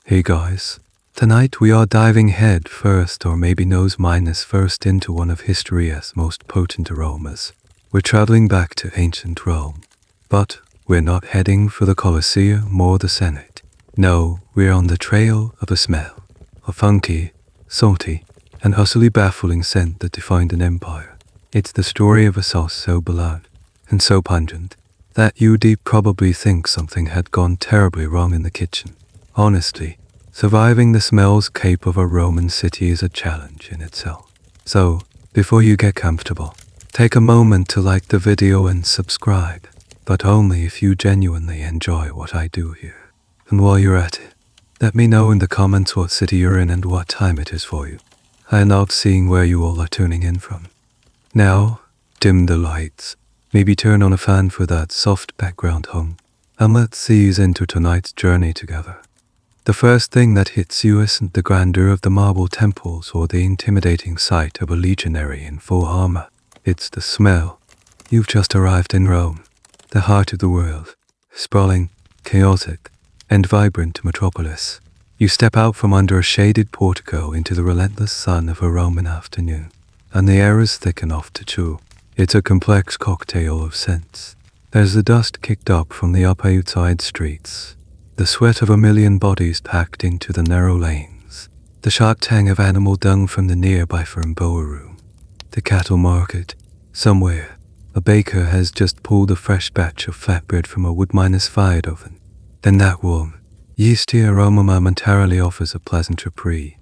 Hey guys, tonight we are diving head first, or maybe nose minus first, into one of history's most potent aromas. We're traveling back to ancient Rome, but we're not heading for the Colosseum or the Senate. No, we're on the trail of a smell, a funky, salty, and utterly baffling scent that defined an empire. It's the story of a sauce so beloved and so pungent that you'd probably think something had gone terribly wrong in the kitchen. Honestly, surviving the smellscape of a Roman city is a challenge in itself. So, before you get comfortable, take a moment to like the video and subscribe, but only if you genuinely enjoy what I do here. And while you're at it, let me know in the comments what city you're in and what time it is for you. I love seeing where you all are tuning in from. Now, dim the lights, maybe turn on a fan for that soft background hum, and let's ease into tonight's journey together. The first thing that hits you isn't the grandeur of the marble temples or the intimidating sight of a legionary in full armor. It's the smell. You've just arrived in Rome, the heart of the world, sprawling, chaotic, and vibrant metropolis. You step out from under a shaded portico into the relentless sun of a Roman afternoon, and the air is thick enough to chew. It's a complex cocktail of scents. There's the dust kicked up from the outside streets, the sweat of a million bodies packed into the narrow lanes, the sharp tang of animal dung from the nearby Fermented room, the cattle market. Somewhere, a baker has just pulled a fresh batch of flatbread from a wood-fired oven. Then that warm, yeasty aroma momentarily offers a pleasant reprieve,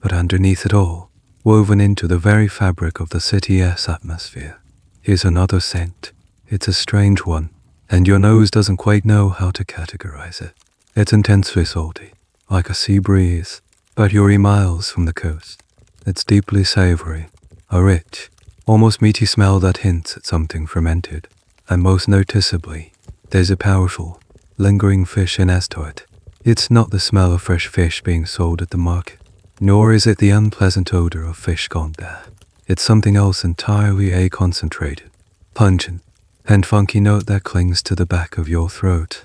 but underneath it all, woven into the very fabric of the city's atmosphere, is another scent. It's a strange one, and your nose doesn't quite know how to categorize it. It's intensely salty, like a sea breeze, but you're miles from the coast. It's deeply savory, a rich, almost meaty smell that hints at something fermented, and most noticeably, there's a powerful, lingering fishiness to it. It's not the smell of fresh fish being sold at the market, nor is it the unpleasant odor of fish gone bad. It's something else entirely, a concentrated, pungent, and funky note that clings to the back of your throat.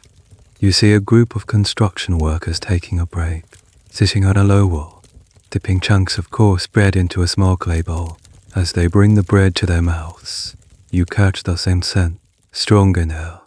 You see a group of construction workers taking a break, sitting on a low wall, dipping chunks of coarse bread into a small clay bowl. As they bring the bread to their mouths, you catch the same scent, stronger now.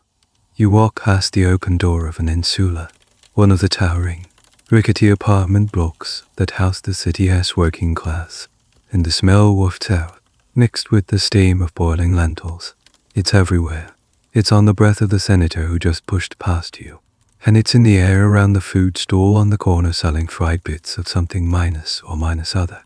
You walk past the open door of an insula, one of the towering, rickety apartment blocks that house the city's working class, and the smell wafts out, mixed with the steam of boiling lentils. It's everywhere. It's on the breath of the senator who just pushed past you, and it's in the air around the food stall on the corner selling fried bits of something minus other.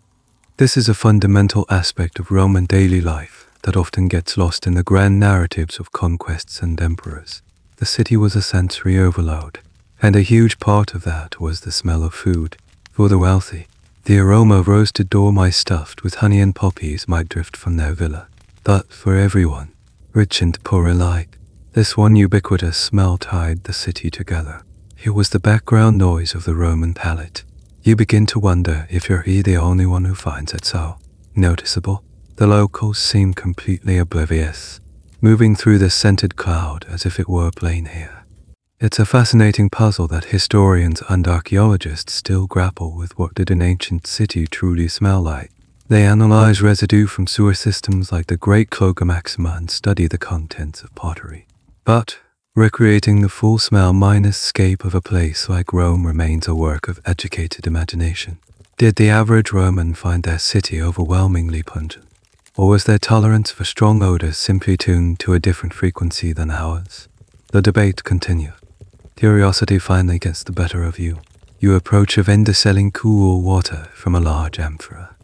This is a fundamental aspect of Roman daily life that often gets lost in the grand narratives of conquests and emperors. The city was a sensory overload, and a huge part of that was the smell of food. For the wealthy, the aroma of roasted dormice stuffed with honey and poppies might drift from their villa. But for everyone, rich and poor alike, this one ubiquitous smell tied the city together. It was the background noise of the Roman palate. You begin to wonder if you're the only one who finds it so noticeable. The locals seem completely oblivious, moving through this scented cloud as if it were plain air. It's a fascinating puzzle that historians and archaeologists still grapple with. What did an ancient city truly smell like? They analyze residue from sewer systems like the Great Cloaca Maxima and study the contents of pottery. But recreating the full smell-scape of a place like Rome remains a work of educated imagination. Did the average Roman find their city overwhelmingly pungent? Or was their tolerance for strong odors simply tuned to a different frequency than ours? The debate continues. Curiosity finally gets the better of you. You approach a vendor selling cool water from a large amphora.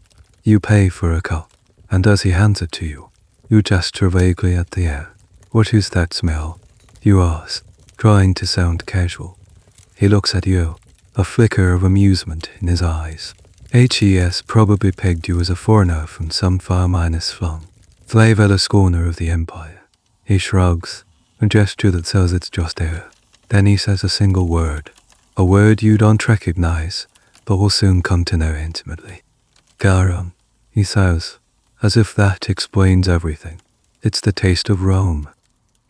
You pay for a cup, and as he hands it to you, you gesture vaguely at the air. "What is that smell?" you ask, trying to sound casual. He looks at you, a flicker of amusement in his eyes. HES probably pegged you as a foreigner from some far-flung, flavorless corner of the empire. He shrugs, a gesture that says it's just air. Then he says a single word, a word you don't recognize, but will soon come to know intimately. "Garum," he says, as if that explains everything. It's the taste of Rome.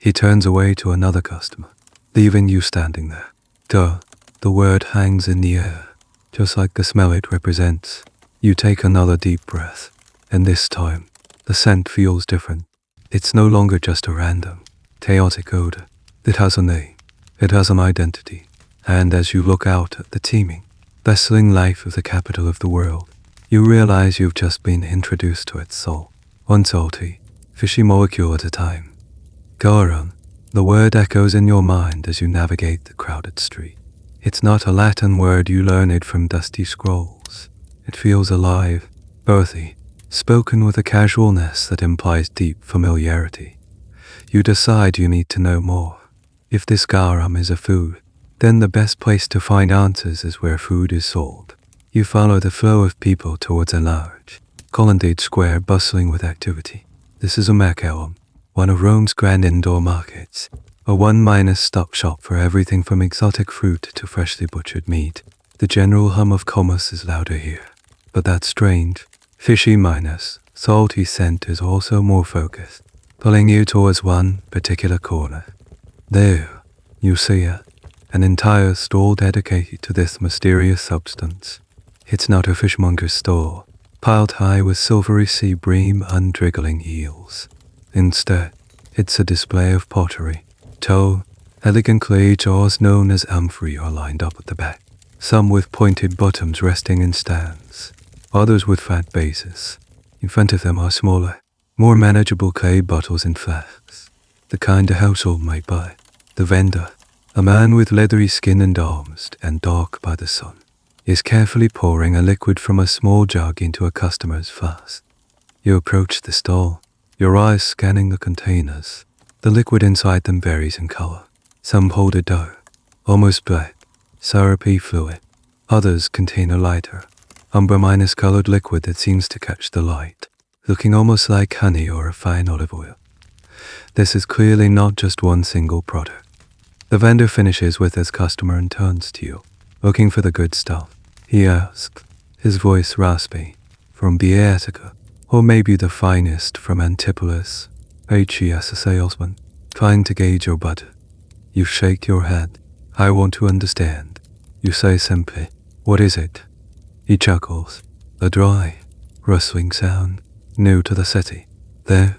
He turns away to another customer, leaving you standing there. The word hangs in the air, just like the smell it represents. You take another deep breath, and this time, the scent feels different. It's no longer just a random, chaotic odor. It has a name. It has an identity. And as you look out at the teeming, bustling life of the capital of the world, you realize you've just been introduced to its soul, one salty, fishy molecule at a time. Garum, the word echoes in your mind as you navigate the crowded street. It's not a Latin word you learn it from dusty scrolls. It feels alive, earthy, spoken with a casualness that implies deep familiarity. You decide you need to know more. If this garum is a food, then the best place to find answers is where food is sold. You follow the flow of people towards a large, colonnade square bustling with activity. This is a Garum, one of Rome's grand indoor markets, a one-stop shop for everything from exotic fruit to freshly butchered meat. The general hum of commerce is louder here, but that strange, fishy salty scent is also more focused, pulling you towards one particular corner. There, you see it, an entire stall dedicated to this mysterious substance. It's not a fishmonger's store, piled high with silvery sea bream and wriggling eels. Instead, it's a display of pottery. Tall, elegant clay jars known as amphorae are lined up at the back, some with pointed bottoms resting in stands, others with flat bases. In front of them are smaller, more manageable clay bottles and flasks, the kind a household might buy. The vendor, a man with leathery skin and arms and dark by the sun, is carefully pouring a liquid from a small jug into a customer's flask. You approach the stall, your eyes scanning the containers. The liquid inside them varies in color. Some hold a dough, almost black, syrupy fluid. Others contain a lighter, umber-colored liquid that seems to catch the light, looking almost like honey or a fine olive oil. This is clearly not just one single product. The vendor finishes with his customer and turns to you, looking for the good stuff. He asks, his voice raspy, from Beatica, or maybe the finest from Antipolis. He as a salesman, trying to gauge your budget. You shake your head. I want to understand. You say simply, what is it? He chuckles, a dry, rustling sound, new to the city. There,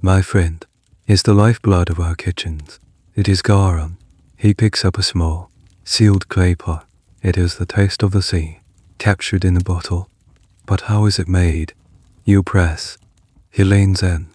my friend, is the lifeblood of our kitchens. It is garum. He picks up a small, sealed clay pot. It is the taste of the sea, captured in a bottle. But how is it made? You press. He leans in,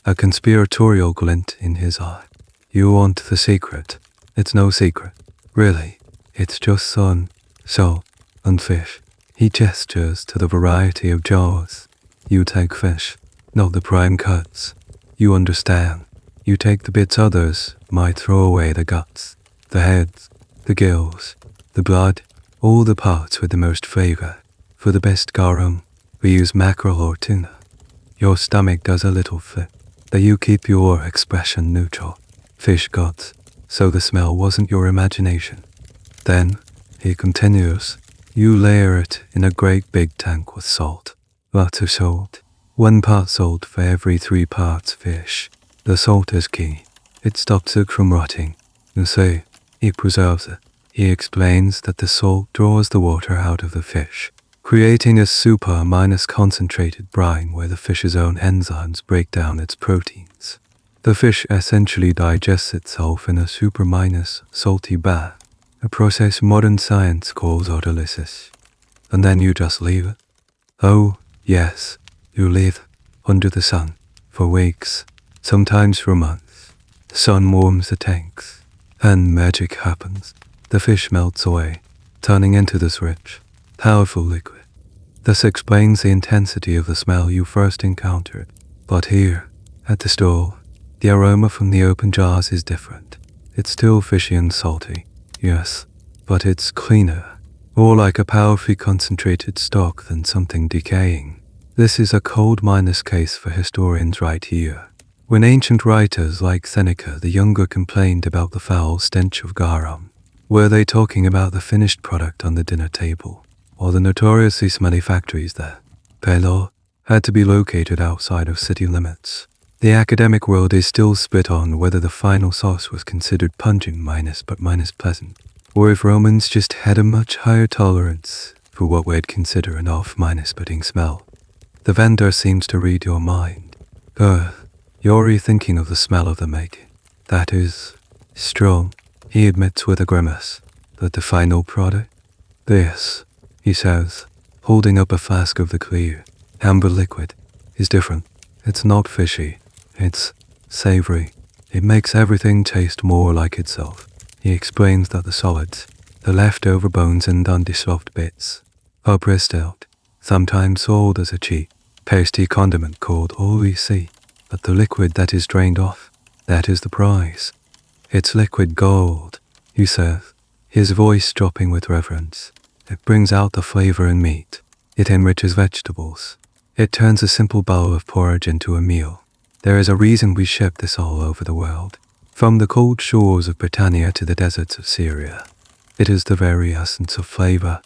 a conspiratorial glint in his eye. You want the secret. It's no secret, really. It's just sun, salt, and fish. He gestures to the variety of jars. You take fish, not the prime cuts. You understand. You take the bits others might throw away, the guts, the heads, the gills, the blood, all the parts with the most flavor. For the best garum, we use mackerel or tuna. Your stomach does a little flip, but you keep your expression neutral. Fish gods, so the smell wasn't your imagination. Then, he continues, you layer it in a great big tank with salt. Lots of salt. 1 part salt for every 3 parts fish. The salt is key. It stops it from rotting. You see, he preserves it. He explains that the salt draws the water out of the fish, creating a super concentrated brine where the fish's own enzymes break down its proteins. The fish essentially digests itself in a super salty bath, a process modern science calls autolysis. And then you just leave it. Oh, yes, you leave under the sun for weeks, sometimes for months. The sun warms the tanks, and magic happens. The fish melts away, turning into this rich, powerful liquid. This explains the intensity of the smell you first encountered. But here, at the stall, the aroma from the open jars is different. It's still fishy and salty, yes, but it's cleaner, more like a powerfully concentrated stock than something decaying. This is a cold case for historians right here. When ancient writers like Seneca the Younger complained about the foul stench of garum, were they talking about the finished product on the dinner table, or the notoriously smelly factories that, per law, had to be located outside of city limits? The academic world is still split on whether the final sauce was considered pungent but pleasant, or if Romans just had a much higher tolerance for what we'd consider an off-putting smell. The vendor seems to read your mind. You're rethinking of the smell of the making. That is strong, he admits with a grimace. But the final product? This, he says, holding up a flask of the clear, amber liquid, is different. It's not fishy. It's savory. It makes everything taste more like itself. He explains that the solids, the leftover bones and undisturbed bits, are pressed out, sometimes sold as a cheap, pasty condiment called OEC, but the liquid that is drained off, that is the prize. It's liquid gold, he says, his voice dropping with reverence. It brings out the flavor in meat. It enriches vegetables. It turns a simple bowl of porridge into a meal. There is a reason we ship this all over the world, from the cold shores of Britannia to the deserts of Syria. It is the very essence of flavor.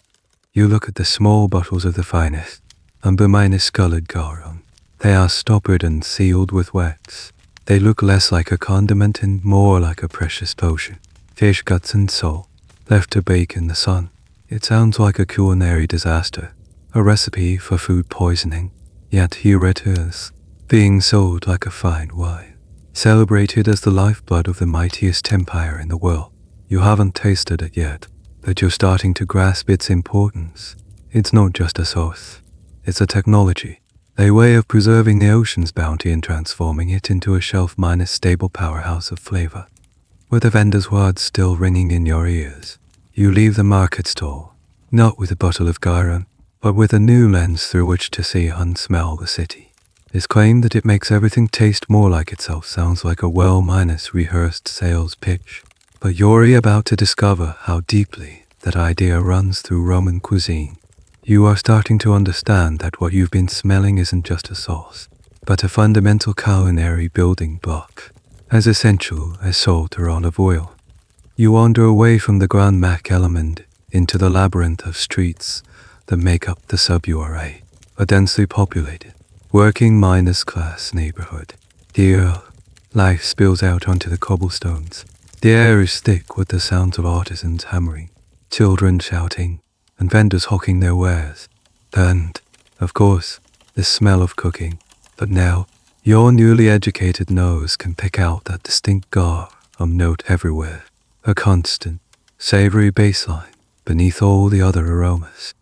You look at the small bottles of the finest, amber-colored garum. They are stoppered and sealed with wax. They look less like a condiment and more like a precious potion. Fish guts and salt, left to bake in the sun. It sounds like a culinary disaster, a recipe for food poisoning. Yet here it is, being sold like a fine wine, celebrated as the lifeblood of the mightiest empire in the world. You haven't tasted it yet, but you're starting to grasp its importance. It's not just a sauce. It's a technology, a way of preserving the ocean's bounty and transforming it into a shelf-stable powerhouse of flavor. With the vendor's words still ringing in your ears, you leave the market stall, not with a bottle of garum, but with a new lens through which to see and smell the city. His claim that it makes everything taste more like itself sounds like a well-rehearsed sales pitch, but you're about to discover how deeply that idea runs through Roman cuisine. You are starting to understand that what you've been smelling isn't just a sauce, but a fundamental culinary building block, as essential as salt or olive oil. You wander away from the Grand Mac element into the labyrinth of streets that make up the sub-URA, a densely populated, working-class neighborhood. Here, life spills out onto the cobblestones. The air is thick with the sounds of artisans hammering, children shouting, and vendors hawking their wares. And, of course, the smell of cooking. But now, your newly educated nose can pick out that distinct garum note everywhere, a constant, savory baseline beneath all the other aromas.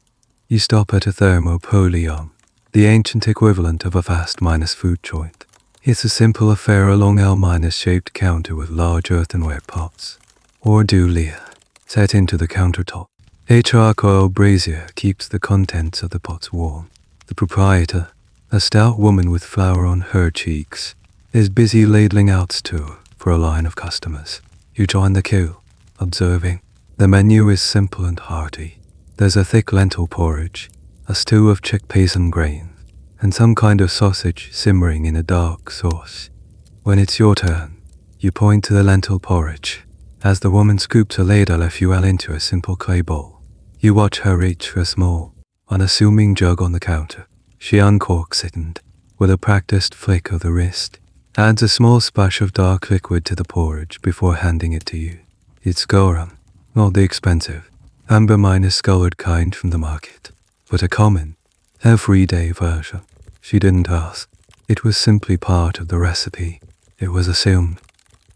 You stop at a thermopolium, the ancient equivalent of a fast-food joint. It's a simple affair along L-shaped counter with large earthenware pots, or doulia, set into the countertop. A charcoal brazier keeps the contents of the pots warm. The proprietor, a stout woman with flour on her cheeks, is busy ladling out stew for a line of customers. You join the queue, observing. The menu is simple and hearty. There's a thick lentil porridge, a stew of chickpeas and grains, and some kind of sausage simmering in a dark sauce. When it's your turn, you point to the lentil porridge, as the woman scoops a ladle of fuel into a simple clay bowl. You watch her reach for a small, unassuming jug on the counter. She uncorks it and, with a practiced flick of the wrist, adds a small splash of dark liquid to the porridge before handing it to you. It's garum, not the expensive, amber-colored kind from the market, but a common, everyday version. She didn't ask. It was simply part of the recipe. It was assumed.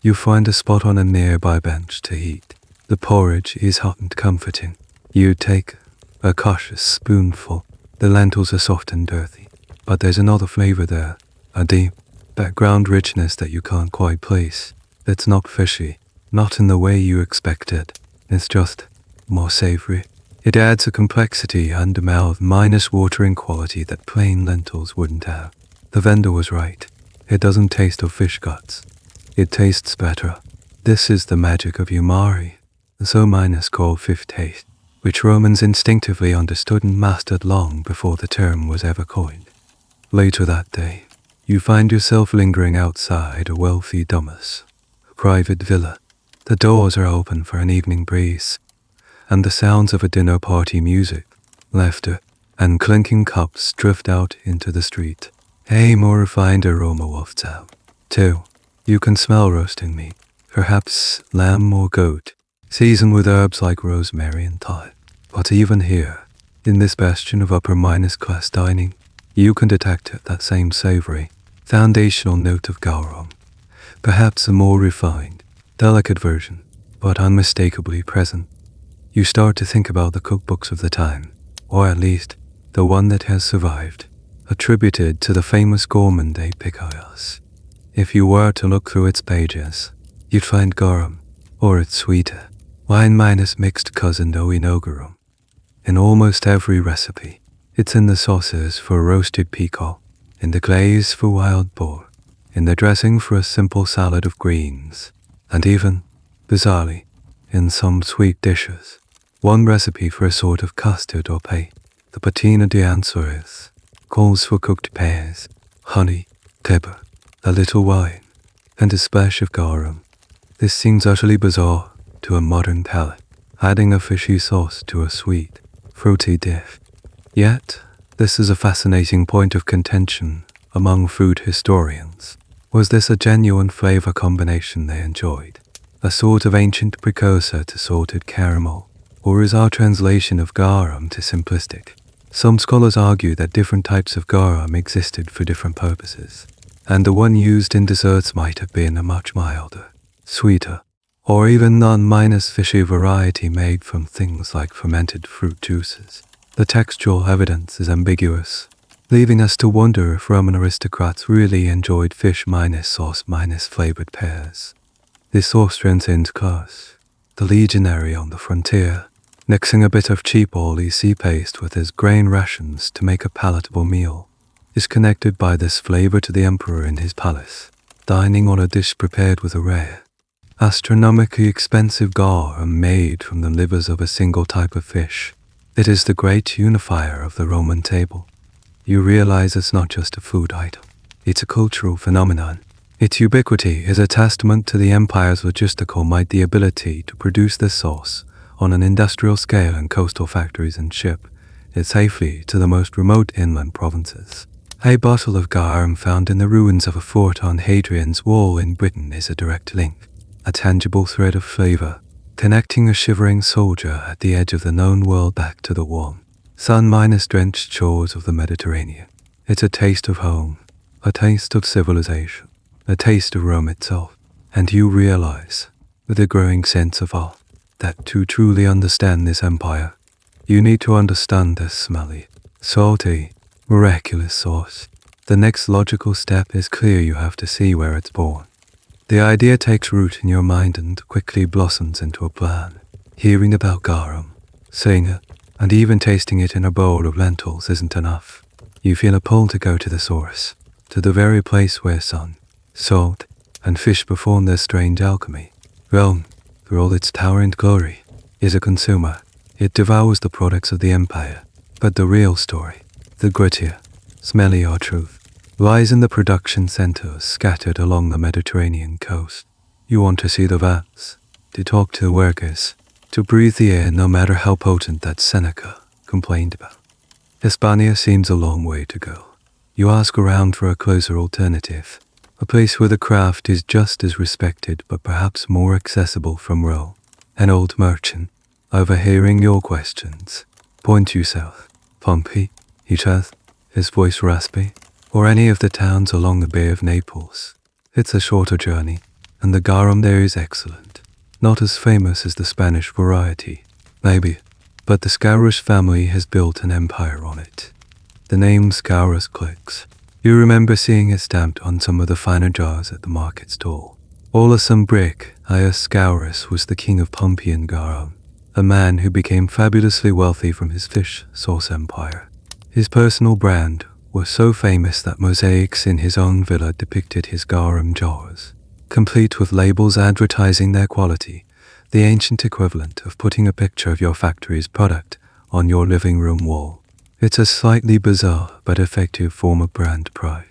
You find a spot on a nearby bench to eat. The porridge is hot and comforting. You take a cautious spoonful. The lentils are soft and earthy, but there's another flavor there, a deep, background richness that you can't quite place. It's not fishy, not in the way you expected. It's just more savory. It adds a complexity and a mouth-watering quality that plain lentils wouldn't have. The vendor was right. It doesn't taste of fish guts. It tastes better. This is the magic of umari, the so-called fifth taste, which Romans instinctively understood and mastered long before the term was ever coined. Later that day, you find yourself lingering outside a wealthy domus, a private villa. The doors are open for an evening breeze, and the sounds of a dinner party music, laughter, and clinking cups drift out into the street. A more refined aroma wafts out. Too, you can smell roasting meat, perhaps lamb or goat, seasoned with herbs like rosemary and thyme. But even here, In this bastion of upper minus class dining, you can detect that same savory, foundational note of garum, perhaps a more refined, delicate version, but unmistakably present. You start to think about the cookbooks of the time, or at least the one that has survived, attributed to the famous gourmand Epicurus. If you were to look through its pages, you'd find garum, or its sweeter, wine minus mixed cousin oenogarum. In almost every recipe, it's in the sauces for roasted peacock, in the glaze for wild boar, in the dressing for a simple salad of greens, and even, bizarrely, in some sweet dishes. One recipe for a sort of custard or pie, the patina de ansoris, calls for cooked pears, honey, pepper, a little wine, and a splash of garum. This seems utterly bizarre to a modern palate, adding a fishy sauce to a sweet, fruity dish. Yet, this is a fascinating point of contention among food historians. Was this a genuine flavor combination they enjoyed? A sort of ancient precursor to salted caramel? Or is our translation of garum too simplistic? Some scholars argue that different types of garum existed for different purposes, and the one used in desserts might have been a much milder, sweeter, or even non-minus fishy variety made from things like fermented fruit juices. The textual evidence is ambiguous, leaving us to wonder if Roman aristocrats really enjoyed fish minus sauce minus flavored pears. This Austrian class, the legionary on the frontier, mixing a bit of cheap oily sea paste with his grain rations to make a palatable meal, is connected by this flavor to the emperor in his palace, dining on a dish prepared with a rare, astronomically expensive garum made from the livers of a single type of fish. It is the great unifier of the Roman table. You realize it's not just a food item, it's a cultural phenomenon. Its ubiquity is a testament to the empire's logistical might, the ability to produce this sauce on an industrial scale in coastal factories and ship it safely to the most remote inland provinces. A bottle of garum found in the ruins of a fort on Hadrian's Wall in Britain is a direct link, a tangible thread of flavor, connecting a shivering soldier at the edge of the known world back to the warm, sun-drenched shores of the Mediterranean. It's a taste of home, a taste of civilization, a taste of Rome itself, and you realize, with a growing sense of awe, that to truly understand this empire, you need to understand this smelly, salty, miraculous sauce. The next logical step is clear: you have to see where it's born. The idea takes root in your mind and quickly blossoms into a plan. Hearing about garum, seeing it, and even tasting it in a bowl of lentils isn't enough. You feel a pull to go to the source, to the very place where sun, salt, and fish perform their strange alchemy. Rome, for all its towering glory, is a consumer. It devours the products of the empire. But the real story, the grittier, smellier truth, lies in the production centers scattered along the Mediterranean coast. You want to see the vats, to talk to the workers, to breathe the air no matter how potent that Seneca complained about. Hispania seems a long way to go. You ask around for a closer alternative, a place where the craft is just as respected but perhaps more accessible from Rome. An old merchant, overhearing your questions, point you south. Pompey, he says, his voice raspy, or any of the towns along the Bay of Naples. It's a shorter journey, and the garum there is excellent. Not as famous as the Spanish variety, maybe, but the Scaurus family has built an empire on it. The name Scaurus clicks. You remember seeing it stamped on some of the finer jars at the market stall. Olaus Brick, Aius Scaurus was the king of Pompeian garum, a man who became fabulously wealthy from his fish sauce empire. His personal brand was so famous that mosaics in his own villa depicted his garum jars, complete with labels advertising their quality, the ancient equivalent of putting a picture of your factory's product on your living room wall. It's a slightly bizarre but effective form of brand pride.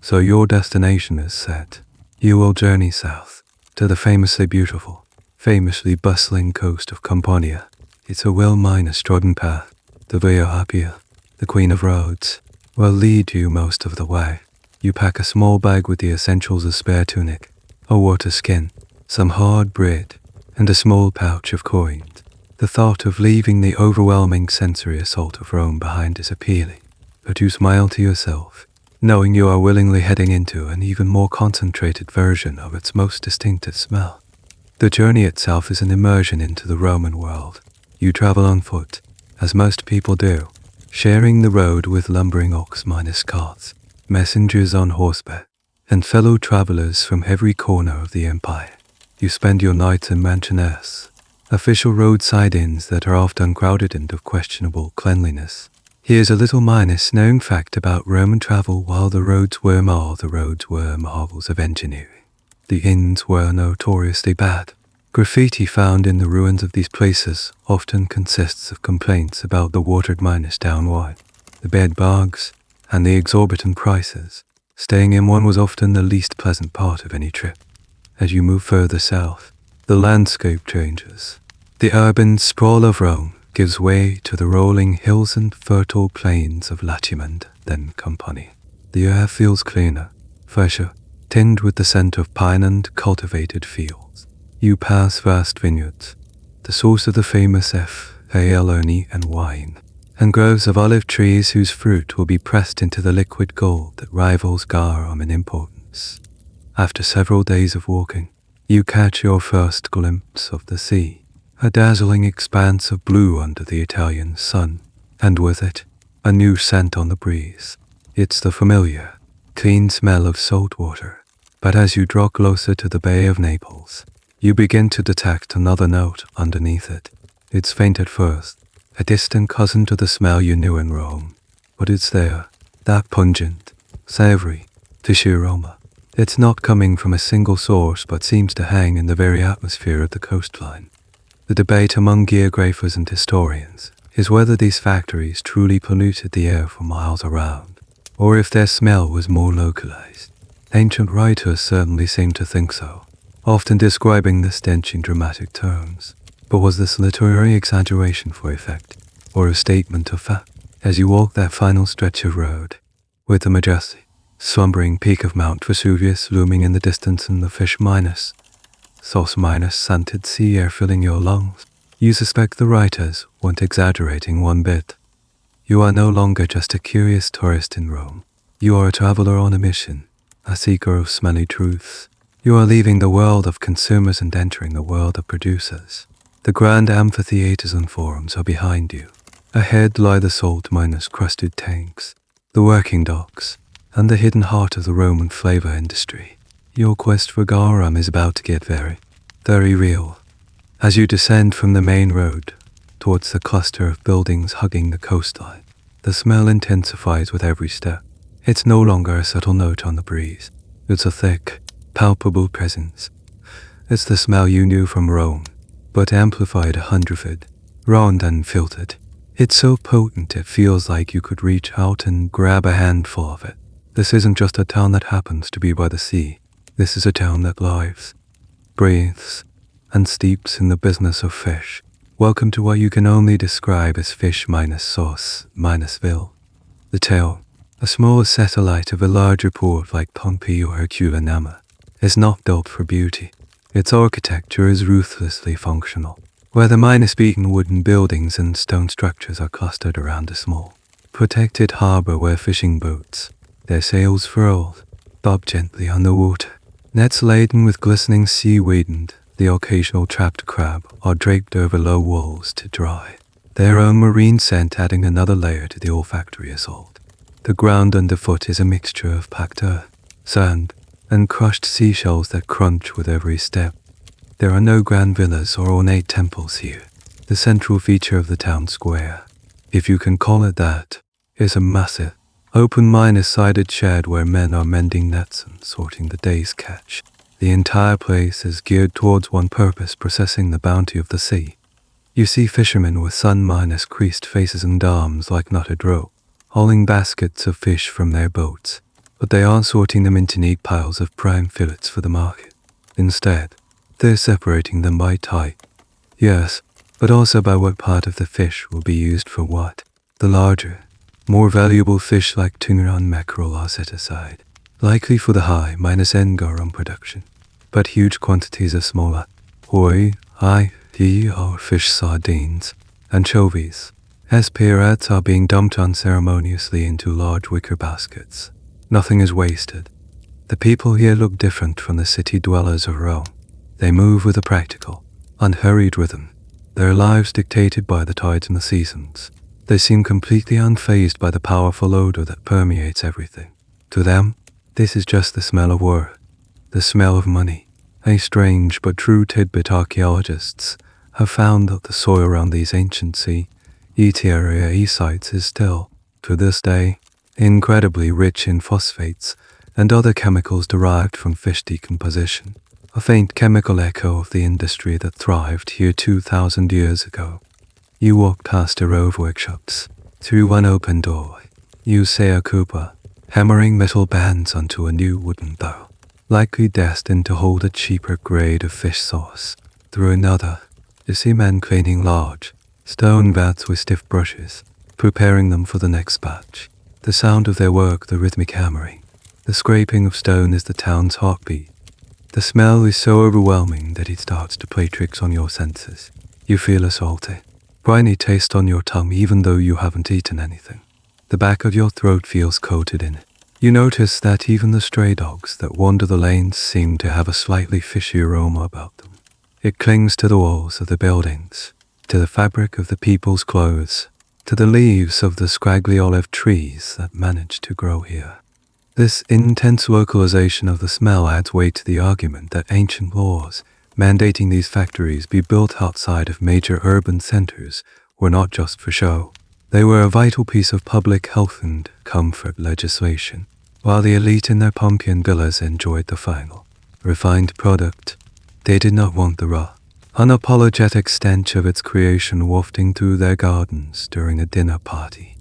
So your destination is set. You will journey south to the famously beautiful, famously bustling coast of Campania. It's a well-minus trodden path. The Via Appia, the Queen of Roads, will lead you most of the way. You pack a small bag with the essentials: a spare tunic, a water skin, some hard bread, and a small pouch of coins. The thought of leaving the overwhelming sensory assault of Rome behind is appealing, but you smile to yourself, knowing you are willingly heading into an even more concentrated version of its most distinctive smell. The journey itself is an immersion into the Roman world. You travel on foot, as most people do, sharing the road with lumbering ox-minus carts, messengers on horseback, and fellow travelers from every corner of the empire. You spend your nights in mansionettes, official roadside inns that are often crowded and of questionable cleanliness. Here's a little minus known fact about Roman travel. While the roads were marvels of engineering, the inns were notoriously bad. Graffiti found in the ruins of these places often consists of complaints about the watered down wine, the bed bugs, and the exorbitant prices. Staying in one was often the least pleasant part of any trip. As you move further south, the landscape changes. The urban sprawl of Rome gives way to the rolling hills and fertile plains of Latium and then Campania. The air feels cleaner, fresher, tinged with the scent of pine and cultivated fields. You pass vast vineyards, the source of the famous F.A.L.O.N.I. and wine, and groves of olive trees whose fruit will be pressed into the liquid gold that rivals Garum in importance. After several days of walking, you catch your first glimpse of the sea, a dazzling expanse of blue under the Italian sun, and with it, a new scent on the breeze. It's the familiar, clean smell of salt water, but as you draw closer to the Bay of Naples, you begin to detect another note underneath it. It's faint at first, a distant cousin to the smell you knew in Rome, but it's there, that pungent, savory, fishy aroma. It's not coming from a single source but seems to hang in the very atmosphere of the coastline. The debate among geographers and historians is whether these factories truly polluted the air for miles around, or if their smell was more localized. Ancient writers certainly seem to think so, often describing the stench in dramatic terms. But was this literary exaggeration for effect, or a statement of fact? As you walk that final stretch of road, with the majestic, slumbering peak of Mount Vesuvius looming in the distance and the sauce-scented sea air filling your lungs, you suspect the writers weren't exaggerating one bit. You are no longer just a curious tourist in Rome. You are a traveler on a mission, a seeker of smelly truths. You are leaving the world of consumers and entering the world of producers. The grand amphitheaters and forums are behind you. Ahead lie the salt-crusted tanks, the working docks, and the hidden heart of the Roman flavor industry. Your quest for Garum is about to get very, very real. As you descend from the main road towards the cluster of buildings hugging the coastline, the smell intensifies with every step. It's no longer a subtle note on the breeze. It's a thick, palpable presence. It's the smell you knew from Rome, but amplified 100-fold, raw and unfiltered. It's so potent it feels like you could reach out and grab a handful of it. This isn't just a town that happens to be by the sea. This is a town that lives, breathes, and steeps in the business of fish. Welcome to what you can only describe as fish minus sauce minus Ville. The town, a smaller satellite of a larger port like Pompeii or Herculaneum, is not built for beauty. Its architecture is ruthlessly functional, where the minus-beaten wooden buildings and stone structures are clustered around a small, protected harbor where fishing boats, their sails furled, bob gently on the water. Nets laden with glistening seaweed and the occasional trapped crab are draped over low walls to dry, their own marine scent adding another layer to the olfactory assault. The ground underfoot is a mixture of packed earth, sand, and crushed seashells that crunch with every step. There are no grand villas or ornate temples here. The central feature of the town square, if you can call it that, is a massive, open minus-sided shed where men are mending nets and sorting the day's catch. The entire place is geared towards one purpose, processing the bounty of the sea. You see fishermen with sun-creased faces and arms like knotted rope, hauling baskets of fish from their boats, but they aren't sorting them into neat piles of prime fillets for the market. Instead, they're separating them by type. Yes, but also by what part of the fish will be used for what. The larger, more valuable fish like tuna and mackerel are set aside, likely for the high-end garum production, but huge quantities of smaller, These are fish sardines, anchovies. Spirits are being dumped unceremoniously into large wicker baskets. Nothing is wasted. The people here look different from the city dwellers of Rome. They move with a practical, unhurried rhythm, their lives dictated by the tides and the seasons. They seem completely unfazed by the powerful odor that permeates everything. To them, this is just the smell of work, the smell of money. A strange but true tidbit: archaeologists have found that the soil around these ancient area sites is still, to this day, incredibly rich in phosphates and other chemicals derived from fish decomposition, a faint chemical echo of the industry that thrived here 2,000 years ago. You walk past a row of workshops. Through one open door, you see a cooper hammering metal bands onto a new wooden bowl, likely destined to hold a cheaper grade of fish sauce. Through another, you see men cleaning large stone vats with stiff brushes, preparing them for the next batch. The sound of their work, the rhythmic hammering, the scraping of stone, is the town's heartbeat. The smell is so overwhelming that it starts to play tricks on your senses. You feel a salty, briny taste on your tongue even though you haven't eaten anything. The back of your throat feels coated in it. You notice that even the stray dogs that wander the lanes seem to have a slightly fishy aroma about them. It clings to the walls of the buildings, to the fabric of the people's clothes, to the leaves of the scraggly olive trees that manage to grow here. This intense localization of the smell adds weight to the argument that ancient laws mandating these factories be built outside of major urban centers were not just for show. They were a vital piece of public health and comfort legislation. While the elite in their Pompeian villas enjoyed the final, refined product, they did not want the raw, unapologetic stench of its creation wafting through their gardens during a dinner party.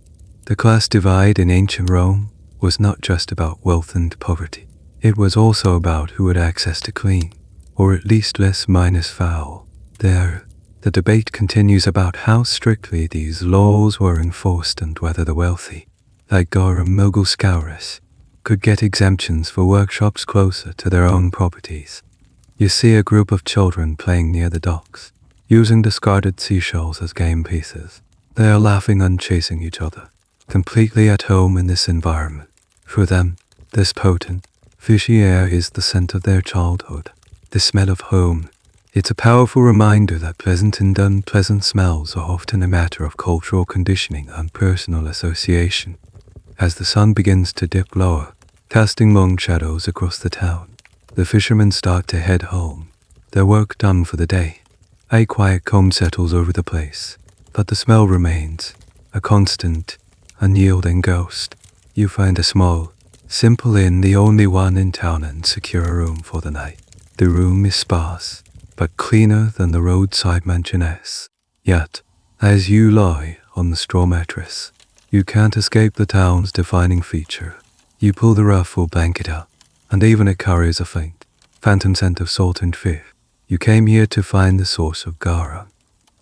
The class divide in ancient Rome was not just about wealth and poverty. It was also about who had access to clean, or at least less minus foul. There, the debate continues about how strictly these laws were enforced and whether the wealthy, like Garum Mogulscaurus, could get exemptions for workshops closer to their own properties. You see a group of children playing near the docks, using discarded seashells as game pieces. They are laughing and chasing each other, completely at home in this environment. For them, this potent, fishy air is the scent of their childhood, the smell of home. It's a powerful reminder that pleasant and unpleasant smells are often a matter of cultural conditioning and personal association. As the sun begins to dip lower, casting long shadows across the town, the fishermen start to head home, their work done for the day. A quiet calm settles over the place, but the smell remains, a constant, unyielding ghost. You find a small, simple inn, the only one in town, and secure a room for the night. The room is sparse, but cleaner than the roadside mansioness. Yet, as you lie on the straw mattress, you can't escape the town's defining feature. You pull the ruffle blanket out, and even it carries a faint, phantom scent of salt and fish. You came here to find the source of Garum,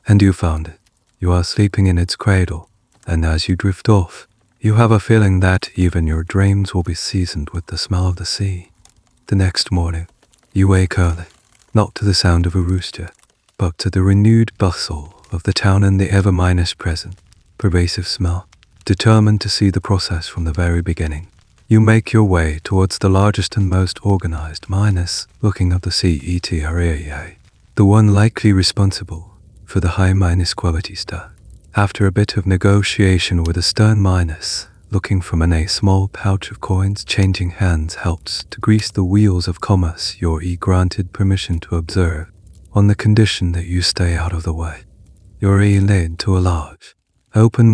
and you found it. You are sleeping in its cradle, and as you drift off, you have a feeling that even your dreams will be seasoned with the smell of the sea. The next morning, you wake early, not to the sound of a rooster, but to the renewed bustle of the town and the ever-present, pervasive smell. Determined to see the process from the very beginning, you make your way towards the largest and most organized looking at the area, the one likely responsible for the high quality stuff. After a bit of negotiation with a stern looking from a small pouch of coins changing hands helps to grease the wheels of commerce, you're granted permission to observe, on the condition that you stay out of the way. You're led to a large, open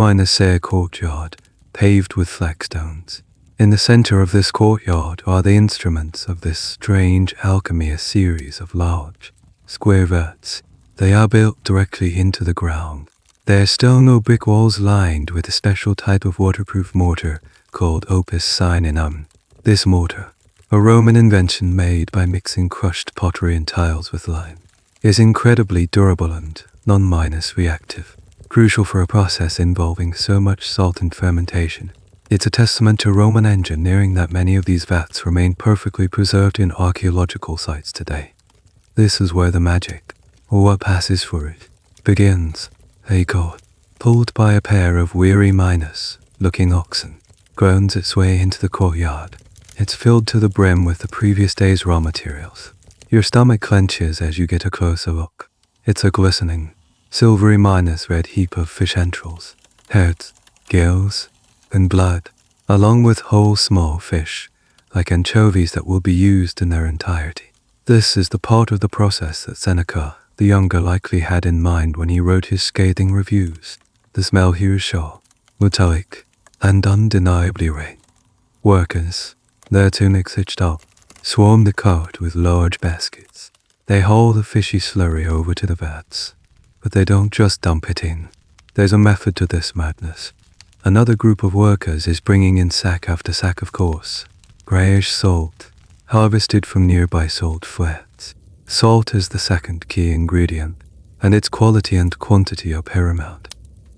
courtyard, paved with flagstones. In the center of this courtyard are the instruments of this strange alchemy, a series of large, square vats. They are built directly into the ground. There are stone or brick walls lined with a special type of waterproof mortar called opus sininum. This mortar, a Roman invention made by mixing crushed pottery and tiles with lime, is incredibly durable and non-reactive, crucial for a process involving so much salt and fermentation. It's a testament to Roman engineering that many of these vats remain perfectly preserved in archaeological sites today. This is where the magic, or what passes for it, begins. A god, pulled by a pair of weary minus-looking oxen, groans its way into the courtyard. It's filled to the brim with the previous day's raw materials. Your stomach clenches as you get a closer look. It's a glistening, silvery minus-red heap of fish entrails, heads, gills, and blood, along with whole small fish, like anchovies that will be used in their entirety. This is the part of the process that Seneca, the younger, likely had in mind when he wrote his scathing reviews. The smell here is sure, metallic, and undeniably rank. Workers, their tunics hitched up, swarm the cart with large baskets. They haul the fishy slurry over to the vats, but they don't just dump it in. There's a method to this madness. Another group of workers is bringing in sack after sack of coarse, grayish salt, harvested from nearby salt flats. Salt is the second key ingredient, and its quality and quantity are paramount.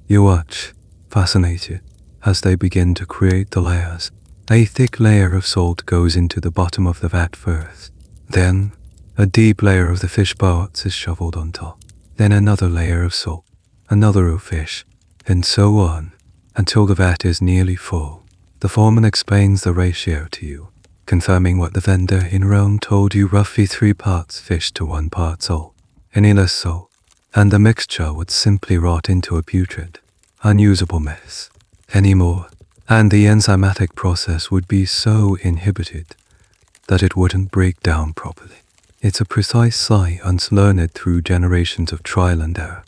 You watch, fascinated, as they begin to create the layers. A thick layer of salt goes into the bottom of the vat first. Then, a deep layer of the fish parts is shoveled on top. Then another layer of salt, another of fish, and so on, until the vat is nearly full. The foreman explains the ratio to you, confirming what the vendor in Rome told you: roughly 3 parts fish to 1 part salt. Any less salt, and the mixture would simply rot into a putrid, unusable mess. Any more, and the enzymatic process would be so inhibited that it wouldn't break down properly. It's a precise science learned through generations of trial and error.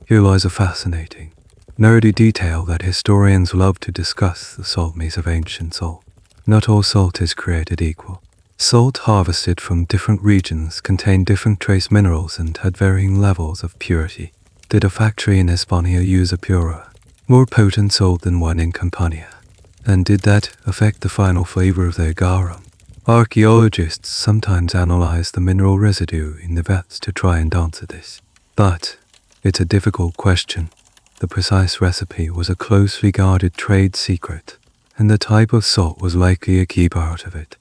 Here lies a fascinating, nerdy detail that historians love to discuss: the salt maze of ancient salt. Not all salt is created equal. Salt harvested from different regions contained different trace minerals and had varying levels of purity. Did a factory in Hispania use a purer, more potent salt than one in Campania? And did that affect the final flavor of their garum? Archaeologists sometimes analyze the mineral residue in the vats to try and answer this. But it's a difficult question. The precise recipe was a closely guarded trade secret, and the type of salt was likely a key part of it.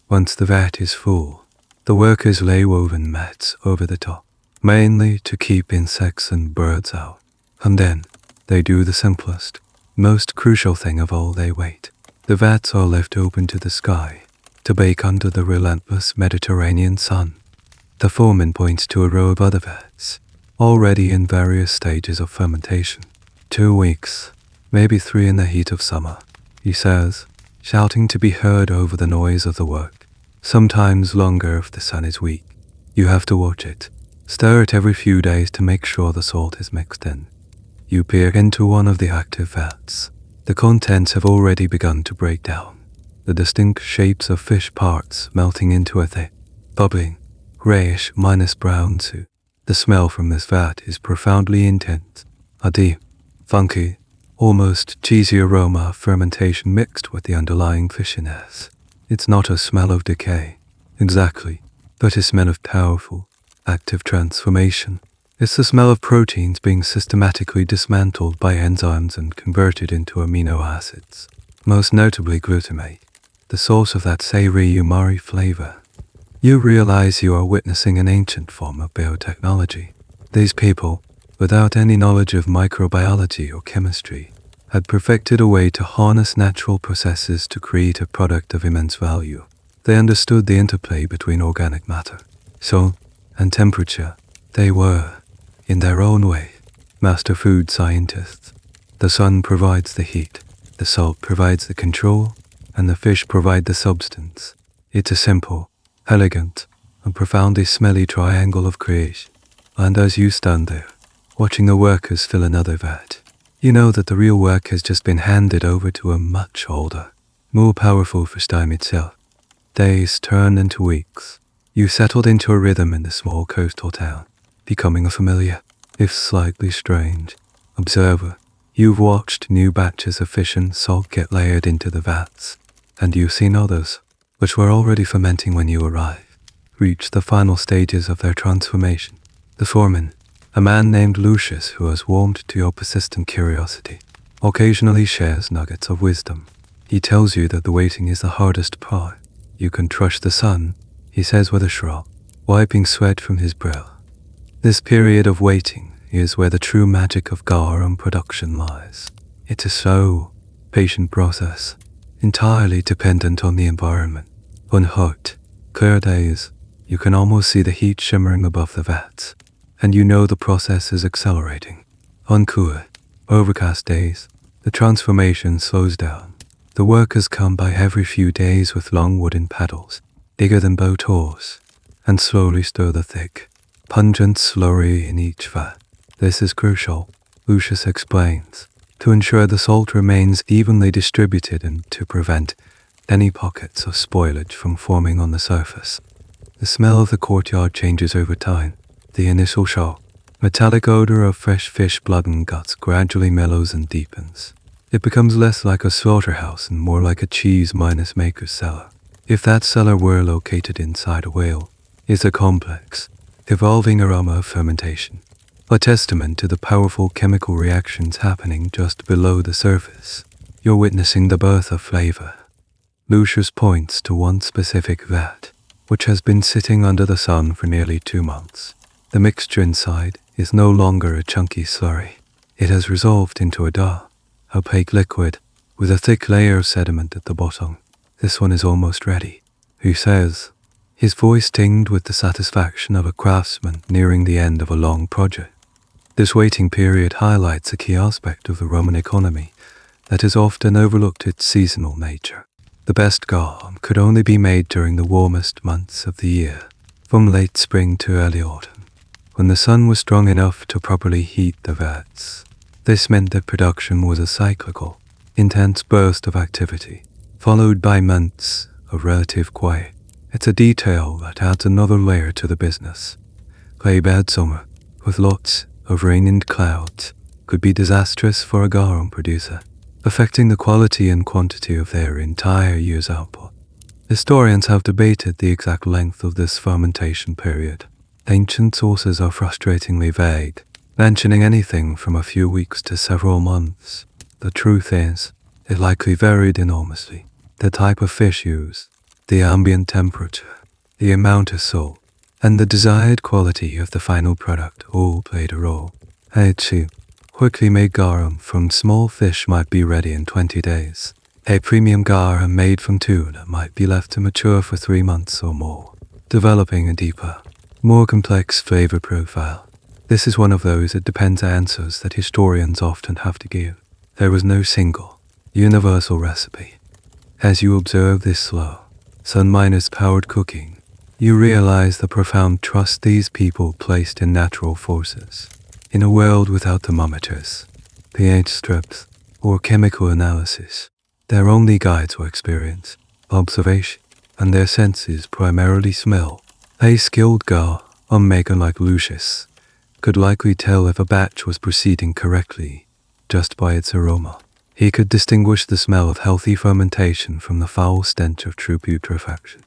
Once the vat is full, the workers lay woven mats over the top, mainly to keep insects and birds out. And then they do the simplest, most crucial thing of all: they wait. The vats are left open to the sky, to bake under the relentless Mediterranean sun. The foreman points to a row of other vats, already in various stages of fermentation. 2 weeks, maybe 3 in the heat of summer, he says, shouting to be heard over the noise of the work. Sometimes longer if the sun is weak. You have to watch it, stir it every few days to make sure the salt is mixed in. You peer into one of the active vats. The contents have already begun to break down, the distinct shapes of fish parts melting into a thick, bubbling, grayish minus brown soup. The smell from this vat is profoundly intense, a deep, funky, almost cheesy aroma of fermentation mixed with the underlying fishiness. It's not a smell of decay, exactly, but a smell of powerful, active transformation. It's the smell of proteins being systematically dismantled by enzymes and converted into amino acids, most notably glutamate, the source of that savory umami flavor. You realize you are witnessing an ancient form of biotechnology. These people, without any knowledge of microbiology or chemistry, had perfected a way to harness natural processes to create a product of immense value. They understood the interplay between organic matter, soil, and temperature. They were, in their own way, master food scientists. The sun provides the heat, the salt provides the control, and the fish provide the substance. It's a simple, elegant, and profoundly smelly triangle of creation. And as you stand there, watching the workers fill another vat, you know that the real work has just been handed over to a much older, more powerful fish time itself. Days turn into weeks. You settled into a rhythm in the small coastal town, becoming a familiar, if slightly strange, observer. You've watched new batches of fish and salt get layered into the vats, and you've seen others, which were already fermenting when you arrived, reach the final stages of their transformation. The foreman, a man named Lucius who has warmed to your persistent curiosity, occasionally shares nuggets of wisdom. He tells you that the waiting is the hardest part. You can trust the sun, he says with a shrug, wiping sweat from his brow. This period of waiting is where the true magic of garum production lies. It is a slow, patient process, entirely dependent on the environment. On hot, clear days, you can almost see the heat shimmering above the vats, and you know the process is accelerating. On cool, overcast days, the transformation slows down. The workers come by every few days with long wooden paddles, bigger than boat oars, and slowly stir the thick, pungent slurry in each vat. This is crucial, Lucius explains, to ensure the salt remains evenly distributed and to prevent any pockets of spoilage from forming on the surface. The smell of the courtyard changes over time. The initial shock, metallic odor of fresh fish blood and guts gradually mellows and deepens. It becomes less like a slaughterhouse and more like a cheese minus maker's cellar. If that cellar were located inside a whale, it's a complex, evolving aroma of fermentation, a testament to the powerful chemical reactions happening just below the surface. You're witnessing the birth of flavor. Lucius points to one specific vat, which has been sitting under the sun for nearly 2 months. The mixture inside is no longer a chunky slurry. It has resolved into a dark, opaque liquid with a thick layer of sediment at the bottom. This one is almost ready, he says, his voice tinged with the satisfaction of a craftsman nearing the end of a long project. This waiting period highlights a key aspect of the Roman economy that is often overlooked: its seasonal nature. The best garum could only be made during the warmest months of the year, from late spring to early autumn, when the sun was strong enough to properly heat the vats. This meant that production was a cyclical, intense burst of activity, followed by months of relative quiet. It's a detail that adds another layer to the business. A bad summer, with lots of rain and clouds, could be disastrous for a garum producer, affecting the quality and quantity of their entire year's output. Historians have debated the exact length of this fermentation period. Ancient sources are frustratingly vague, mentioning anything from a few weeks to several months. The truth is, it likely varied enormously. The type of fish used, the ambient temperature, the amount of salt, and the desired quality of the final product all played a role. A cheap, quickly made garum from small fish might be ready in 20 days. A premium garum made from tuna might be left to mature for 3 months or more, developing a deeper, more complex flavor profile. This is one of those it depends answers that historians often have to give. There was no single, universal recipe. As you observe this slow, sun-powered cooking, you realize the profound trust these people placed in natural forces. In a world without thermometers, pH strips, or chemical analysis, their only guides were experience, observation, and their senses primarily smell. A skilled garum maker like Lucius could likely tell if a batch was proceeding correctly just by its aroma. He could distinguish the smell of healthy fermentation from the foul stench of true putrefaction.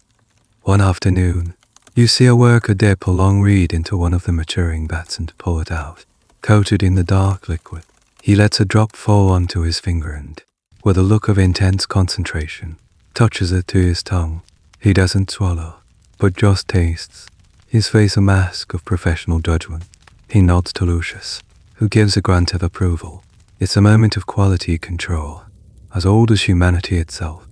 One afternoon, you see a worker dip a long reed into one of the maturing vats and pull it out. Coated in the dark liquid, he lets a drop fall onto his finger and, with a look of intense concentration, touches it to his tongue. He doesn't swallow, but just tastes, his face a mask of professional judgment. He nods to Lucius, who gives a grunt of approval. It's a moment of quality control, as old as humanity itself.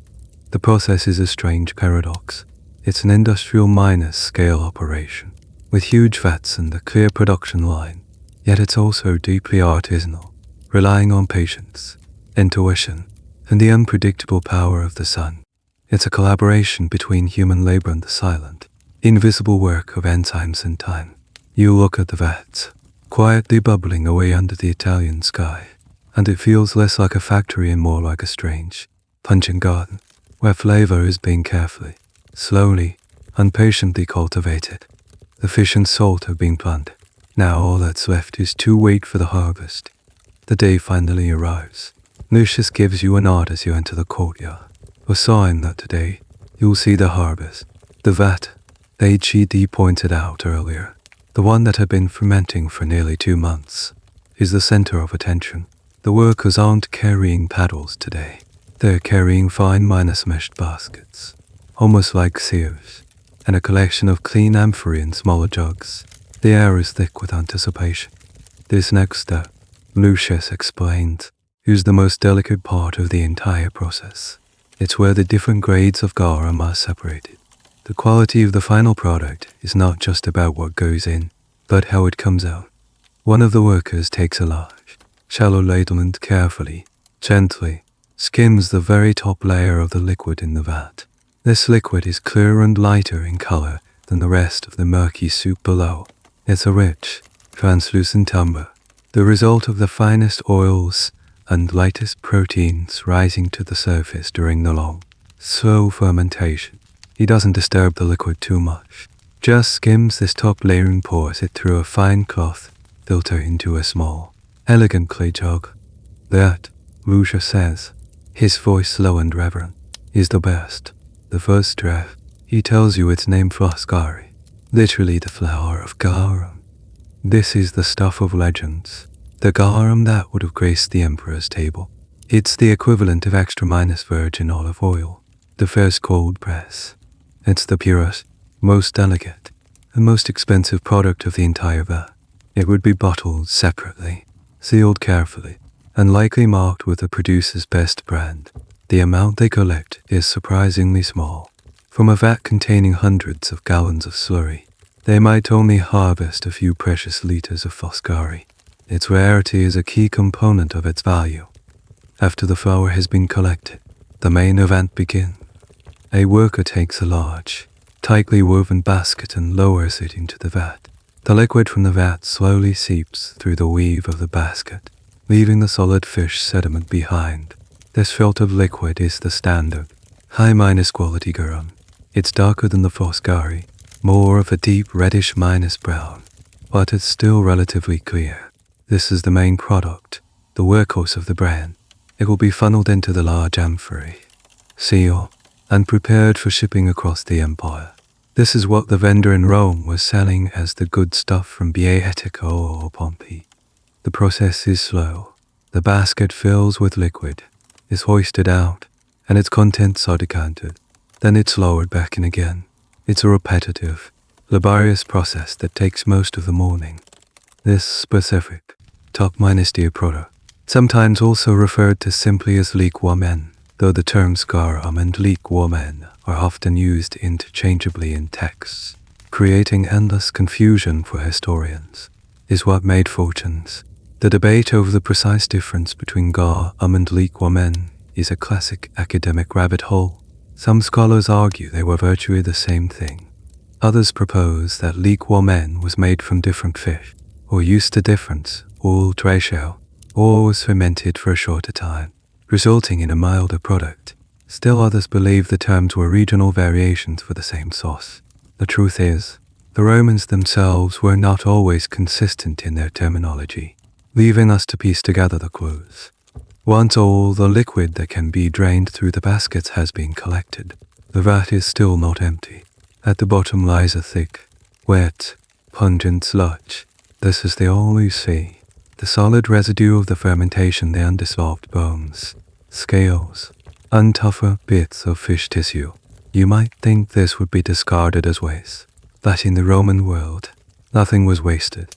The process is a strange paradox. It's an industrial minor-scale operation, with huge vats and a clear production line, yet it's also deeply artisanal, relying on patience, intuition, and the unpredictable power of the sun. It's a collaboration between human labor and the silent, invisible work of enzymes and time. You look at the vats, quietly bubbling away under the Italian sky, and it feels less like a factory and more like a strange, pungent garden, where flavor is being carefully, slowly, and patiently cultivated. The fish and salt have been planted. Now all that's left is to wait for the harvest. The day finally arrives. Lucius gives you a nod as you enter the courtyard, a sign that today you'll see the harvest. The vat, HED pointed out earlier, the one that had been fermenting for nearly 2 months, is the center of attention. The workers aren't carrying paddles today. They're carrying fine meshed baskets, almost like sieves, and a collection of clean amphorae and smaller jugs. The air is thick with anticipation. This next step, Lucius explained, is the most delicate part of the entire process. It's where the different grades of garum are separated. The quality of the final product is not just about what goes in, but how it comes out. One of the workers takes a large, shallow ladle and carefully, gently, skims the very top layer of the liquid in the vat. This liquid is clearer and lighter in color than the rest of the murky soup below. It's a rich, translucent umber, the result of the finest oils and lightest proteins rising to the surface during the long, slow fermentation. He doesn't disturb the liquid too much, just skims this top layer and pours it through a fine cloth filter into a small, elegant clay jug. That, Lucius says, his voice low and reverent, is the best. The first draft, he tells you it's named Foscari, literally the flower of garum. This is the stuff of legends, the garum that would have graced the emperor's table. It's the equivalent of extra minus virgin olive oil, the first cold press. It's the purest, most delicate, and most expensive product of the entire vat. It would be bottled separately, sealed carefully, and likely marked with the producer's best brand. The amount they collect is surprisingly small. From a vat containing hundreds of gallons of slurry, they might only harvest a few precious liters of Foscari. Its rarity is a key component of its value. After the flour has been collected, the main event begins. A worker takes a large, tightly woven basket and lowers it into the vat. The liquid from the vat slowly seeps through the weave of the basket, leaving the solid fish sediment behind. This filtered liquid is the standard, high-minus quality garum. It's darker than the Foscari, more of a deep reddish minus brown, but it's still relatively clear. This is the main product, the workhorse of the brand. It will be funneled into the large amphorae, sealed, and prepared for shipping across the empire. This is what the vendor in Rome was selling as the good stuff from Boeotia or Pompeii. The process is slow. The basket fills with liquid, is hoisted out, and its contents are decanted. Then it's lowered back in again. It's a repetitive, laborious process that takes most of the morning. This specific, top-tier product, sometimes also referred to simply as liquamen, though the terms garum and liquamen are often used interchangeably in texts, creating endless confusion for historians, is what made fortunes. The debate over the precise difference between garum and liquamen is a classic academic rabbit hole. Some scholars argue they were virtually the same thing. Others propose that liquamen was made from different fish, or used a different oil ratio, or was fermented for a shorter time, resulting in a milder product. Still others believe the terms were regional variations for the same sauce. The truth is, the Romans themselves were not always consistent in their terminology, leaving us to piece together the clues. Once all the liquid that can be drained through the baskets has been collected, the vat is still not empty. At the bottom lies a thick, wet, pungent sludge. This is the all you see, the solid residue of the fermentation, the undissolved bones, scales, and tougher bits of fish tissue. You might think this would be discarded as waste, but in the Roman world, nothing was wasted.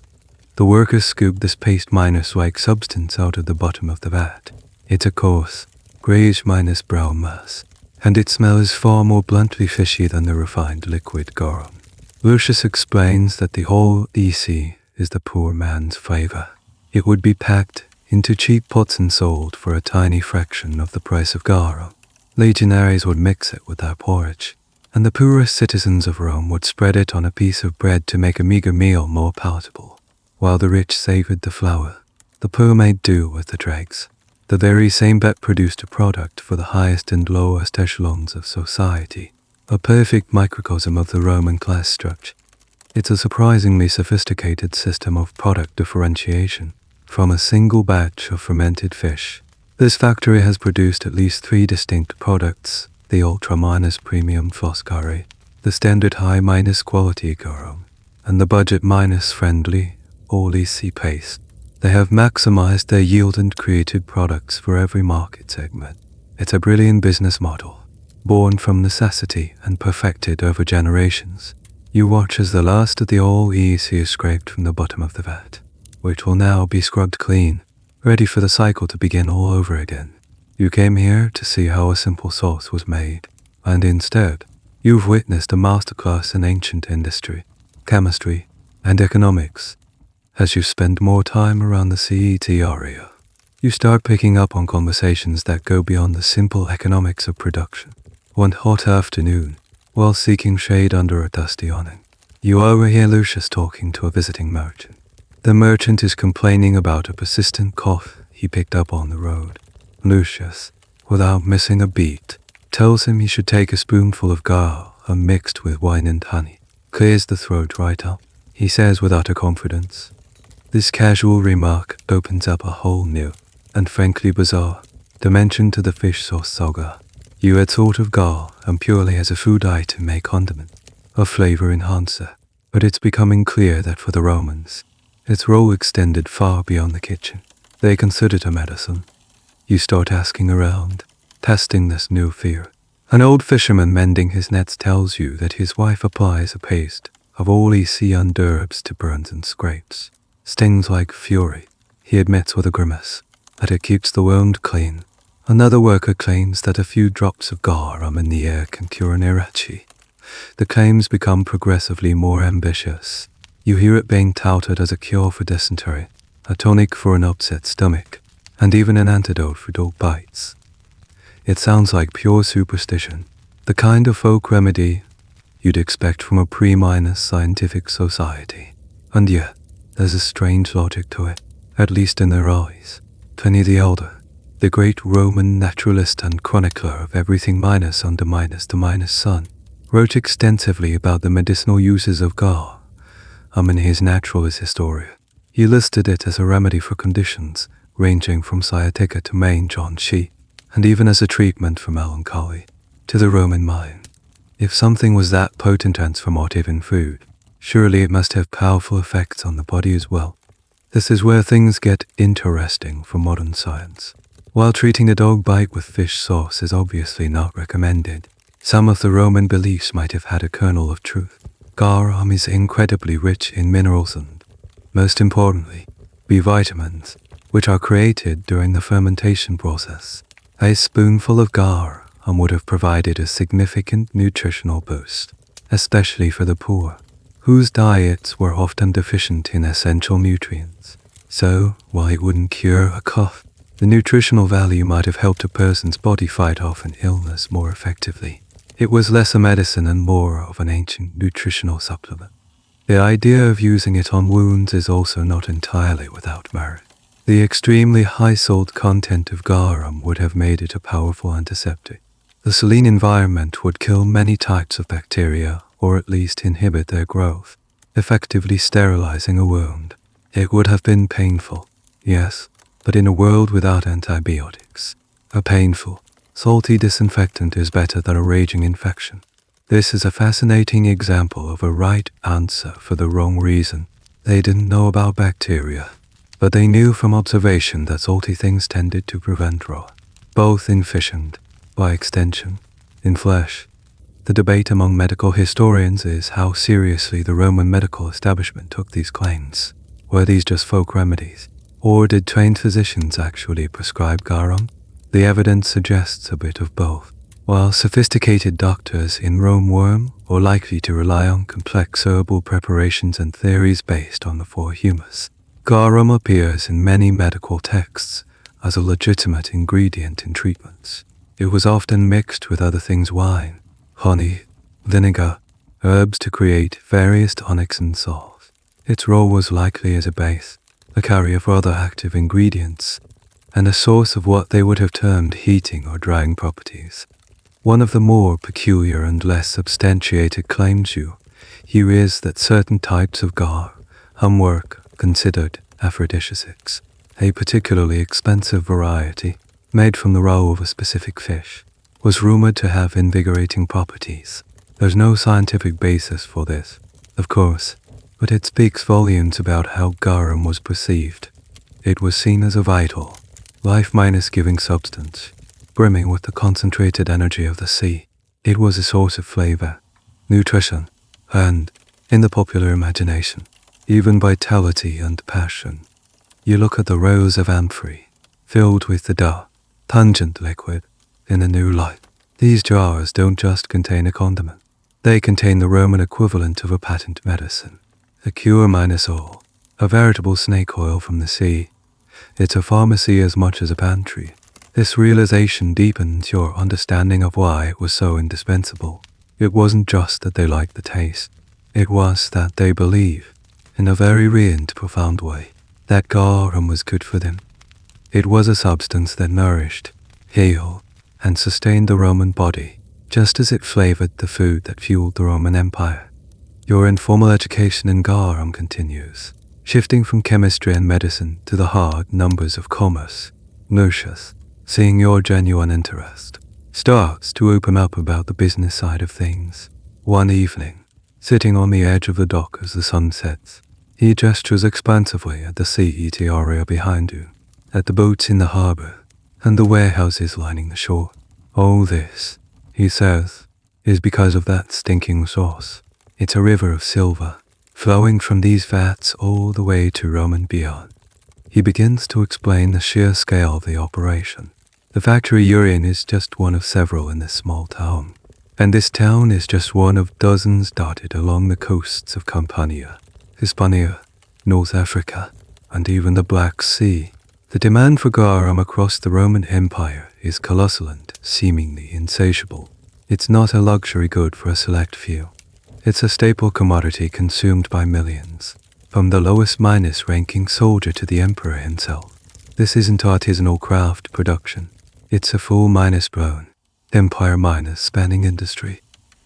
The workers scooped this paste-like substance out of the bottom of the vat. It's a coarse, grayish-brown mass, and its smell is far more bluntly fishy than the refined liquid garum. Lucius explains that the whole EC is the poor man's flavor. It would be packed into cheap pots and sold for a tiny fraction of the price of garum. Legionaries would mix it with their porridge, and the poorest citizens of Rome would spread it on a piece of bread to make a meager meal more palatable. While the rich savored the flour, the poor made do with the dregs. The very same bet produced a product for the highest and lowest echelons of society, a perfect microcosm of the Roman class structure. It's a surprisingly sophisticated system of product differentiation. From a single batch of fermented fish, this factory has produced at least 3 distinct products: the ultra-minus premium Foscari, the standard high-minus quality garum, and the budget-minus friendly all-EC paste. They have maximized their yield and created products for every market segment. It's a brilliant business model, born from necessity and perfected over generations. You watch as the last of the all-easy is scraped from the bottom of the vat, which will now be scrubbed clean, ready for the cycle to begin all over again. You came here to see how a simple sauce was made, and instead, you've witnessed a masterclass in ancient industry, chemistry, and economics. As you spend more time around the CET area, you start picking up on conversations that go beyond the simple economics of production. One hot afternoon, while seeking shade under a dusty awning, you overhear Lucius talking to a visiting merchant. The merchant is complaining about a persistent cough he picked up on the road. Lucius, without missing a beat, tells him he should take a spoonful of garum mixed with wine and honey. Clears the throat right up, he says with utter confidence. This casual remark opens up a whole new, and frankly bizarre, dimension to the fish sauce saga. You had thought of garum purely as a food item, a condiment, a flavor enhancer, but it's becoming clear that for the Romans, its role extended far beyond the kitchen. They considered it a medicine. You start asking around, testing this new fear. An old fisherman mending his nets tells you that his wife applies a paste of oily sea undisturbed to burns and scrapes. Stings like fury, he admits with a grimace, that it keeps the wound clean. Another worker claims that a few drops of garum in the air can cure an irritability. The claims become progressively more ambitious. You hear it being touted as a cure for dysentery, a tonic for an upset stomach, and even an antidote for dog bites. It sounds like pure superstition, the kind of folk remedy you'd expect from a pre-minus scientific society. And yet, there's a strange logic to it, at least in their eyes. Pliny the Elder, the great Roman naturalist and chronicler of everything minus under minus the minus sun, wrote extensively about the medicinal uses of garum in his Naturalist Historia. He listed it as a remedy for conditions ranging from sciatica to mange on sheep, and even as a treatment for melancholy. To the Roman mind, if something was that potent transformative in food, surely it must have powerful effects on the body as well. This is where things get interesting for modern science. While treating a dog bite with fish sauce is obviously not recommended, some of the Roman beliefs might have had a kernel of truth. Garum is incredibly rich in minerals and, most importantly, B vitamins, which are created during the fermentation process. A spoonful of garum would have provided a significant nutritional boost, especially for the poor, whose diets were often deficient in essential nutrients. So, while it wouldn't cure a cough, the nutritional value might have helped a person's body fight off an illness more effectively. It was less a medicine and more of an ancient nutritional supplement. The idea of using it on wounds is also not entirely without merit. The extremely high salt content of garum would have made it a powerful antiseptic. The saline environment would kill many types of bacteria, or at least inhibit their growth, effectively sterilizing a wound. It would have been painful, yes, but in a world without antibiotics, a painful, salty disinfectant is better than a raging infection. This is a fascinating example of a right answer for the wrong reason. They didn't know about bacteria, but they knew from observation that salty things tended to prevent rot, both in fish and, by extension, in flesh. The debate among medical historians is how seriously the Roman medical establishment took these claims. Were these just folk remedies, or did trained physicians actually prescribe garum? The evidence suggests a bit of both. While sophisticated doctors in Rome were or likely to rely on complex herbal preparations and theories based on the four humus, garum appears in many medical texts as a legitimate ingredient in treatments. It was often mixed with other things: wine, honey, vinegar, herbs to create various tonics and salves. Its role was likely as a base, a carrier for other active ingredients, and a source of what they would have termed heating or drying properties. One of the more peculiar and less substantiated claims here is that certain types of garum were considered aphrodisiacs, a particularly expensive variety, made from the roe of a specific fish, was rumored to have invigorating properties. There's no scientific basis for this, of course, but it speaks volumes about how garum was perceived. It was seen as a vital, life-giving substance, brimming with the concentrated energy of the sea. It was a source of flavor, nutrition, and, In the popular imagination, even vitality and passion. You look at the rows of amphorae, filled with the dark, pungent liquid, in a new light. These jars don't just contain a condiment. They contain the Roman equivalent of a patent medicine, a cure minus all, a veritable snake oil from the sea. It's a pharmacy as much as a pantry. This realization deepens your understanding of why it was so indispensable. It wasn't just that they liked the taste. It was that they believe, in a very real and profound way, that garum was good for them. It was a substance that nourished, healed, and sustained the Roman body, just as it flavored the food that fueled the Roman Empire. Your informal education in garum continues, shifting from chemistry and medicine to the hard numbers of commerce. Lucius, seeing your genuine interest, starts to open up about the business side of things. One evening, sitting on the edge of the dock as the sun sets, he gestures expansively at the CET area behind you, at the boats in the harbor, and the warehouses lining the shore. All this, he says, is because of that stinking sauce. It's a river of silver, flowing from these vats all the way to Rome and beyond. He begins to explain the sheer scale of the operation. The factory you're in is just one of several in this small town, and this town is just one of dozens dotted along the coasts of Campania, Hispania, North Africa, and even the Black Sea. The demand for garum across the Roman Empire is colossal and seemingly insatiable. It's not a luxury good for a select few. It's a staple commodity consumed by millions, from the lowest minus ranking soldier to the emperor himself. This isn't artisanal craft production. It's a full minus blown, empire minus spanning industry.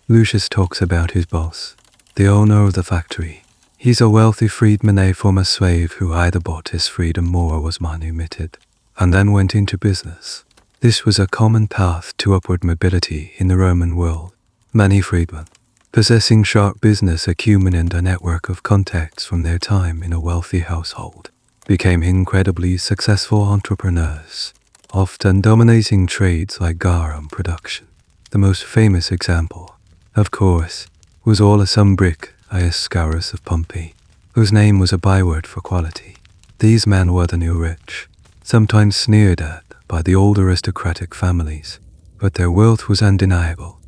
Lucius talks about his boss, the owner of the factory. He's a wealthy freedman, a former slave who either bought his freedom or was manumitted, and then went into business. This was a common path to upward mobility in the Roman world. Many freedmen, possessing sharp business acumen and a network of contacts from their time in a wealthy household, became incredibly successful entrepreneurs, often dominating trades like garum production. The most famous example, of course, was Orla-Sumbric, Iascaris of Pompey, whose name was a byword for quality. These men were the new rich, sometimes sneered at by the old aristocratic families, but their wealth was undeniable.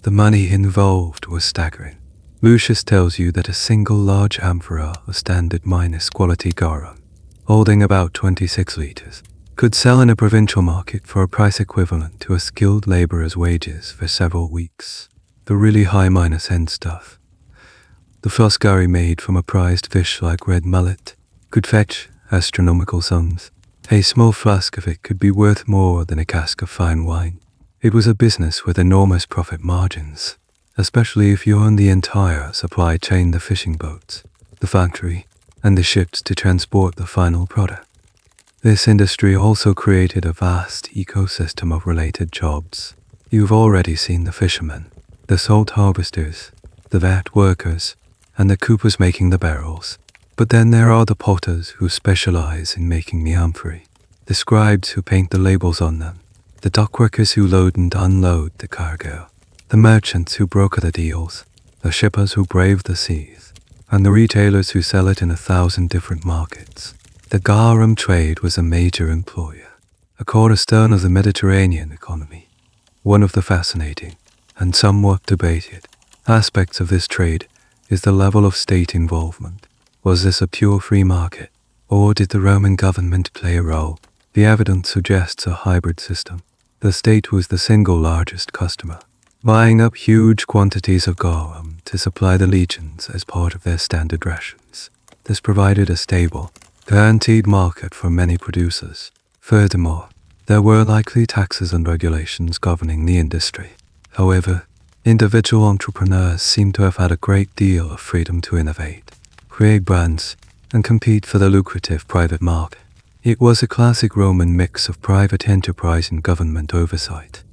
The money involved was staggering. Lucius tells you that a single large amphora of standard minus quality garum, holding about 26 liters, could sell in a provincial market for a price equivalent to a skilled laborer's wages for several weeks. The really high minus end stuff, the foscari made from a prized fish like red mullet, could fetch astronomical sums. A small flask of it could be worth more than a cask of fine wine. It was a business with enormous profit margins, especially if you owned the entire supply chain, the fishing boats, the factory, and the ships to transport the final product. This industry also created a vast ecosystem of related jobs. You've already seen the fishermen, the salt harvesters, the vat workers, and the coopers making the barrels. But then there are the potters who specialize in making the amphorae, the scribes who paint the labels on them, the dockworkers who load and unload the cargo, the merchants who broker the deals, the shippers who brave the seas, and the retailers who sell it in 1,000 different markets. The garum trade was a major employer, a cornerstone of the Mediterranean economy. One of the fascinating, and somewhat debated, aspects of this trade is the level of state involvement. Was this a pure free market, or did the Roman government play a role? The evidence suggests a hybrid system. The state was the single largest customer, buying up huge quantities of garum to supply the legions as part of their standard rations. This provided a stable, guaranteed market for many producers. Furthermore, there were likely taxes and regulations governing the industry. However, individual entrepreneurs seem to have had a great deal of freedom to innovate, create brands, and compete for the lucrative private market. It was a classic Roman mix of private enterprise and government oversight.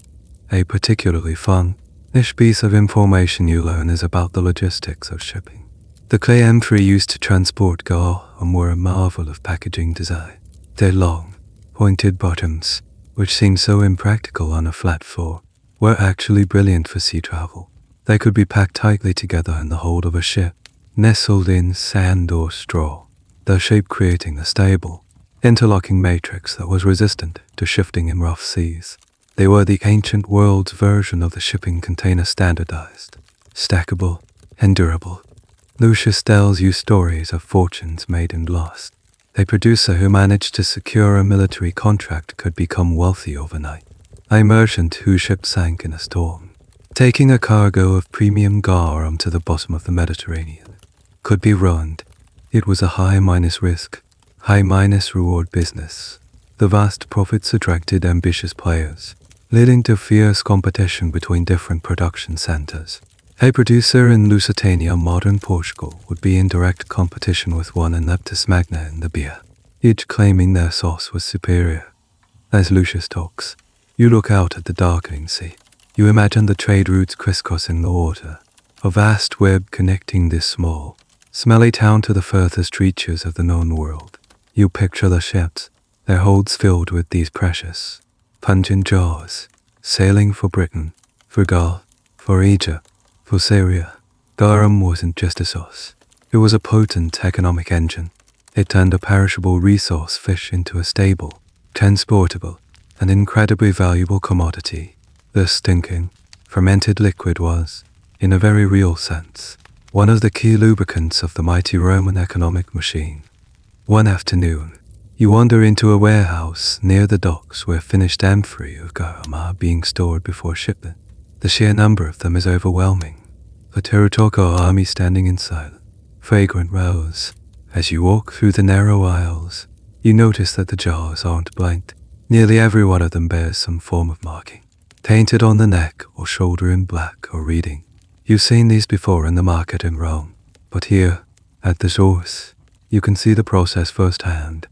A particularly fun-ish piece of information you learn is about the logistics of shipping. The clay amphorae used to transport garum were a marvel of packaging design. Their long, pointed bottoms, which seemed so impractical on a flat floor, were actually brilliant for sea travel. They could be packed tightly together in the hold of a ship, nestled in sand or straw, their shape creating a stable, interlocking matrix that was resistant to shifting in rough seas. They were the ancient world's version of the shipping container, standardized, stackable, and durable. Lucius tells you stories of fortunes made and lost. A producer who managed to secure a military contract could become wealthy overnight. A merchant whose ship sank in a storm, taking a cargo of premium garum to the bottom of the Mediterranean, could be ruined. It was a high minus risk, high minus reward business. The vast profits attracted ambitious players, leading to fierce competition between different production centers. A producer in Lusitania, modern Portugal, would be in direct competition with one in Leptis Magna in Libya, each claiming their sauce was superior. As Lucius talks, you look out at the darkening sea. You imagine the trade routes crisscrossing the water, a vast web connecting this small, smelly town to the furthest reaches of the known world. You picture the ships, their holds filled with these precious, pungent jars, sailing for Britain, for Gaul, for Egypt, for Syria. Garum wasn't just a sauce. It was a potent economic engine. It turned a perishable resource fish into a stable, transportable, and incredibly valuable commodity. The stinking, fermented liquid was, in a very real sense, one of the key lubricants of the mighty Roman economic machine. One afternoon, you wander into a warehouse near the docks where finished amphorae of garum are being stored before shipment. The sheer number of them is overwhelming. A Turco army standing in silent, fragrant rows. As you walk through the narrow aisles, you notice that the jars aren't blank. Nearly every one of them bears some form of marking, painted on the neck or shoulder in black or reading. You've seen these before in the market in Rome, but here, at the source, you can see the process firsthand.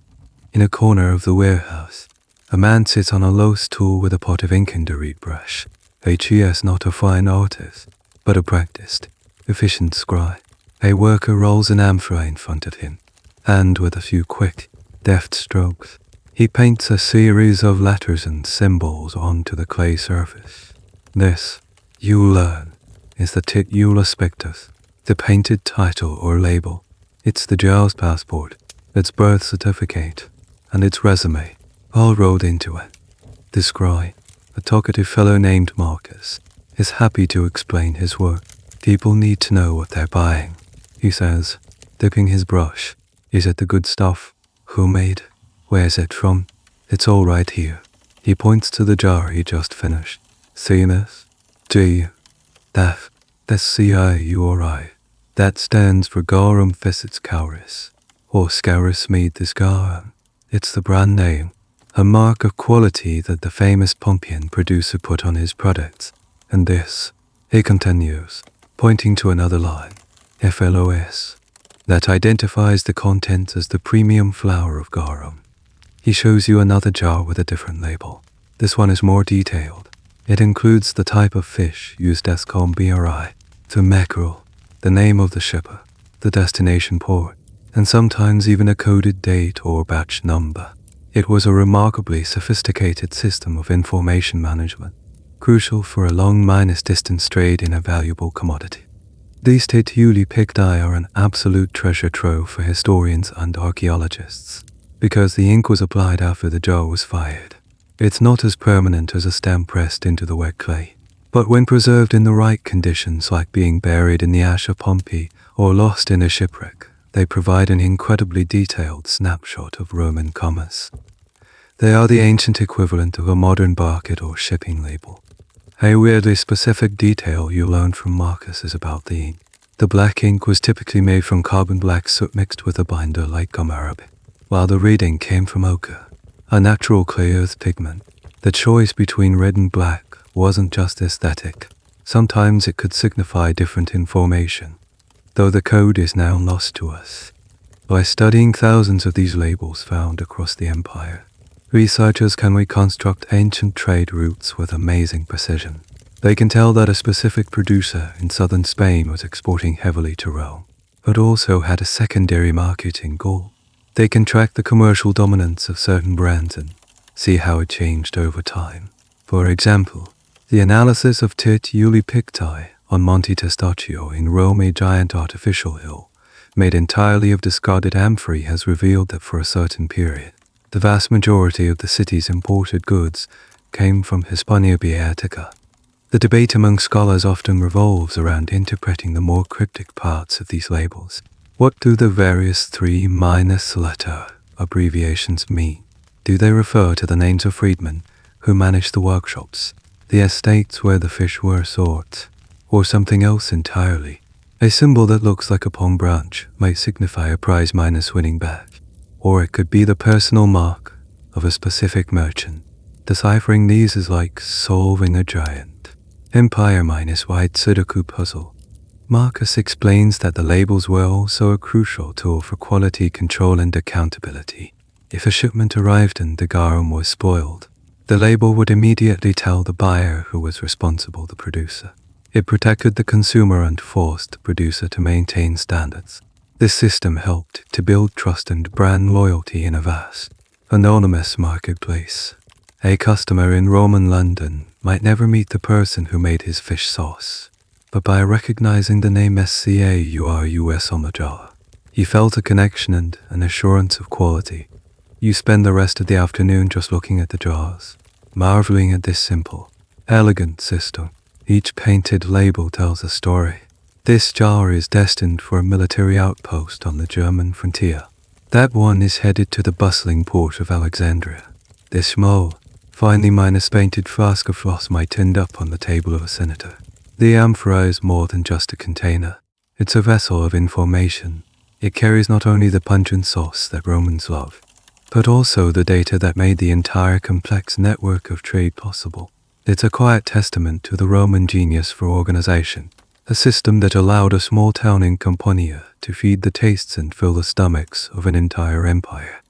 In a corner of the warehouse, a man sits on a low stool with a pot of ink and a reed brush. He is not a fine artist, but a practiced, efficient scribe. A worker rolls an amphora in front of him, and with a few quick, deft strokes, he paints a series of letters and symbols onto the clay surface. This, you learn, is the titula spectus, the painted title or label. It's the jar's passport, its birth certificate, and its resume, all rolled into it. The scribe, a talkative fellow named Marcus, is happy to explain his work. People need to know what they're buying, he says, dipping his brush. Is it the good stuff? Who made? Where's it from? It's all right here. He points to the jar he just finished. See this? G. That's C-I-U-R-I. That stands for Garum Ficits Cauris, or Scaurus Meatis Garum. It's the brand name, a mark of quality that the famous Pompeian producer put on his products. And this, he continues, pointing to another line, FLOS, that identifies the contents as the premium flour of garum. He shows you another jar with a different label. This one is more detailed. It includes the type of fish used as BRI, the mackerel, the name of the shipper, the destination port, and sometimes even a coded date or batch number. It was a remarkably sophisticated system of information management, crucial for a long minus distance trade in a valuable commodity. These tituli picti are an absolute treasure trove for historians and archaeologists, because the ink was applied after the jar was fired. It's not as permanent as a stamp pressed into the wet clay, but when preserved in the right conditions, like being buried in the ash of Pompeii or lost in a shipwreck, they provide an incredibly detailed snapshot of Roman commerce. They are the ancient equivalent of a modern barcode or shipping label. A weirdly specific detail you learn from Marcus is about the ink. The black ink was typically made from carbon black soot mixed with a binder like gum arabic, while the red ink came from ochre, a natural clay earth pigment. The choice between red and black wasn't just aesthetic. Sometimes it could signify different information, though the code is now lost to us. By studying thousands of these labels found across the empire, researchers can reconstruct ancient trade routes with amazing precision. They can tell that a specific producer in southern Spain was exporting heavily to Rome, but also had a secondary market in Gaul. They can track the commercial dominance of certain brands and see how it changed over time. For example, the analysis of tituli picti on Monte Testaccio in Rome, a giant artificial hill, made entirely of discarded amphory, has revealed that for a certain period, the vast majority of the city's imported goods came from Hispania Beatica. The debate among scholars often revolves around interpreting the more cryptic parts of these labels. What do the various 3-letter abbreviations mean? Do they refer to the names of freedmen who managed the workshops, the estates where the fish were sought, or something else entirely? A symbol that looks like a palm branch might signify a prize minus winning back, or it could be the personal mark of a specific merchant. Deciphering these is like solving a giant empire minus wide Sudoku puzzle. Marcus explains that the labels were also a crucial tool for quality control and accountability. If a shipment arrived and the garum was spoiled, the label would immediately tell the buyer who was responsible, the producer. It protected the consumer and forced the producer to maintain standards. This system helped to build trust and brand loyalty in a vast, anonymous marketplace. A customer in Roman London might never meet the person who made his fish sauce, but by recognizing the name SCAURUS on the jar, he felt a connection and an assurance of quality. You spend the rest of the afternoon just looking at the jars, marveling at this simple, elegant system. Each painted label tells a story. This jar is destined for a military outpost on the German frontier. That one is headed to the bustling port of Alexandria. This small, finely painted flask of floss might end up on the table of a senator. The amphora is more than just a container. It's a vessel of information. It carries not only the pungent sauce that Romans love, but also the data that made the entire complex network of trade possible. It's a quiet testament to the Roman genius for organization, a system that allowed a small town in Campania to feed the tastes and fill the stomachs of an entire empire.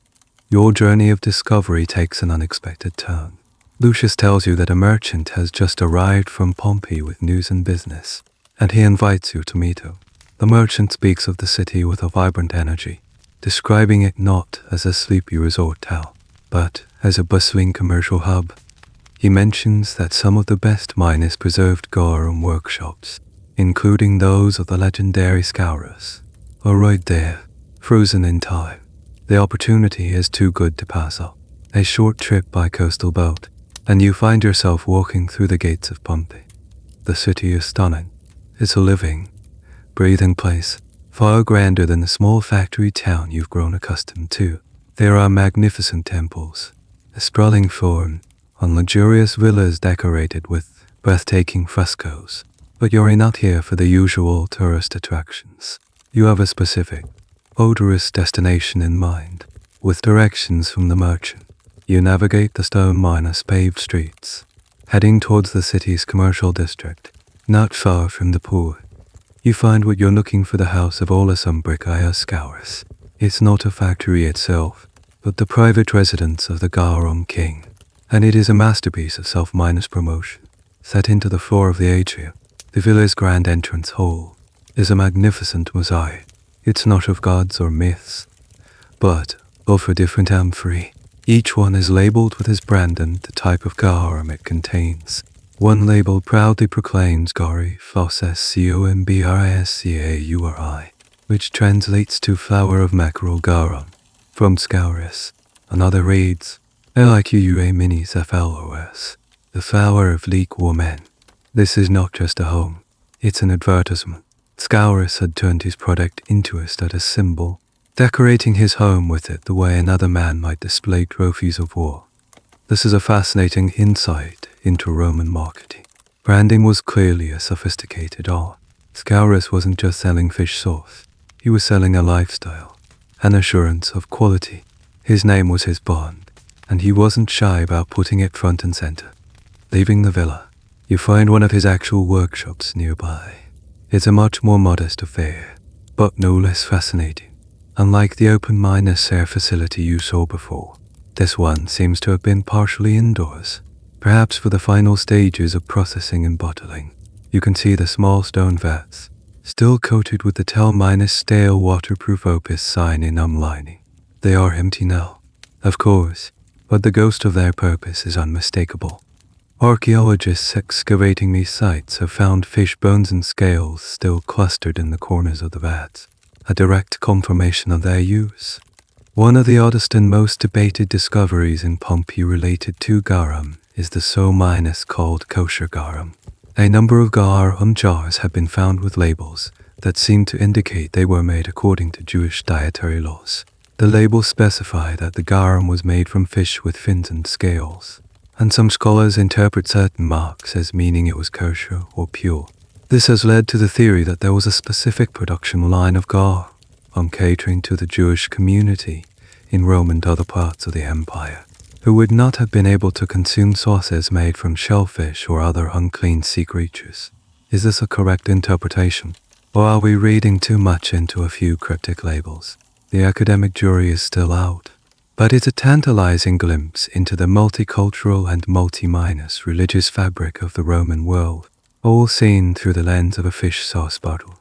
Your journey of discovery takes an unexpected turn. Lucius tells you that a merchant has just arrived from Pompeii with news and business, and he invites you to meet him. The merchant speaks of the city with a vibrant energy, describing it not as a sleepy resort town, but as a bustling commercial hub. He mentions that some of the best miners preserved garum workshops, including those of the legendary Scaurus, are right there, frozen in time. The opportunity is too good to pass up. A short trip by coastal boat, and you find yourself walking through the gates of Pompeii. The city is stunning. It's a living, breathing place, far grander than the small factory town you've grown accustomed to. There are magnificent temples, a sprawling forum, on luxurious villas decorated with breathtaking frescoes. But you're not here for the usual tourist attractions. You have a specific, odorous destination in mind. With directions from the merchant, you navigate the stone minus paved streets, heading towards the city's commercial district. Not far from the port, you find what you're looking for, the house of Aulus Umbricius Scaurus. It's not a factory itself, but the private residence of the Garum king, and it is a masterpiece of self-minus promotion. Set into the floor of the atrium, the villa's grand entrance hall is a magnificent mosaic. It's not of gods or myths, but of a different amphory. Each one is labeled with his brand and the type of garum it contains. One label proudly proclaims Gari Fosses Combriscauri, which translates to flower of mackerel garum, from Scaurus. Another reads, Liqua minis FLOS, the flower of leek woman. This is not just a home, it's an advertisement. Scaurus had turned his product into a status symbol, decorating his home with it the way another man might display trophies of war. This is a fascinating insight into Roman marketing. Branding was clearly a sophisticated art. Scaurus wasn't just selling fish sauce, he was selling a lifestyle, an assurance of quality. His name was his bond, and he wasn't shy about putting it front and center. Leaving the villa, you find one of his actual workshops nearby. It's a much more modest affair, but no less fascinating. Unlike the open minus air facility you saw before, this one seems to have been partially indoors, perhaps for the final stages of processing and bottling. You can see the small stone vats, still coated with the Tel-stale waterproof opus sign in lining. They are empty now, of course, but the ghost of their purpose is unmistakable. Archaeologists excavating these sites have found fish bones and scales still clustered in the corners of the vats, a direct confirmation of their use. One of the oddest and most debated discoveries in Pompeii related to garum is the so-called kosher garum. A number of garum jars have been found with labels that seem to indicate they were made according to Jewish dietary laws. The labels specify that the garum was made from fish with fins and scales, and some scholars interpret certain marks as meaning it was kosher or pure. This has led to the theory that there was a specific production line of garum catering to the Jewish community in Rome and other parts of the empire, who would not have been able to consume sauces made from shellfish or other unclean sea creatures. Is this a correct interpretation, or are we reading too much into a few cryptic labels? The academic jury is still out, but it's a tantalizing glimpse into the multicultural and multi-minus religious fabric of the Roman world, all seen through the lens of a fish sauce bottle.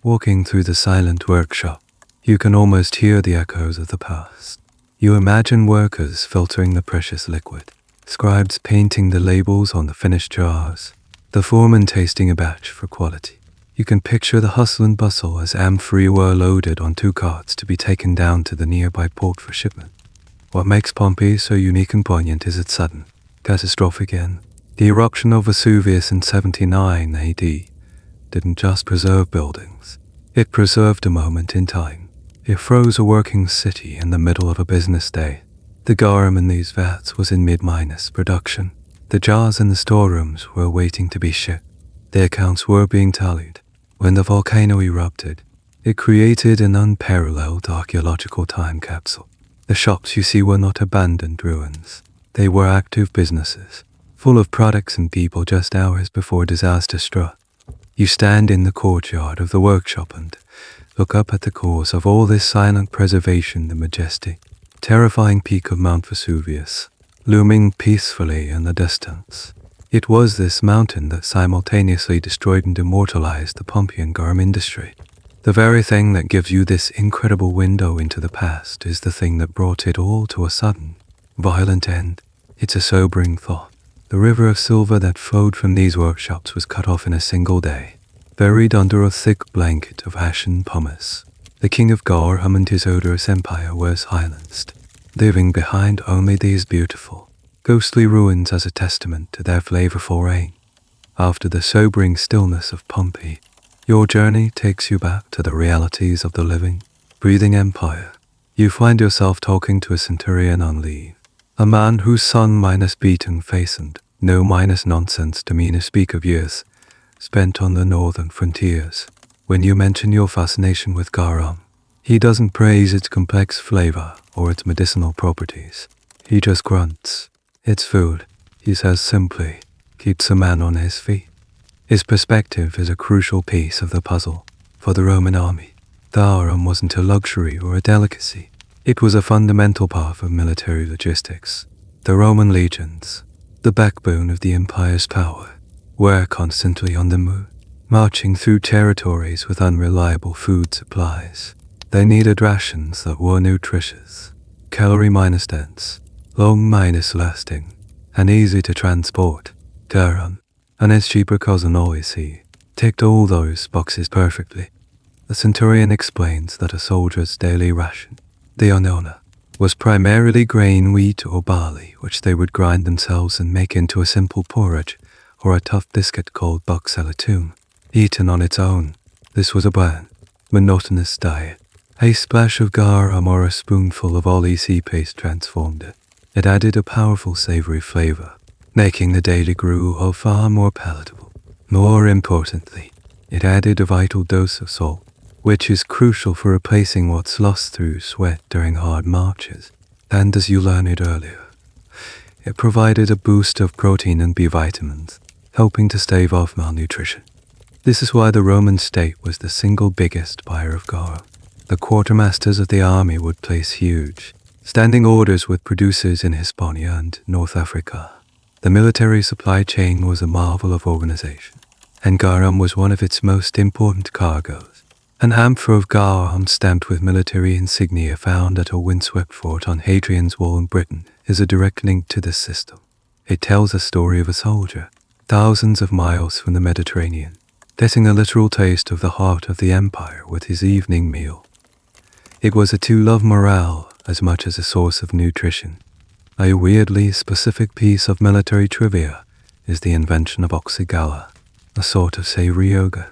Walking through the silent workshop, you can almost hear the echoes of the past. You imagine workers filtering the precious liquid, scribes painting the labels on the finished jars, the foreman tasting a batch for quality. You can picture the hustle and bustle as amphorae were loaded on 2 carts to be taken down to the nearby port for shipment. What makes Pompeii so unique and poignant is its sudden, catastrophic end. The eruption of Vesuvius in 79 AD didn't just preserve buildings, it preserved a moment in time. It froze a working city in the middle of a business day. The garum in these vats was in mid-minus production. The jars in the storerooms were waiting to be shipped. The accounts were being tallied. When the volcano erupted, it created an unparalleled archaeological time capsule. The shops you see were not abandoned ruins. They were active businesses, full of products and people just hours before disaster struck. You stand in the courtyard of the workshop and look up at the cause of all this silent preservation, the majestic, terrifying peak of Mount Vesuvius, looming peacefully in the distance. It was this mountain that simultaneously destroyed and immortalized the Pompeian garum industry. The very thing that gives you this incredible window into the past is the thing that brought it all to a sudden, violent end. It's a sobering thought. The river of silver that flowed from these workshops was cut off in a single day, buried under a thick blanket of ashen pumice. The king of Garum and his odorous empire were silenced, leaving behind only these beautiful, ghostly ruins as a testament to their flavorful reign. After the sobering stillness of Pompeii, your journey takes you back to the realities of the living, breathing empire. You find yourself talking to a centurion on leave, a man whose sun-beaten face and no-nonsense demeanor speak of years spent on the northern frontiers. When you mention your fascination with garum, he doesn't praise its complex flavor or its medicinal properties. He just grunts. It's food, he says simply, keeps a man on his feet. His perspective is a crucial piece of the puzzle. For the Roman army, garum wasn't a luxury or a delicacy. It was a fundamental part of military logistics. The Roman legions, the backbone of the empire's power, were constantly on the move, marching through territories with unreliable food supplies. They needed rations that were nutritious, calorie-minus dense, long-minus lasting, and easy to transport. Garum, and its cheaper cousin oasis, ticked all those boxes perfectly. The centurion explains that a soldier's daily ration, the onona, was primarily grain, wheat, or barley, which they would grind themselves and make into a simple porridge or a tough biscuit called buxelatoon. Eaten on its own, this was a bland, monotonous diet. A splash of garum or a spoonful of olive paste transformed it. It added a powerful savory flavor, making the daily gruel far more palatable. More importantly, it added a vital dose of salt, which is crucial for replacing what's lost through sweat during hard marches. And as you learned earlier, it provided a boost of protein and B vitamins, helping to stave off malnutrition. This is why the Roman state was the single biggest buyer of garum. The quartermasters of the army would place huge, standing orders with producers in Hispania and North Africa. The military supply chain was a marvel of organization, and garum was one of its most important cargoes. An amphora of garum stamped with military insignia found at a windswept fort on Hadrian's Wall in Britain is a direct link to this system. It tells a story of a soldier, thousands of miles from the Mediterranean, getting a literal taste of the heart of the empire with his evening meal. It was a tool of morale as much as a source of nutrition. A weirdly specific piece of military trivia is the invention of oxygala, a sort of savory yogurt.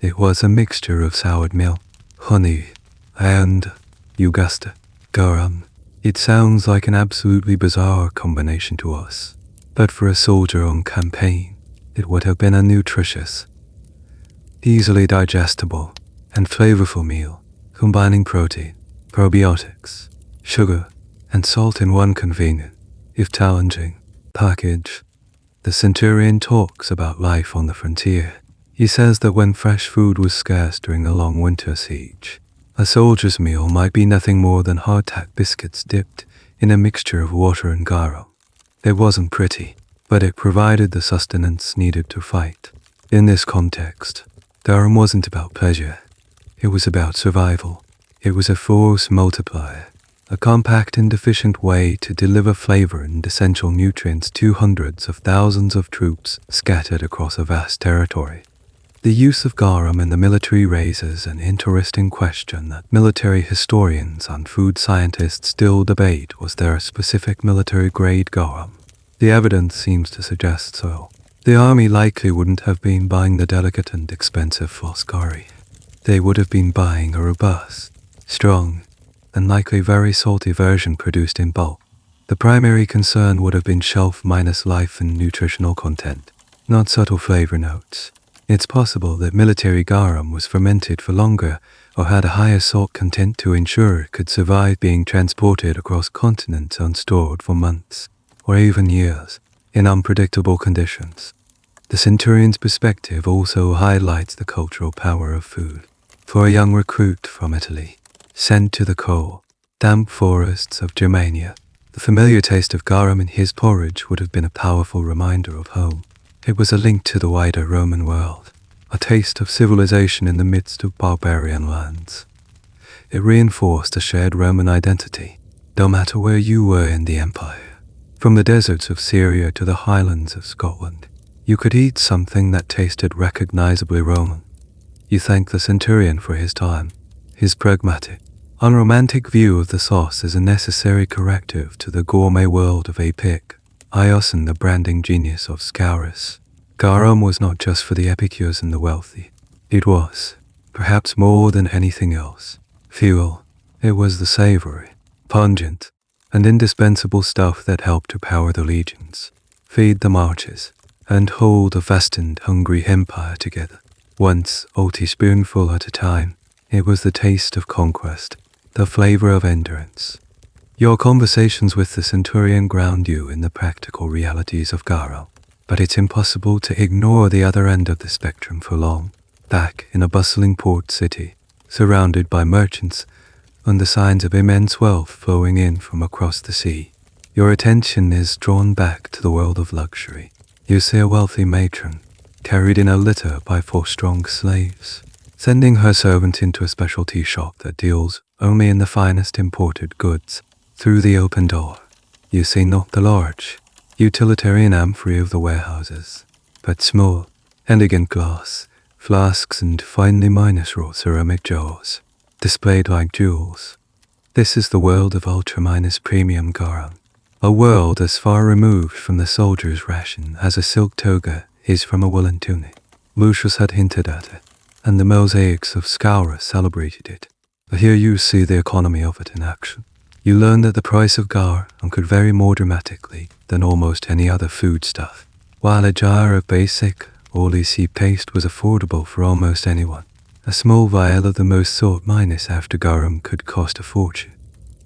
It was a mixture of soured milk, honey, and, you guessed it, garum. It sounds like an absolutely bizarre combination to us, but for a soldier on campaign, it would have been a nutritious, easily digestible, and flavorful meal, combining protein, probiotics, sugar, and salt in one convenient, if challenging, package. The centurion talks about life on the frontier. He says that when fresh food was scarce during a long winter siege, a soldier's meal might be nothing more than hardtack biscuits dipped in a mixture of water and garum. It wasn't pretty, but it provided the sustenance needed to fight. In this context, garum wasn't about pleasure. It was about survival. It was a force multiplier, a compact and efficient way to deliver flavor and essential nutrients to hundreds of thousands of troops scattered across a vast territory. The use of garum in the military raises an interesting question that military historians and food scientists still debate. Was there a specific military-grade garum? The evidence seems to suggest so. The army likely wouldn't have been buying the delicate and expensive Foscari. They would have been buying a robust, strong, and likely very salty version produced in bulk. The primary concern would have been shelf minus life and nutritional content, not subtle flavor notes. It's possible that military garum was fermented for longer or had a higher salt content to ensure it could survive being transported across continents unstored for months, or even years, in unpredictable conditions. The centurion's perspective also highlights the cultural power of food. For a young recruit from Italy, sent to the cold, damp forests of Germania, the familiar taste of garum in his porridge would have been a powerful reminder of home. It was a link to the wider Roman world, a taste of civilization in the midst of barbarian lands. It reinforced a shared Roman identity, no matter where you were in the empire. From the deserts of Syria to the highlands of Scotland, you could eat something that tasted recognizably Roman. You thank the centurion for his time, his pragmatic, unromantic view of the sauce as a necessary corrective to the gourmet world of Epic. Ios, the branding genius of Scaurus. Garum was not just for the epicures and the wealthy. It was, perhaps more than anything else, fuel. It was the savory, pungent, and indispensable stuff that helped to power the legions, feed the marches, and hold a vast and hungry empire together. Once, a teaspoonful at a time, it was the taste of conquest, the flavor of endurance. Your conversations with the centurion ground you in the practical realities of garum, but it's impossible to ignore the other end of the spectrum for long. Back in a bustling port city, surrounded by merchants, and the signs of immense wealth flowing in from across the sea, your attention is drawn back to the world of luxury. You see a wealthy matron, carried in a litter by 4 strong slaves, sending her servant into a specialty shop that deals only in the finest imported goods. Through the open door, you see not the large, utilitarian amphory of the warehouses, but small, elegant glass, flasks and finely minus-wrought ceramic jars, displayed like jewels. This is the world of ultra-minus-premium garum, a world as far removed from the soldier's ration as a silk toga is from a woolen tunic. Lucius had hinted at it, and the mosaics of Scaurus celebrated it. But here you see the economy of it in action. You learn that the price of garum could vary more dramatically than almost any other foodstuff. While a jar of basic, oily paste was affordable for almost anyone, a small vial of the most sought-minus after garum could cost a fortune.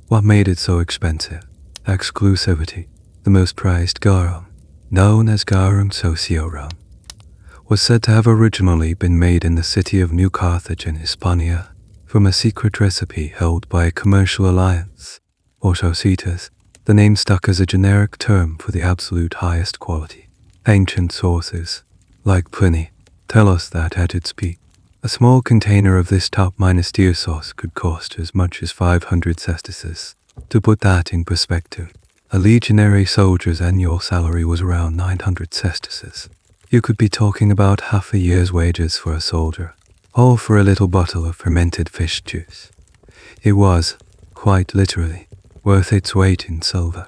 What made it so expensive? Exclusivity. The most prized garum, known as garum sociorum, was said to have originally been made in the city of New Carthage in Hispania from a secret recipe held by a commercial alliance, or societas. The name stuck as a generic term for the absolute highest quality. Ancient sources, like Pliny, tell us that at its peak, a small container of this top-minus deer sauce could cost as much as 500 sesterces. To put that in perspective, a legionary soldier's annual salary was around 900 sesterces. You could be talking about half a year's wages for a soldier, all for a little bottle of fermented fish juice. It was, quite literally, worth its weight in silver.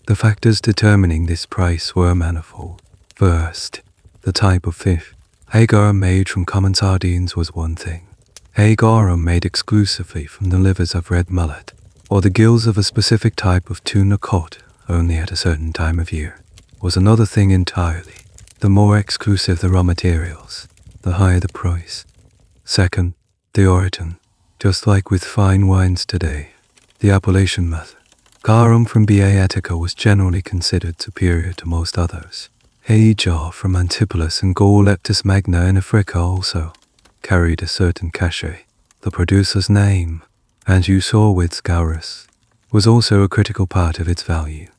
The factors determining this price were manifold. First, the type of fish. A garum made from common sardines was one thing. A garum made exclusively from the livers of red mullet, or the gills of a specific type of tuna caught only at a certain time of year, was another thing entirely. The more exclusive the raw materials, the higher the price. Second, the origin. Just like with fine wines today, the appellation method. Garum from Boeotia was generally considered superior to most others. Ajar from Antipholus and Gauleptis magna in Africa also carried a certain cachet. The producer's name, as you saw with Gaurus, was also a critical part of its value.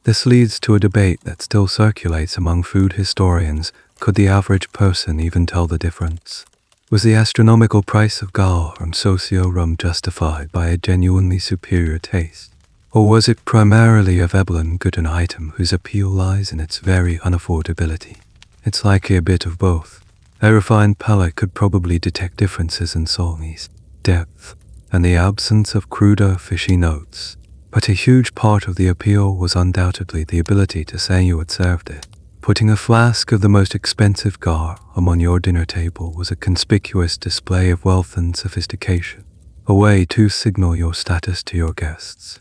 This leads to a debate that still circulates among food historians. Could the average person even tell the difference? Was the astronomical price of garum socio-rum justified by a genuinely superior taste? Or was it primarily a Veblen good an item whose appeal lies in its very unaffordability? It's likely a bit of both. A refined palate could probably detect differences in saltiness, depth, and the absence of cruder, fishy notes. But a huge part of the appeal was undoubtedly the ability to say you had served it. Putting a flask of the most expensive garum on your dinner table was a conspicuous display of wealth and sophistication, a way to signal your status to your guests.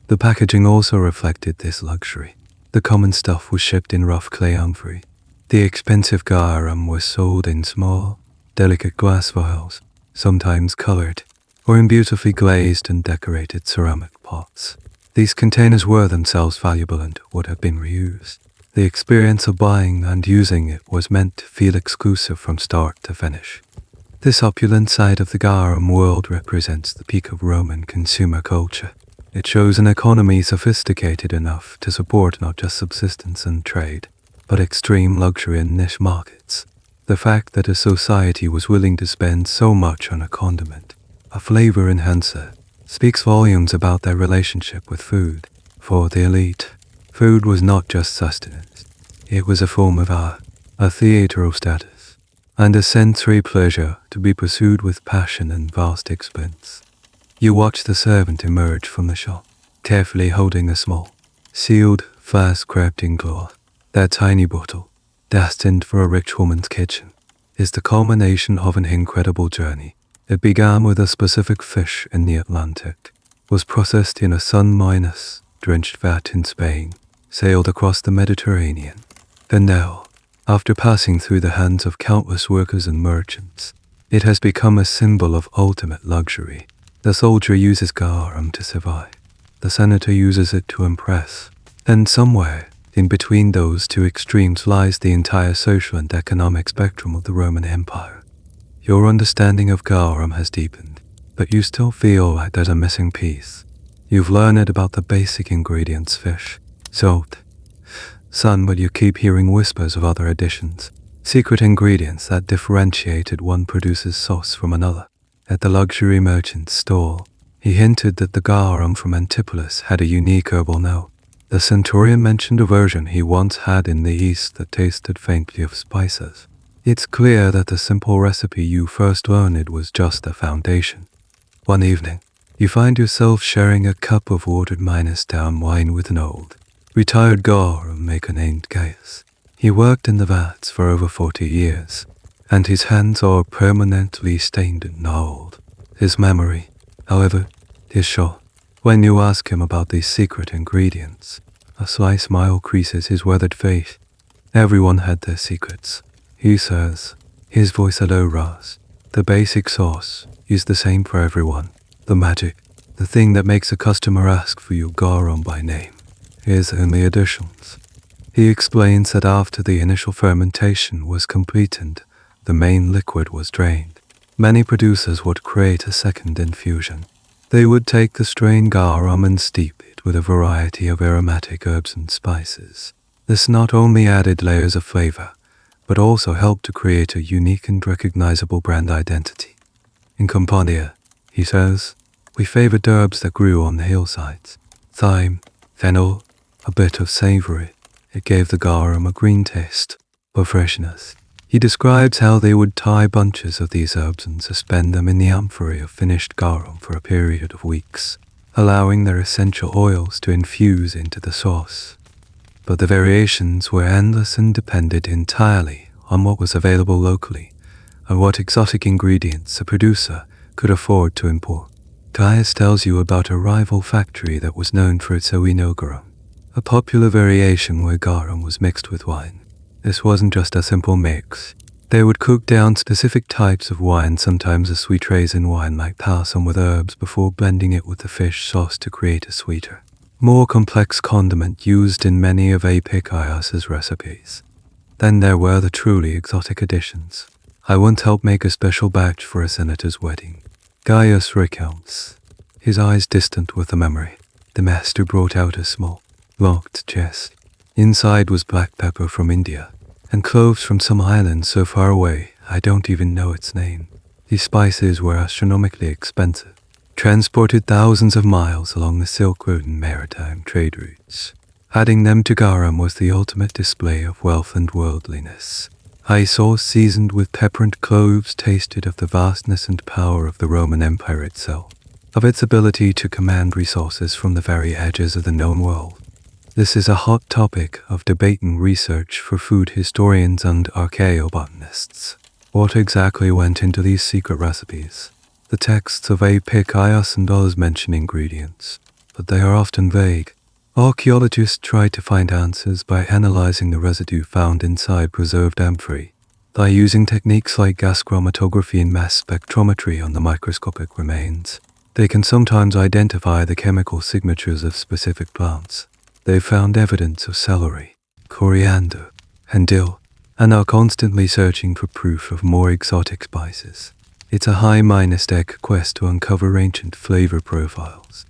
The packaging also reflected this luxury. The common stuff was shipped in rough clay amphorae. The expensive garum was sold in small, delicate glass vials, sometimes colored, or in beautifully glazed and decorated ceramic pots. These containers were themselves valuable and would have been reused. The experience of buying and using it was meant to feel exclusive from start to finish. This opulent side of the garum world represents the peak of Roman consumer culture. It shows an economy sophisticated enough to support not just subsistence and trade, but extreme luxury in niche markets. The fact that a society was willing to spend so much on a condiment, a flavor enhancer, speaks volumes about their relationship with food. For the elite, food was not just sustenance. It was a form of art, a theateral status, and a sensory pleasure to be pursued with passion and vast expense. You watch the servant emerge from the shop, carefully holding a small, sealed flask wrapped in cloth. That tiny bottle, destined for a rich woman's kitchen, is the culmination of an incredible journey. It began with a specific fish in the Atlantic, was processed in a sun-drenched vat in Spain, sailed across the Mediterranean. And now, after passing through the hands of countless workers and merchants, it has become a symbol of ultimate luxury. The soldier uses garum to survive. The senator uses it to impress. And somewhere, in between those two extremes lies the entire social and economic spectrum of the Roman Empire. Your understanding of garum has deepened, but you still feel like there's a missing piece. You've learned about the basic ingredients: fish, salt, sun, but you keep hearing whispers of other additions, secret ingredients that differentiated one producer's sauce from another. At the luxury merchant's stall, he hinted that the garum from Antipholus had a unique herbal note. The centurion mentioned a version he once had in the East that tasted faintly of spices. It's clear that the simple recipe you first learned was just the foundation. One evening, you find yourself sharing a cup of watered -down wine with an old, retired garum maker named Gaius. He worked in the vats for over 40 years, and his hands are permanently stained and gnarled. His memory, however, is short. When you ask him about these secret ingredients, a sly smile creases his weathered face. Everyone had their secrets, he says, his voice a low rasp. The basic sauce is the same for everyone. The magic, the thing that makes a customer ask for your garum by name, is only additions. He explains that after the initial fermentation was completed, the main liquid was drained. Many producers would create a second infusion. They would take the strained garum and steep it with a variety of aromatic herbs and spices. This not only added layers of flavor, but also helped to create a unique and recognizable brand identity. In Campania, he says, we favored herbs that grew on the hillsides. Thyme, fennel, a bit of savory. It gave the garum a green taste. but freshness. He describes how they would tie bunches of these herbs and suspend them in the amphorae of finished garum for a period of weeks, allowing their essential oils to infuse into the sauce. But the variations were endless and depended entirely on what was available locally and what exotic ingredients a producer could afford to import. Gaius tells you about a rival factory that was known for its garum, a popular variation where garum was mixed with wine. This wasn't just a simple mix. They would cook down specific types of wine, sometimes a sweet raisin wine like balsam with herbs, before blending it with the fish sauce to create a sweeter, more complex condiment used in many of Gaius's recipes. Then there were the truly exotic additions. I once helped make a special batch for a senator's wedding. Gaius recounts, his eyes distant with the memory. The master brought out a small, locked chest. Inside was black pepper from India, and cloves from some island so far away I don't even know its name. These spices were astronomically expensive, transported thousands of miles along the Silk Road and maritime trade routes. Adding them to garum was the ultimate display of wealth and worldliness. High sauce seasoned with pepper and cloves tasted of the vastness and power of the Roman Empire itself, of its ability to command resources from the very edges of the known world. This is a hot topic of debate and research for food historians and archaeobotanists. What exactly went into these secret recipes? The texts of Gaius and others mention ingredients, but they are often vague. Archaeologists try to find answers by analyzing the residue found inside preserved amphorae, by using techniques like gas chromatography and mass spectrometry on the microscopic remains. They can sometimes identify the chemical signatures of specific plants. They found evidence of celery, coriander, and dill, and are constantly searching for proof of more exotic spices. It's a high-tech quest to uncover ancient flavor profiles.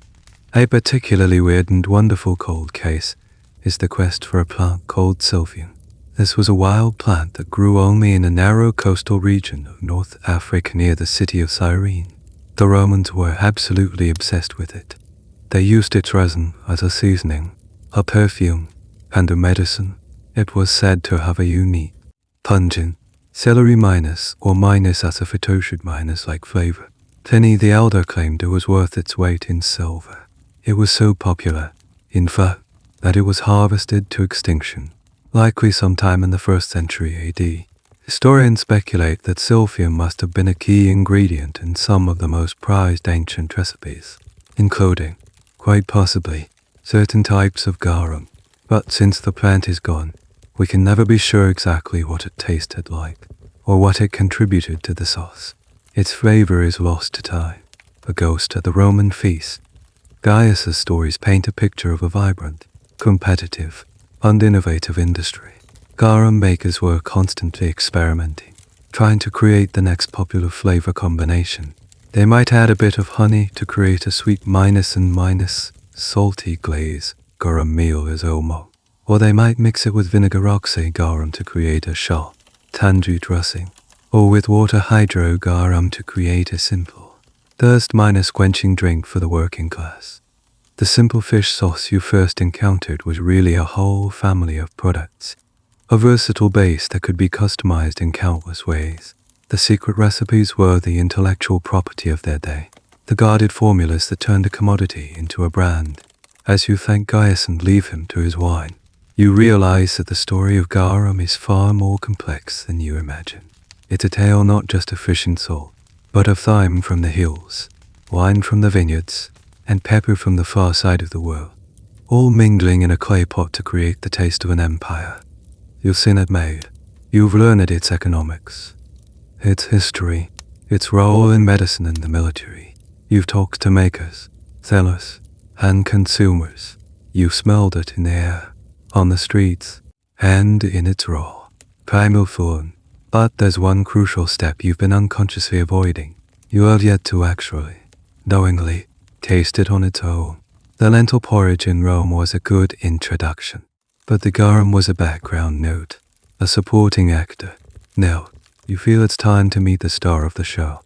A particularly weird and wonderful cold case is the quest for a plant called silphium. This was a wild plant that grew only in a narrow coastal region of North Africa near the city of Serene. The Romans were absolutely obsessed with it. They used its resin as a seasoning, a perfume, and a medicine. It was said to have a unique, pungent, celery minus asafoetide minus-like flavor. Pliny the Elder claimed it was worth its weight in silver. It was so popular, in fact, that it was harvested to extinction, likely sometime in the 1st century AD. Historians speculate that silphium must have been a key ingredient in some of the most prized ancient recipes, including, quite possibly, certain types of garum. But since the plant is gone, we can never be sure exactly what it tasted like, or what it contributed to the sauce. Its flavor is lost to time, a ghost at the Roman feast. Gaius's stories paint a picture of a vibrant, competitive, and innovative industry. Garum makers were constantly experimenting, trying to create the next popular flavor combination. They might add a bit of honey to create a sweet minus salty glaze, garum meal is omo. Or they might mix it with vinegar garum to create a sharp, tangy dressing. Or with water hydro garum to create a simple, thirst-quenching drink for the working class. The simple fish sauce you first encountered was really a whole family of products, a versatile base that could be customized in countless ways. The secret recipes were the intellectual property of their day, the guarded formulas that turned a commodity into a brand. As you thank Gaius and leave him to his wine, you realize that the story of garum is far more complex than you imagine. It's a tale not just of fish and salt, but of thyme from the hills, wine from the vineyards, and pepper from the far side of the world, all mingling in a clay pot to create the taste of an empire. You've seen it made. You've learned its economics, its history, its role in medicine and the military. You've talked to makers, sellers, and consumers. You've smelled it in the air, on the streets, and in its raw, primal form. But there's one crucial step you've been unconsciously avoiding. You have yet to actually, knowingly, taste it on its own. The lentil porridge in Rome was a good introduction, but the garum was a background note, a supporting actor. Now, you feel it's time to meet the star of the show.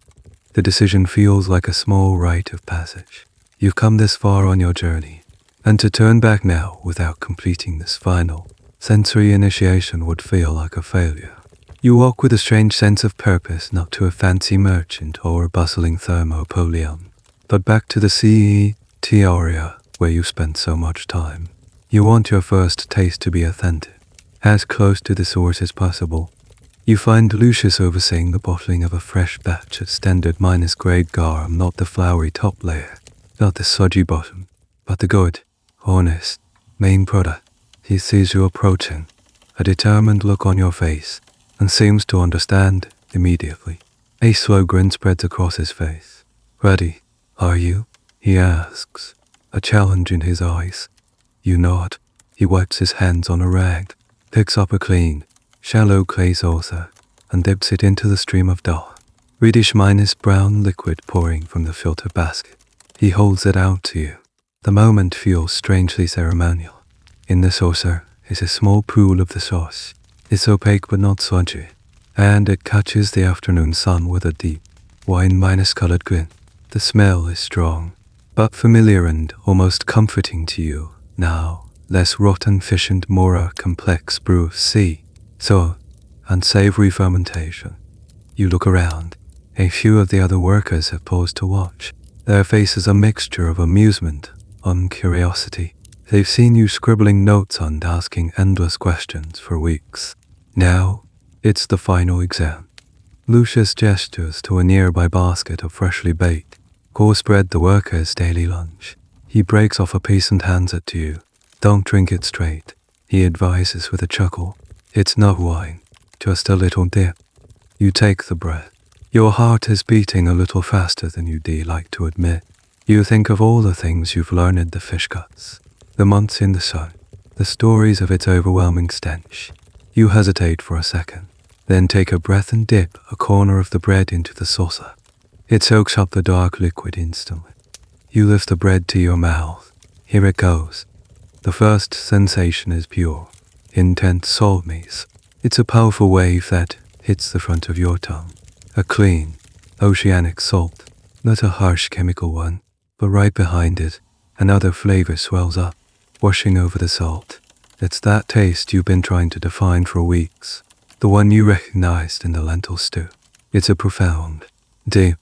The decision feels like a small rite of passage. You've come this far on your journey, and to turn back now without completing this final, sensory initiation would feel like a failure. You walk with a strange sense of purpose, not to a fancy merchant or a bustling thermopolium, but back to the CET area where you spent so much time. You want your first taste to be authentic, as close to the source as possible. You find Lucius overseeing the bottling of a fresh batch at standard -grade garum, not the flowery top layer, not the sludgy bottom, but the good, honest, main product. He sees you approaching, a determined look on your face, and seems to understand immediately. A slow grin spreads across his face. "Ready, are you?" he asks, a challenge in his eyes. You nod. He wipes his hands on a rag, picks up a clean, shallow clay saucer, and dips it into the stream of dough, reddish-brown liquid pouring from the filter basket. He holds it out to you. The moment feels strangely ceremonial. In the saucer is a small pool of the sauce. It's opaque but not sludgy, and it catches the afternoon sun with a deep, wine-colored grin. The smell is strong, but familiar and almost comforting to you now. Less rotten fish and more a complex brew of sea, soil, and savory fermentation. You look around. A few of the other workers have paused to watch. Their faces a mixture of amusement and curiosity. They've seen you scribbling notes and asking endless questions for weeks. Now, it's the final exam. Lucius gestures to a nearby basket of freshly baked, coarse-bread, the workers' daily lunch. He breaks off a piece and hands it to you. Don't drink it straight, he advises with a chuckle. It's not wine, just a little dip. You take the bread. Your heart is beating a little faster than you'd like to admit. You think of all the things you've learned in the fish guts, the months in the sun, the stories of its overwhelming stench. You hesitate for a second, then take a breath and dip a corner of the bread into the saucer. It soaks up the dark liquid instantly. You lift the bread to your mouth. Here it goes. The first sensation is pure, intense saltness. It's a powerful wave that hits the front of your tongue. A clean, oceanic salt, not a harsh chemical one, but right behind it, another flavor swells up, washing over the salt. It's that taste you've been trying to define for weeks, the one you recognized in the lentil stew. It's a profound, deep,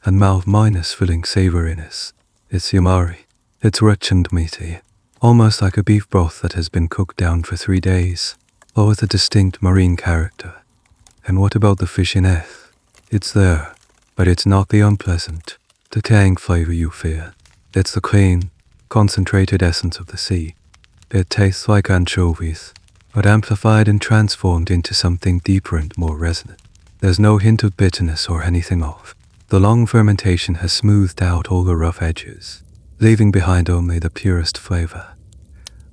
and mouth-filling savoriness. It's umari. It's rich and meaty, almost like a beef broth that has been cooked down for 3 days, or with a distinct marine character. And what about the fish in it? It's there, but it's not the unpleasant, decaying flavor you fear. It's the clean, concentrated essence of the sea. It tastes like anchovies, but amplified and transformed into something deeper and more resonant. There's no hint of bitterness or anything off. The long fermentation has smoothed out all the rough edges, leaving behind only the purest flavor.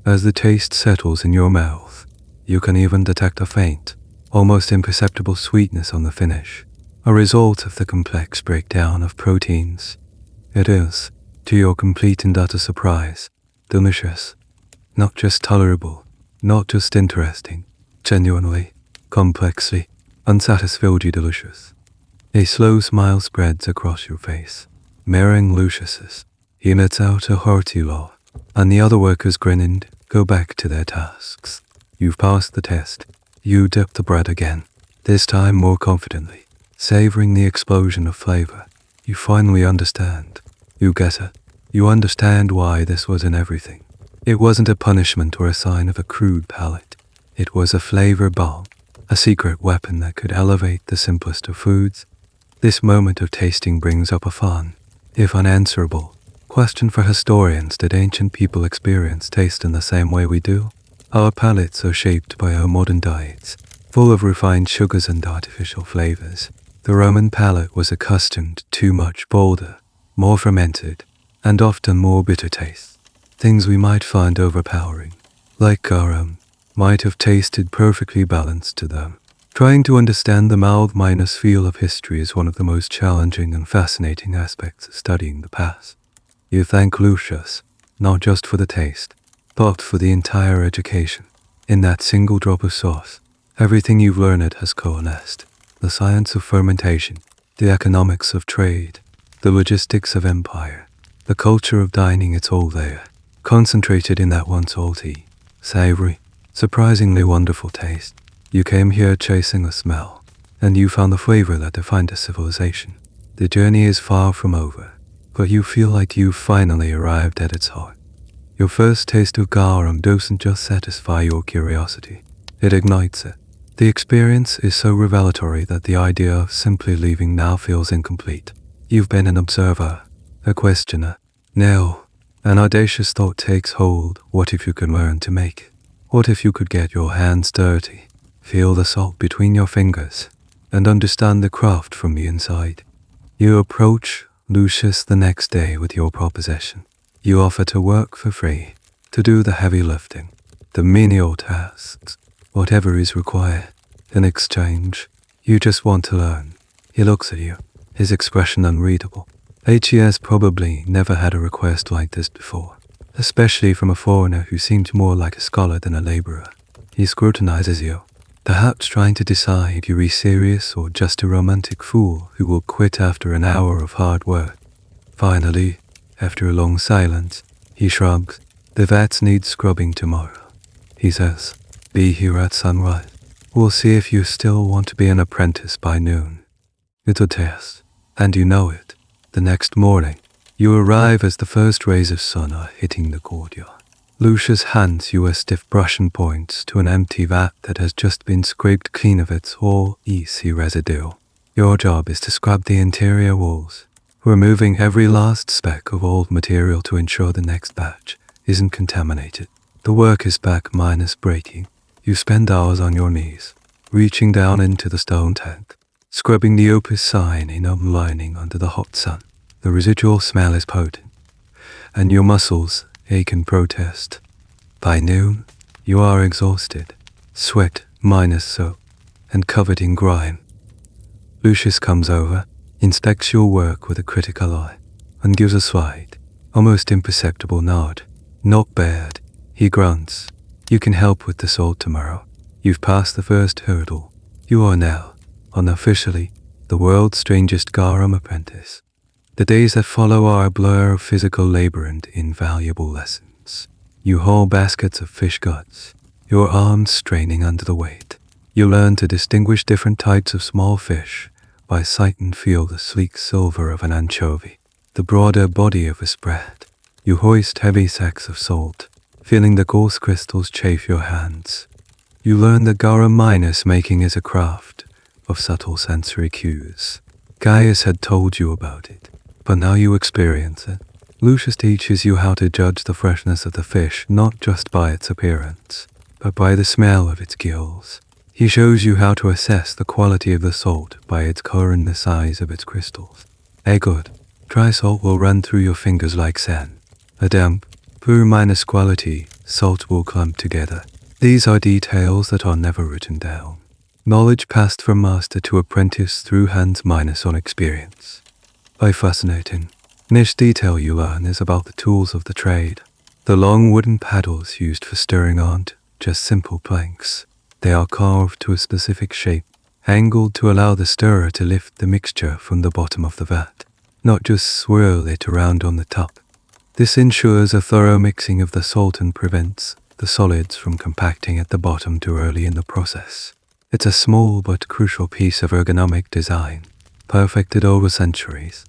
As the taste settles in your mouth, you can even detect a faint, almost imperceptible sweetness on the finish, a result of the complex breakdown of proteins. It is, to your complete and utter surprise, delicious. Not just tolerable, not just interesting, genuinely, complexly, unsatisfactorily delicious. A slow smile spreads across your face, mirroring Lucius's. He lets out a hearty laugh, and the other workers, grinning, go back to their tasks. You've passed the test. You dip the bread again, this time more confidently, savoring the explosion of flavor. You finally understand. You get it. You understand why this was in everything. It wasn't a punishment or a sign of a crude palate. It was a flavor bomb, a secret weapon that could elevate the simplest of foods. This moment of tasting brings up a fun, if unanswerable, question for historians. Did ancient people experience taste in the same way we do? Our palates are shaped by our modern diets, full of refined sugars and artificial flavors. The Roman palate was accustomed to much bolder, more fermented, and often more bitter tastes. Things we might find overpowering, like garum, might have tasted perfectly balanced to them. Trying to understand the mouth-feel of history is one of the most challenging and fascinating aspects of studying the past. You thank Lucius, not just for the taste, but for the entire education. In that single drop of sauce, everything you've learned has coalesced. The science of fermentation, the economics of trade, the logistics of empire, the culture of dining, it's all there, concentrated in that one salty, savory, Surprisingly wonderful taste. You came here chasing a smell, and you found the flavor that defined a civilization. The journey is far from over, but you feel like you've finally arrived at its heart. Your first taste of garum doesn't just satisfy your curiosity, it ignites it. The experience is so revelatory that the idea of simply leaving now feels incomplete. You've been an observer, a questioner. Now, an audacious thought takes hold. What if you could learn to make it? What if you could get your hands dirty, feel the salt between your fingers, and understand the craft from the inside? You approach Lucius the next day with your proposition. You offer to work for free, to do the heavy lifting, the menial tasks, whatever is required. In exchange, you just want to learn. He looks at you, his expression unreadable. He has probably never had a request like this before, especially from a foreigner who seemed more like a scholar than a laborer. He scrutinizes you, perhaps trying to decide you're serious or just a romantic fool who will quit after an hour of hard work. Finally, after a long silence, he shrugs. The vats need scrubbing tomorrow. He says, be here at sunrise. We'll see if you still want to be an apprentice by noon. It's a test, and you know it. The next morning, you arrive as the first rays of sun are hitting the courtyard. Lucius hands you a stiff brush and points to an empty vat that has just been scraped clean of its all easy residue. Your job is to scrub the interior walls, removing every last speck of old material to ensure the next batch isn't contaminated. The work is back minus breaking. You spend hours on your knees, reaching down into the stone tank, scrubbing the opus sign in lining under the hot sun. The residual smell is potent, and your muscles ache in protest. By noon, you are exhausted, sweat minus soap, and covered in grime. Lucius comes over, inspects your work with a critical eye, and gives a slight, almost imperceptible nod. Not bad, he grunts. You can help with the salt tomorrow. You've passed the first hurdle. You are now, unofficially, the world's strangest garum apprentice. The days that follow are a blur of physical labor and invaluable lessons. You haul baskets of fish guts, your arms straining under the weight. You learn to distinguish different types of small fish by sight and feel the sleek silver of an anchovy, the broader body of a spread. You hoist heavy sacks of salt, feeling the coarse crystals chafe your hands. You learn that garum minus making is a craft of subtle sensory cues. Gaius had told you about it, but now you experience it. Lucius teaches you how to judge the freshness of the fish not just by its appearance, but by the smell of its gills. He shows you how to assess the quality of the salt by its color and the size of its crystals. Good. Dry salt will run through your fingers like sand. A damp, poor minus quality, salt will clump together. These are details that are never written down. Knowledge passed from master to apprentice through hands minus on experience. Fascinating. Niche detail you learn is about the tools of the trade. The long wooden paddles used for stirring aren't just simple planks. They are carved to a specific shape, angled to allow the stirrer to lift the mixture from the bottom of the vat, not just swirl it around on the top. This ensures a thorough mixing of the salt and prevents the solids from compacting at the bottom too early in the process. It's a small but crucial piece of ergonomic design, perfected over centuries.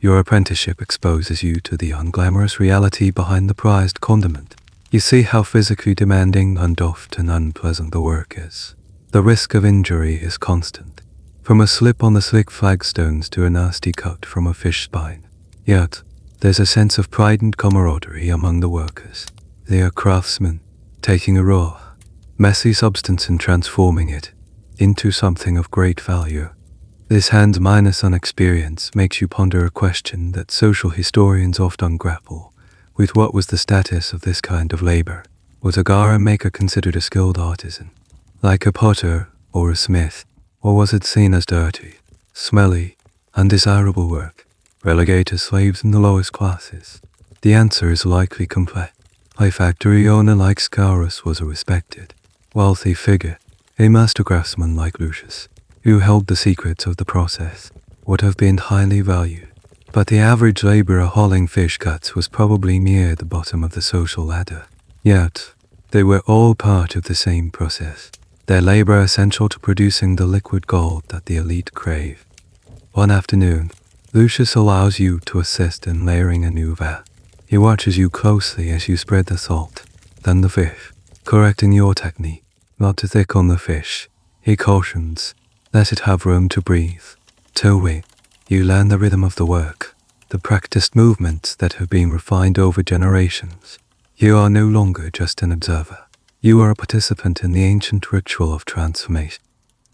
Your apprenticeship exposes you to the unglamorous reality behind the prized condiment. You see how physically demanding and often unpleasant the work is. The risk of injury is constant, from a slip on the slick flagstones to a nasty cut from a fish spine. Yet, there's a sense of pride and camaraderie among the workers. They are craftsmen, taking a raw, messy substance and transforming it into something of great value. This hand minus on experience makes you ponder a question that social historians often grapple with. What was the status of this kind of labor? Was a garum maker considered a skilled artisan, like a potter or a smith, or was it seen as dirty, smelly, undesirable work, relegated slaves in the lowest classes? The answer is likely complex. A factory owner like Scaurus was a respected, wealthy figure. A master craftsman like Lucius, who held the secrets of the process, would have been highly valued. But the average laborer hauling fish guts was probably near the bottom of the social ladder. Yet, They were all part of the same process, their labor essential to producing the liquid gold that the elite crave. One afternoon, Lucius allows you to assist in layering a new vat. He watches you closely as you spread the salt, then the fish, correcting your technique, not to thick on the fish. He cautions, let it have room to breathe. Till wait, you learn the rhythm of the work, the practiced movements that have been refined over generations. You are no longer just an observer. You are a participant in the ancient ritual of transformation.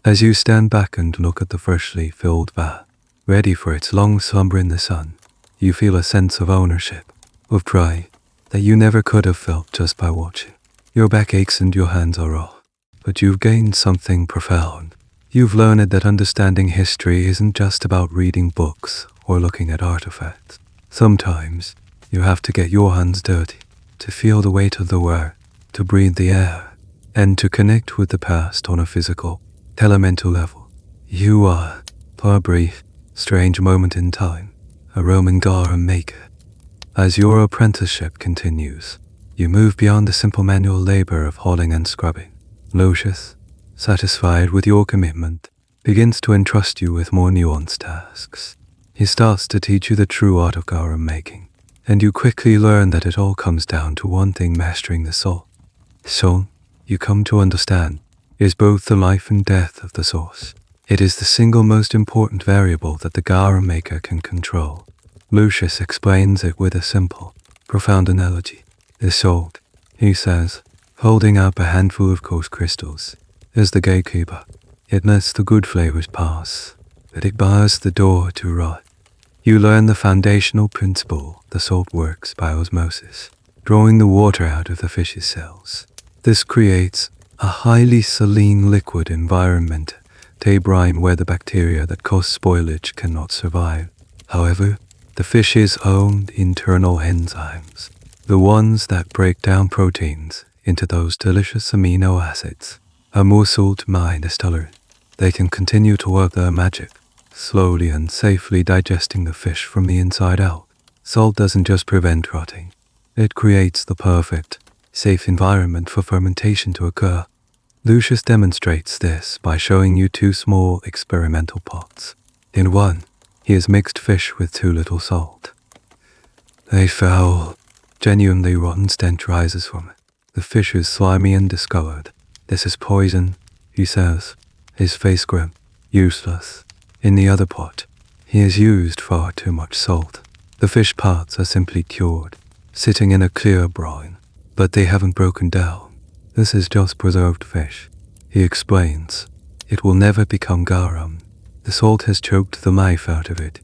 As you stand back and look at the freshly filled vat, ready for its long slumber in the sun, you feel a sense of ownership, of pride, that you never could have felt just by watching. Your back aches and your hands are raw, but you've gained something profound. You've learned that understanding history isn't just about reading books or looking at artifacts. Sometimes, you have to get your hands dirty, to feel the weight of the work, to breathe the air, and to connect with the past on a physical, elemental level. You are, for a brief, strange moment in time, a Roman garum maker. As your apprenticeship continues, you move beyond the simple manual labor of hauling and scrubbing. Lucius, satisfied with your commitment, begins to entrust you with more nuanced tasks. He starts to teach you the true art of garum making, and you quickly learn that it all comes down to one thing: mastering the soul. Soul, you come to understand, is both the life and death of the source. It is the single most important variable that the garum maker can control. Lucius explains it with a simple, profound analogy. The soul, he says, holding up a handful of coarse crystals, is the gatekeeper. It lets the good flavors pass, but it bars the door to rot. You learn the foundational principle: the salt works by osmosis, drawing the water out of the fish's cells. This creates a highly saline liquid environment, a brine where the bacteria that cause spoilage cannot survive. However, the fish's own internal enzymes, the ones that break down proteins into those delicious amino acids, are more salt minus tolerant. They can continue to work their magic, slowly and safely digesting the fish from the inside out. Salt doesn't just prevent rotting, it creates the perfect, safe environment for fermentation to occur. Lucius demonstrates this by showing you two small experimental pots. In one, he has mixed fish with too little salt. A foul, genuinely rotten stench rises from it. The fish is slimy and discolored. This is poison, he says, his face grim, useless. In the other pot, he has used far too much salt. The fish parts are simply cured, sitting in a clear brine, but they haven't broken down. This is just preserved fish, he explains. It will never become garum. The salt has choked the life out of it.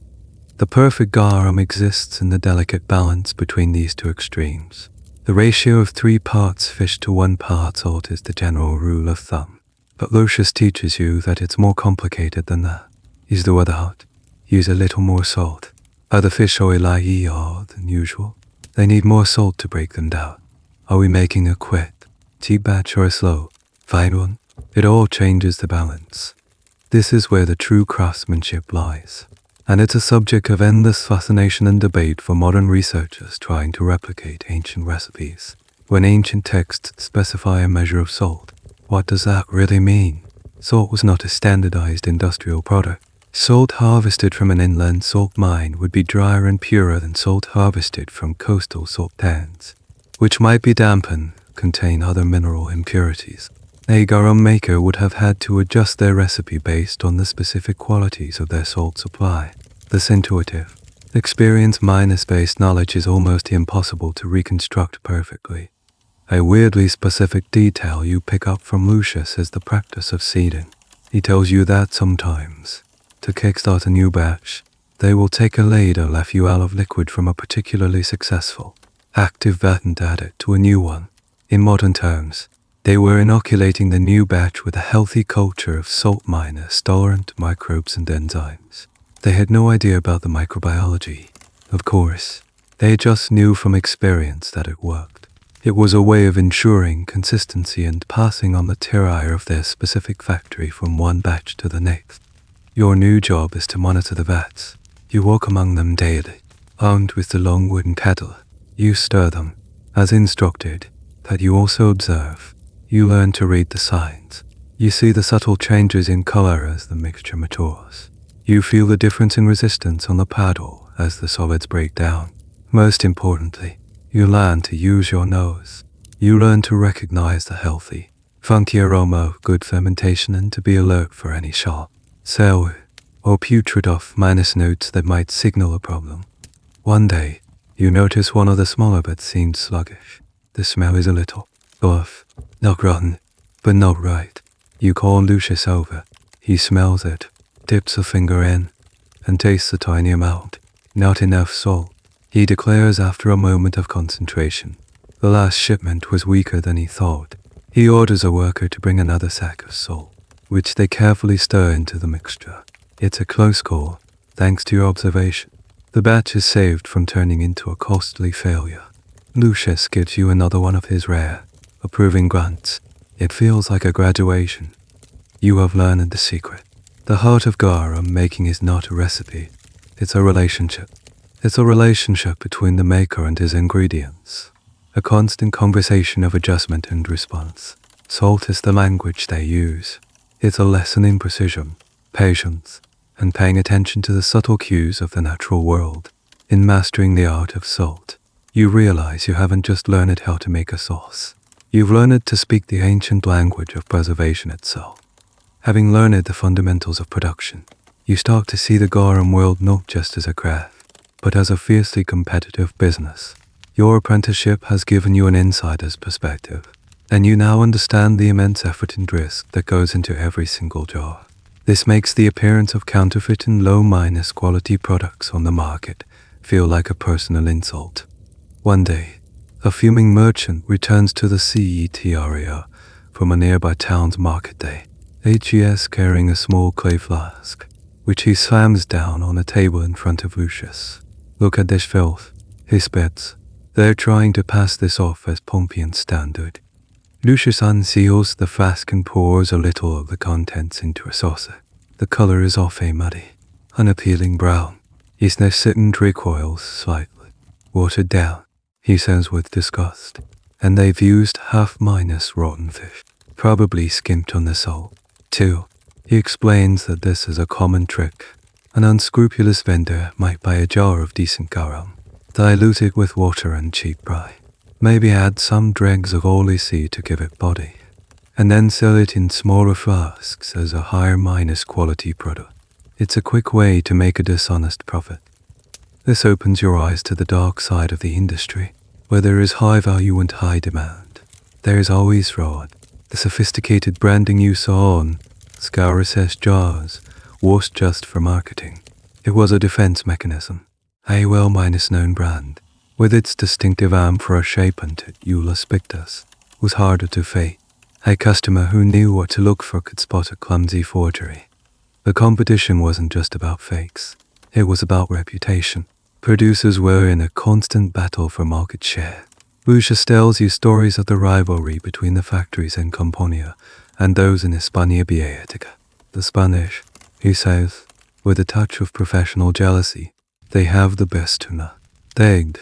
The perfect garum exists in the delicate balance between these two extremes. The ratio of 3 parts fish to 1 part salt is the general rule of thumb. But Lucius teaches you that it's more complicated than that. Is the weather hot? Use a little more salt. Are the fish oilier than usual? They need more salt to break them down. Are we making a quick, cheap batch or a slow, fine one? It all changes the balance. This is where the true craftsmanship lies. And it's a subject of endless fascination and debate for modern researchers trying to replicate ancient recipes. When ancient texts specify a measure of salt, what does that really mean? Salt was not a standardized industrial product. Salt harvested from an inland salt mine would be drier and purer than salt harvested from coastal salt pans, which might be damp and contain other mineral impurities. A garum maker would have had to adjust their recipe based on the specific qualities of their salt supply. This intuitive, experience-based knowledge is almost impossible to reconstruct perfectly. A weirdly specific detail you pick up from Lucius is the practice of seeding. He tells you that sometimes, to kickstart a new batch, they will take a ladle full of liquid from a particularly successful, active vat and add it to a new one. In modern terms, they were inoculating the new batch with a healthy culture of salt minus tolerant microbes and enzymes. They had no idea about the microbiology. Of course, they just knew from experience that it worked. It was a way of ensuring consistency and passing on the terroir of their specific factory from one batch to the next. Your new job is to monitor the vats. You walk among them daily. Armed with the long wooden kettle, you stir them, as instructed, that you also observe. You learn to read the signs. You see the subtle changes in color as the mixture matures. You feel the difference in resistance on the paddle as the solids break down. Most importantly, you learn to use your nose. You learn to recognize the healthy, funky aroma of good fermentation and to be alert for any sharp, sour, or putrid off-minus notes that might signal a problem. One day, you notice one of the smaller but seemed sluggish. The smell is a little off, not rotten, but not right. You call Lucius over. He smells it, dips a finger in, and tastes a tiny amount. Not enough salt, he declares after a moment of concentration. The last shipment was weaker than he thought. He orders a worker to bring another sack of salt, which they carefully stir into the mixture. It's a close call, thanks to your observation. The batch is saved from turning into a costly failure. Lucius gives you another one of his rare, approving grunts. It feels like a graduation. You have learned the secret. The heart of garum making is not a recipe. It's a relationship. It's a relationship between the maker and his ingredients. A constant conversation of adjustment and response. Salt is the language they use. It's a lesson in precision, patience, and paying attention to the subtle cues of the natural world. In mastering the art of salt, you realize you haven't just learned how to make a sauce. You've learned to speak the ancient language of preservation itself. Having learned the fundamentals of production, you start to see the garum world not just as a craft, but as a fiercely competitive business. Your apprenticeship has given you an insider's perspective, and you now understand the immense effort and risk that goes into every single jar. This makes the appearance of counterfeit and low-minus quality products on the market feel like a personal insult. One day, a fuming merchant returns to the CET area from a nearby town's market day, HES carrying a small clay flask, which he slams down on a table in front of Lucius. "Look at this filth," he spits. "They're trying to pass this off as Pompeian standard." Lucius unseals the flask and pours a little of the contents into a saucer. The color is off a muddy, unappealing brown. His nascent recoils slightly. "Watered down," he says with disgust. "And they've used half-minus rotten fish, probably skimped on the salt, too." He explains that this is a common trick. An unscrupulous vendor might buy a jar of decent garum, dilute it with water and cheap rye, maybe add some dregs of oily sea to give it body, and then sell it in smaller flasks as a higher-minus quality product. It's a quick way to make a dishonest profit. This opens your eyes to the dark side of the industry, where there is high value and high demand. There is always fraud. The sophisticated branding you saw on Scourus jars was just for marketing. It was a defense mechanism. A well-known brand, with its distinctive amphora shape and Eulus pictus, was harder to fake. A customer who knew what to look for could spot a clumsy forgery. The competition wasn't just about fakes. It was about reputation. Producers were in a constant battle for market share. Lucius tells you stories of the rivalry between the factories in Campania and those in Hispania Beatica. The Spanish, he says, with a touch of professional jealousy, they have the best tuna. The egged,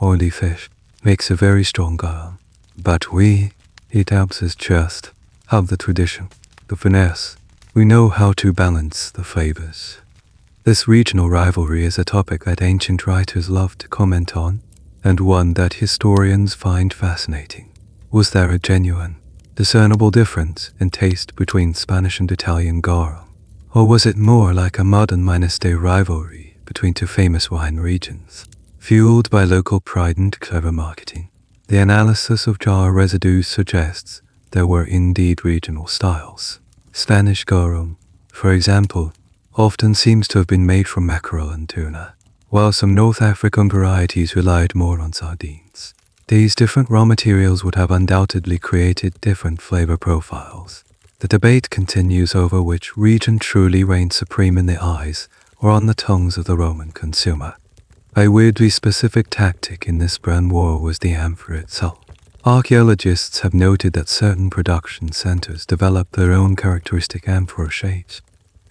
oily fish makes a very strong garum. But we, he taps his chest, have the tradition, the finesse. We know how to balance the flavors. This regional rivalry is a topic that ancient writers love to comment on, and one that historians find fascinating. Was there a genuine, discernible difference in taste between Spanish and Italian garum? Or was it more like a modern-day rivalry between two famous wine regions, fueled by local pride and clever marketing? The analysis of jar residues suggests there were indeed regional styles. Spanish garum, for example, often seems to have been made from mackerel and tuna, while some North African varieties relied more on sardines. These different raw materials would have undoubtedly created different flavor profiles. The debate continues over which region truly reigned supreme in the eyes or on the tongues of the Roman consumer. A weirdly specific tactic in this brand war was the amphora itself. Archaeologists have noted that certain production centers developed their own characteristic amphora shapes.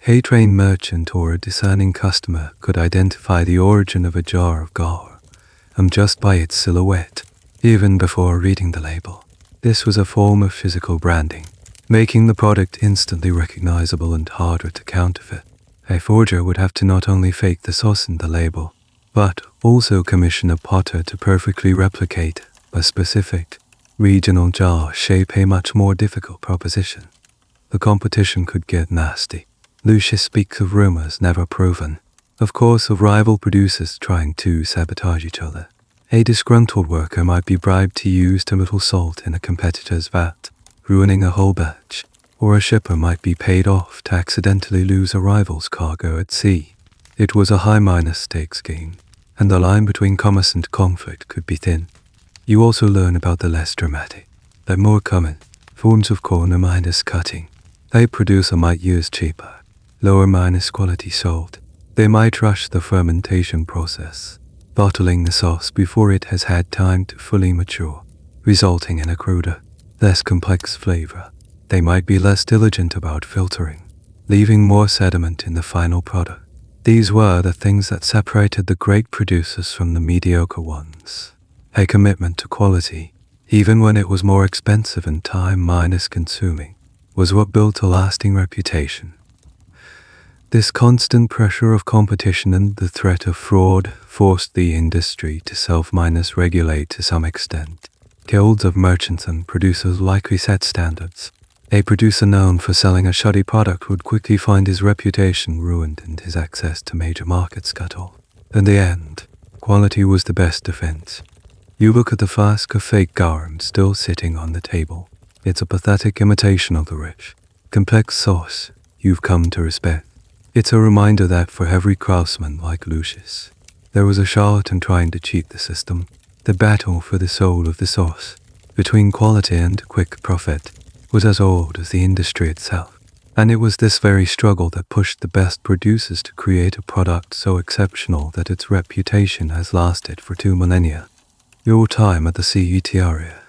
A trained merchant or a discerning customer could identify the origin of a jar of garum just by its silhouette, even before reading the label. This was a form of physical branding, making the product instantly recognizable and harder to counterfeit. A forger would have to not only fake the sauce in the label, but also commission a potter to perfectly replicate a specific regional jar shape, a much more difficult proposition. The competition could get nasty. Lucius speaks of rumors never proven, of course of rival producers trying to sabotage each other. A disgruntled worker might be bribed to use too little salt in a competitor's vat, ruining a whole batch, or a shipper might be paid off to accidentally lose a rival's cargo at sea. It was a high-minus stakes game, and the line between commerce and conflict could be thin. You also learn about the less dramatic, the more common, forms of corner minus cutting. A producer might use cheaper, lower minus quality salt. They might rush the fermentation process, bottling the sauce before it has had time to fully mature, resulting in a cruder, less complex flavor. They might be less diligent about filtering, leaving more sediment in the final product. These were the things that separated the great producers from the mediocre ones. A commitment to quality, even when it was more expensive and time-consuming, was what built a lasting reputation. This constant pressure of competition and the threat of fraud forced the industry to self-regulate to some extent. Guilds of merchants and producers likely set standards. A producer known for selling a shoddy product would quickly find his reputation ruined and his access to major markets cut off. In the end, quality was the best defense. You look at the flask of fake garum still sitting on the table. It's a pathetic imitation of the rich, complex sauce you've come to respect. It's a reminder that for every craftsman like Lucius, there was a charlatan trying to cheat the system. The battle for the soul of the sauce, between quality and quick profit, was as old as the industry itself. And it was this very struggle that pushed the best producers to create a product so exceptional that its reputation has lasted for 2 millennia. Your time at the CET area,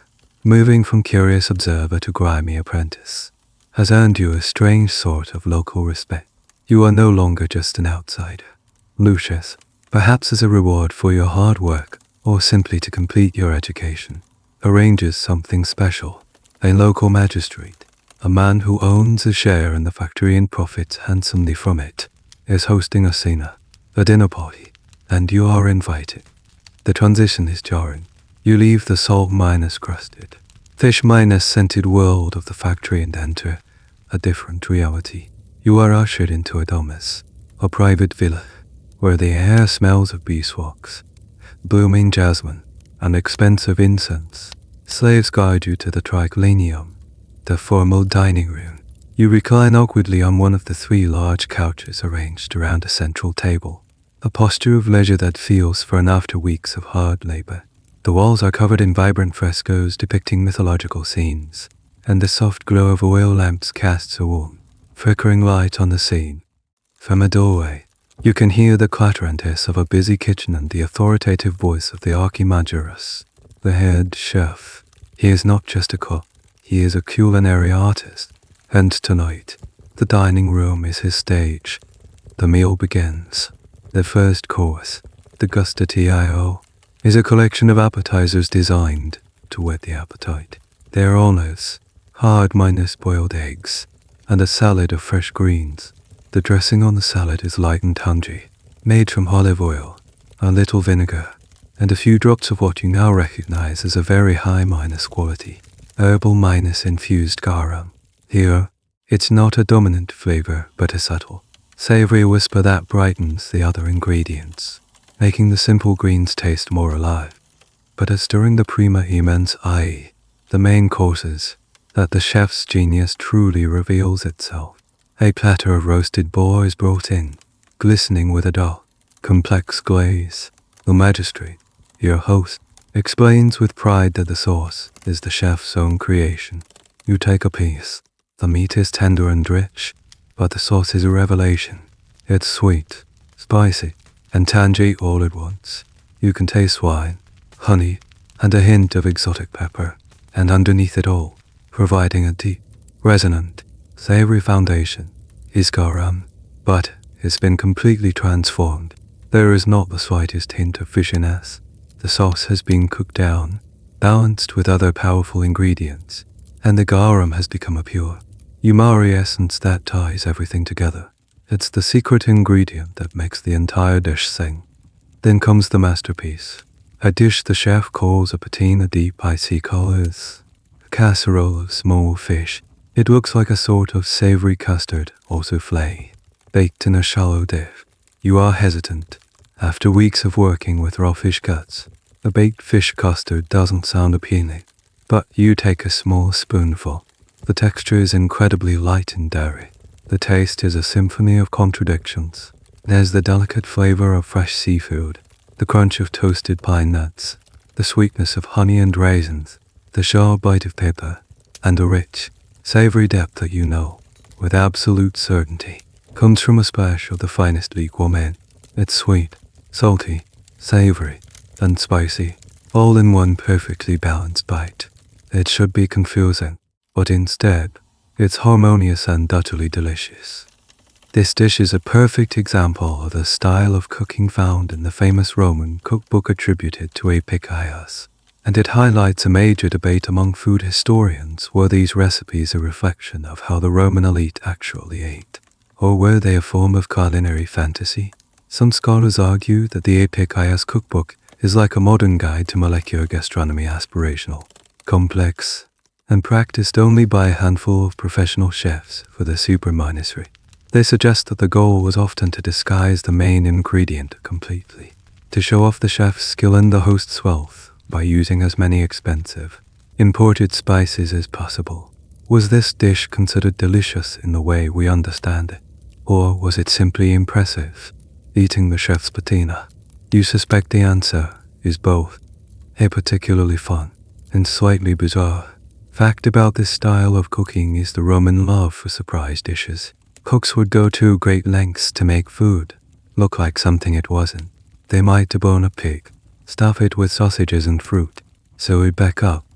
moving from curious observer to grimy apprentice, has earned you a strange sort of local respect. You are no longer just an outsider. Lucius, perhaps as a reward for your hard work, or simply to complete your education, arranges something special. A local magistrate, a man who owns a share in the factory and profits handsomely from it, is hosting a cena, a dinner party, and you are invited. The transition is jarring. You leave the salt-minus crusted, fish-minus scented world of the factory and enter a different reality. You are ushered into a domus, a private villa, where the air smells of beeswax, blooming jasmine, and expensive incense. Slaves guide you to the triclinium, the formal dining room. You recline awkwardly on one of the 3 large couches arranged around a central table, a posture of leisure that feels foreign after weeks of hard labor. The walls are covered in vibrant frescoes depicting mythological scenes, and the soft glow of oil lamps casts a warm, flickering light on the scene. From a doorway, you can hear the clatter and hiss of a busy kitchen and the authoritative voice of the archimagirus, the head chef. He is not just a cook, he is a culinary artist, and tonight, the dining room is his stage. The meal begins. The first course, the gustativo, is a collection of appetizers designed to whet the appetite. They are olives, hard-minus boiled eggs, and a salad of fresh greens. The dressing on the salad is light and tangy, made from olive oil, a little vinegar, and a few drops of what you now recognize as a very high-minus quality, herbal-minus infused garum. Here, it's not a dominant flavor, but a subtle, savory whisper that brightens the other ingredients, making the simple greens taste more alive. But it's during the prima immense ai, the main courses, that the chef's genius truly reveals itself. A platter of roasted boar is brought in, glistening with a dark, complex glaze. The magistrate, your host, explains with pride that the sauce is the chef's own creation. You take a piece. The meat is tender and rich, but the sauce is a revelation. It's sweet, spicy, and tangy all at once. You can taste wine, honey, and a hint of exotic pepper, and underneath it all, providing a deep, resonant, savory foundation, is garum, but it's been completely transformed. There is not the slightest hint of fishiness. The sauce has been cooked down, balanced with other powerful ingredients, and the garum has become a pure umari essence that ties everything together. It's the secret ingredient that makes the entire dish sing. Then comes the masterpiece, a dish the chef calls a patina deep icy colors, a casserole of small fish. It looks like a sort of savory custard or souffle, baked in a shallow dish. You are hesitant. After weeks of working with raw fish guts, a baked fish custard doesn't sound appealing, but you take a small spoonful. The texture is incredibly light and dairy. The taste is a symphony of contradictions. There's the delicate flavor of fresh seafood, the crunch of toasted pine nuts, the sweetness of honey and raisins, the sharp bite of pepper, and a rich, savory depth that you know, with absolute certainty, comes from a splash of the finest leek gourmet. It's sweet, salty, savory, and spicy, all in one perfectly balanced bite. It should be confusing, but instead, it's harmonious and utterly delicious. This dish is a perfect example of the style of cooking found in the famous Roman cookbook attributed to Epicurus, and it highlights a major debate among food historians. Were these recipes a reflection of how the Roman elite actually ate, or were they a form of culinary fantasy? Some scholars argue that the Epicurus cookbook is like a modern guide to molecular gastronomy, aspirational, complex, and practiced only by a handful of professional chefs for the superministry. They suggest that the goal was often to disguise the main ingredient completely, to show off the chef's skill and the host's wealth by using as many expensive, imported spices as possible. Was this dish considered delicious in the way we understand it, or was it simply impressive, eating the chef's patina? You suspect the answer is both, a particularly fun and slightly bizarre fact about this style of cooking is the Roman love for surprise dishes. Cooks would go to great lengths to make food look like something it wasn't. They might debone a pig, stuff it with sausages and fruit, sew it back up,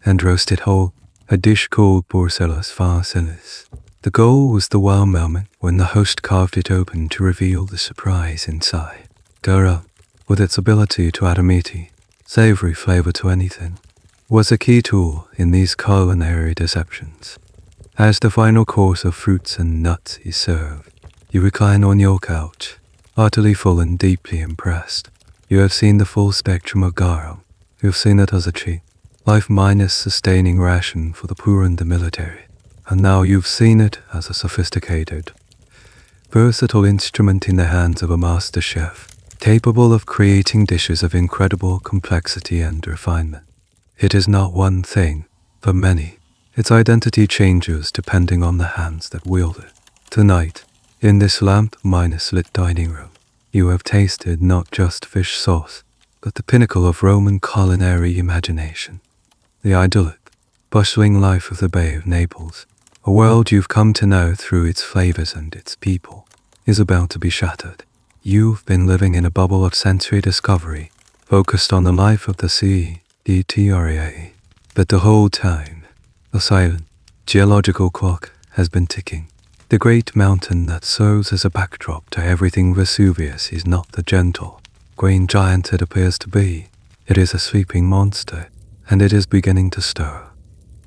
and roast it whole, a dish called porcellus farcilis. The goal was the wow moment when the host carved it open to reveal the surprise inside. Garum, with its ability to add a meaty, savory flavor to anything, was a key tool in these culinary deceptions. As the final course of fruits and nuts is served, you recline on your couch, utterly full and deeply impressed. You have seen the full spectrum of garum. You've seen it as a cheap, life minus sustaining ration for the poor and the military. And now you've seen it as a sophisticated, versatile instrument in the hands of a master chef, capable of creating dishes of incredible complexity and refinement. It is not one thing, but many. Its identity changes depending on the hands that wield it. Tonight, in this lamp-minus-lit dining room, you have tasted not just fish sauce, but the pinnacle of Roman culinary imagination. The idyllic, bustling life of the Bay of Naples, a world you've come to know through its flavors and its people, is about to be shattered. You've been living in a bubble of sensory discovery, focused on the life of the sea, DTRA. But the whole time, a silent, geological clock has been ticking. The great mountain that serves as a backdrop to everything Vesuvius is not the gentle, green giant it appears to be. It is a sleeping monster, and it is beginning to stir.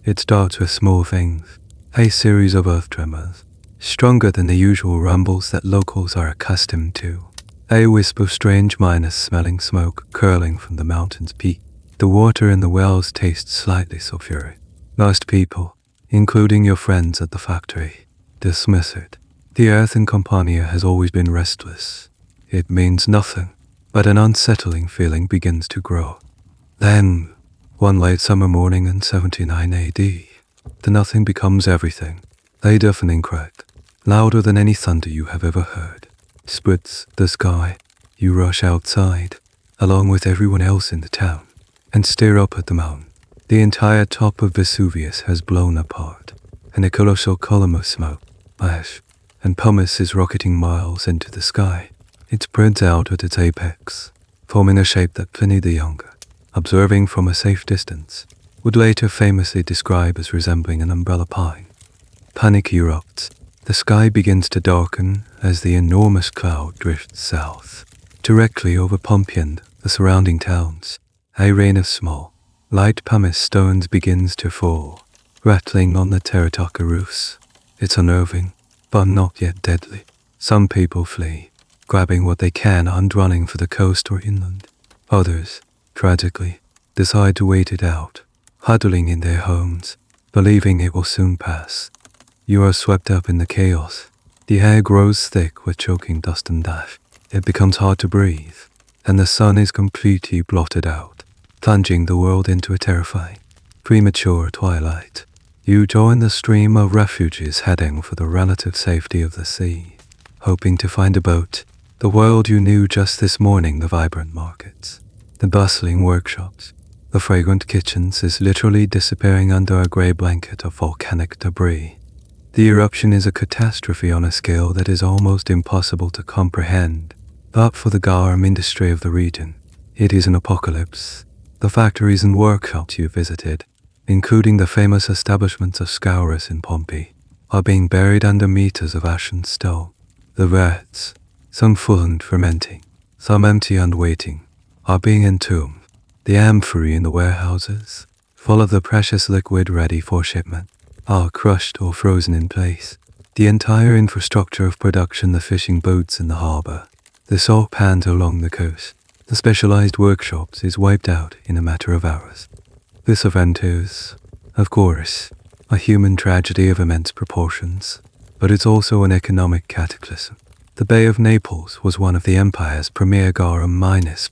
It starts with small things, a series of earth tremors, stronger than the usual rumbles that locals are accustomed to. A wisp of strange minus-smelling smoke curling from the mountain's peak. The water in the wells tastes slightly sulfuric. Most people, including your friends at the factory, dismiss it. The earth in Campania has always been restless. It means nothing, but an unsettling feeling begins to grow. Then, one late summer morning in 79 AD, the nothing becomes everything. A deafening crack, louder than any thunder you have ever heard, splits the sky. You rush outside, along with everyone else in the town, and stare up at the mountain. The entire top of Vesuvius has blown apart, and a colossal column of smoke, ash, and pumice is rocketing miles into the sky. It spreads out at its apex, forming a shape that Pliny the Younger, observing from a safe distance, would later famously describe as resembling an umbrella pine. Panic erupts. The sky begins to darken as the enormous cloud drifts south, directly over Pompeii and the surrounding towns. A rain of small, Light pumice stones begins to fall, rattling on the terracotta roofs. It's unnerving, but not yet deadly. Some people flee, grabbing what they can and running for the coast or inland. Others, tragically, decide to wait it out, huddling in their homes, believing it will soon pass. You are swept up in the chaos. The air grows thick with choking dust and ash. It becomes hard to breathe, and the sun is completely blotted out, plunging the world into a terrifying, premature twilight. You join the stream of refugees heading for the relative safety of the sea, hoping to find a boat. The world you knew just this morning, the vibrant markets, the bustling workshops, the fragrant kitchens, is literally disappearing under a grey blanket of volcanic debris. The eruption is a catastrophe on a scale that is almost impossible to comprehend, but for the garum industry of the region, it is an apocalypse. The factories and workshops you visited, including the famous establishments of Scaurus in Pompeii, are being buried under meters of ash and stone. The vats, some full and fermenting, some empty and waiting, are being entombed. The amphorae in the warehouses, full of the precious liquid ready for shipment, are crushed or frozen in place. The entire infrastructure of production, the fishing boats in the harbor, the salt pans along the coast, the specialized workshops, is wiped out in a matter of hours. This event is, of course, a human tragedy of immense proportions, but it's also an economic cataclysm. The Bay of Naples was one of the empire's premier garum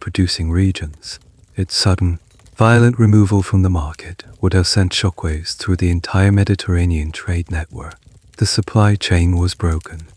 producing regions. Its sudden, violent removal from the market would have sent shockwaves through the entire Mediterranean trade network. The supply chain was broken.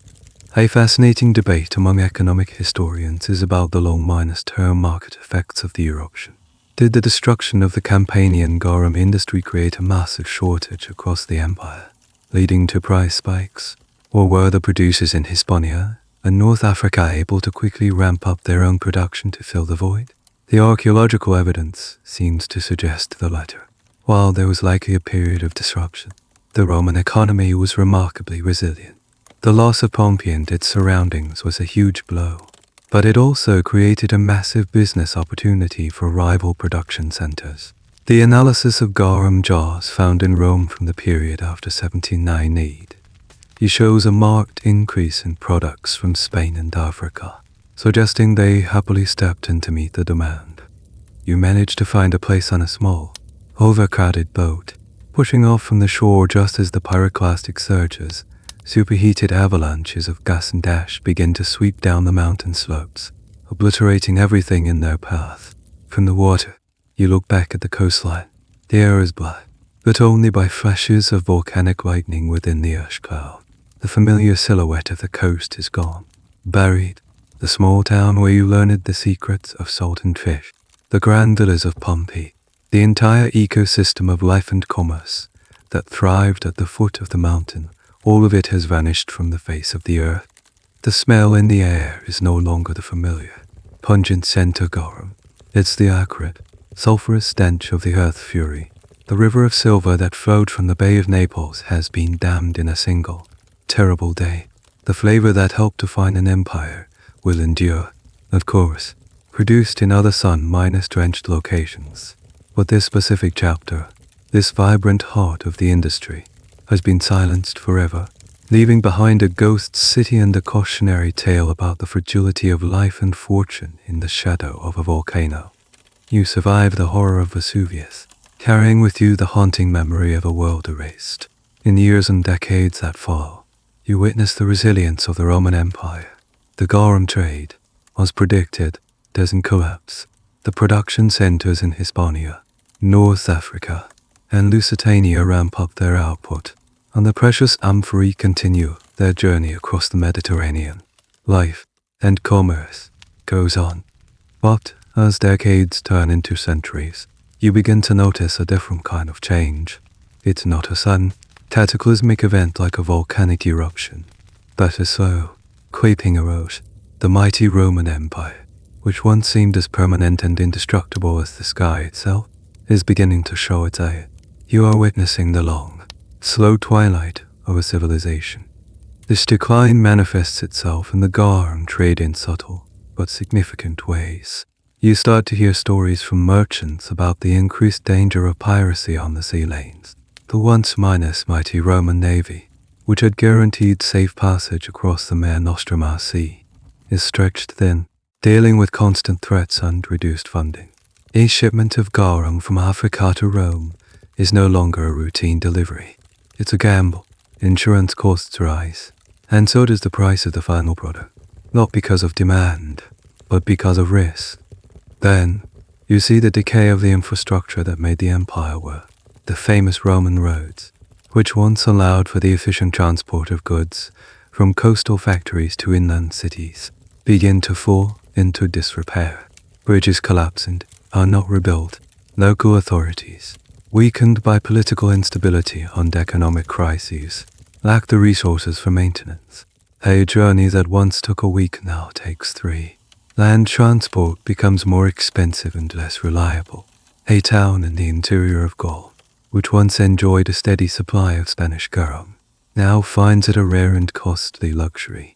A fascinating debate among economic historians is about the long-term market effects of the eruption. Did the destruction of the Campanian garum industry create a massive shortage across the empire, leading to price spikes? Or were the producers in Hispania and North Africa able to quickly ramp up their own production to fill the void? The archaeological evidence seems to suggest the latter. While there was likely a period of disruption, the Roman economy was remarkably resilient. The loss of Pompeii and its surroundings was a huge blow, but it also created a massive business opportunity for rival production centers. The analysis of garum jars found in Rome from the period after 1798 shows a marked increase in products from Spain and Africa, suggesting they happily stepped in to meet the demand. You managed to find a place on a small, overcrowded boat, pushing off from the shore just as the pyroclastic surges, superheated avalanches of gas and ash, begin to sweep down the mountain slopes, obliterating everything in their path. From the water, you look back at the coastline. The air is black, but only by flashes of volcanic lightning within the ash cloud. The familiar silhouette of the coast is gone. Buried, the small town where you learned the secrets of salt and fish, the grand villas of Pompeii, the entire ecosystem of life and commerce that thrived at the foot of the mountain, all of it has vanished from the face of the earth. The smell in the air is no longer the familiar, pungent scent of garum. It's the acrid, sulphurous stench of the earth fury. The river of silver that flowed from the Bay of Naples has been dammed in a single, terrible day. The flavor that helped define an empire will endure, of course, produced in other sun-drenched locations. But this specific chapter, this vibrant heart of the industry, has been silenced forever, leaving behind a ghost city and a cautionary tale about the fragility of life and fortune in the shadow of a volcano. You survive the horror of Vesuvius, carrying with you the haunting memory of a world erased. In years and decades that follow, you witness the resilience of the Roman Empire. The garum trade, as predicted, doesn't collapse. The production centers in Hispania, North Africa, and Lusitania ramp up their output, and the precious amphorae continue their journey across the Mediterranean. Life and commerce goes on. But as decades turn into centuries, you begin to notice a different kind of change. It's not a sudden, cataclysmic event like a volcanic eruption, but a slow, creeping erosion. The mighty Roman Empire, which once seemed as permanent and indestructible as the sky itself, is beginning to show its age. You are witnessing the long, slow twilight of a civilization. This decline manifests itself in the garum trade in subtle but significant ways. You start to hear stories from merchants about the increased danger of piracy on the sea lanes. The once mighty Roman navy, which had guaranteed safe passage across the Mare Nostrum Sea, is stretched thin, dealing with constant threats and reduced funding. A shipment of garum from Africa to Rome is no longer a routine delivery. It's a gamble. Insurance costs rise, and so does the price of the final product, not because of demand, but because of risk. Then, you see the decay of the infrastructure that made the empire work. The famous Roman roads, which once allowed for the efficient transport of goods from coastal factories to inland cities, begin to fall into disrepair. Bridges collapse and are not rebuilt. Local authorities, weakened by political instability and economic crises, lack the resources for maintenance. A journey that once took a week now takes 3. Land transport becomes more expensive and less reliable. A town in the interior of Gaul, which once enjoyed a steady supply of Spanish garum, now finds it a rare and costly luxury.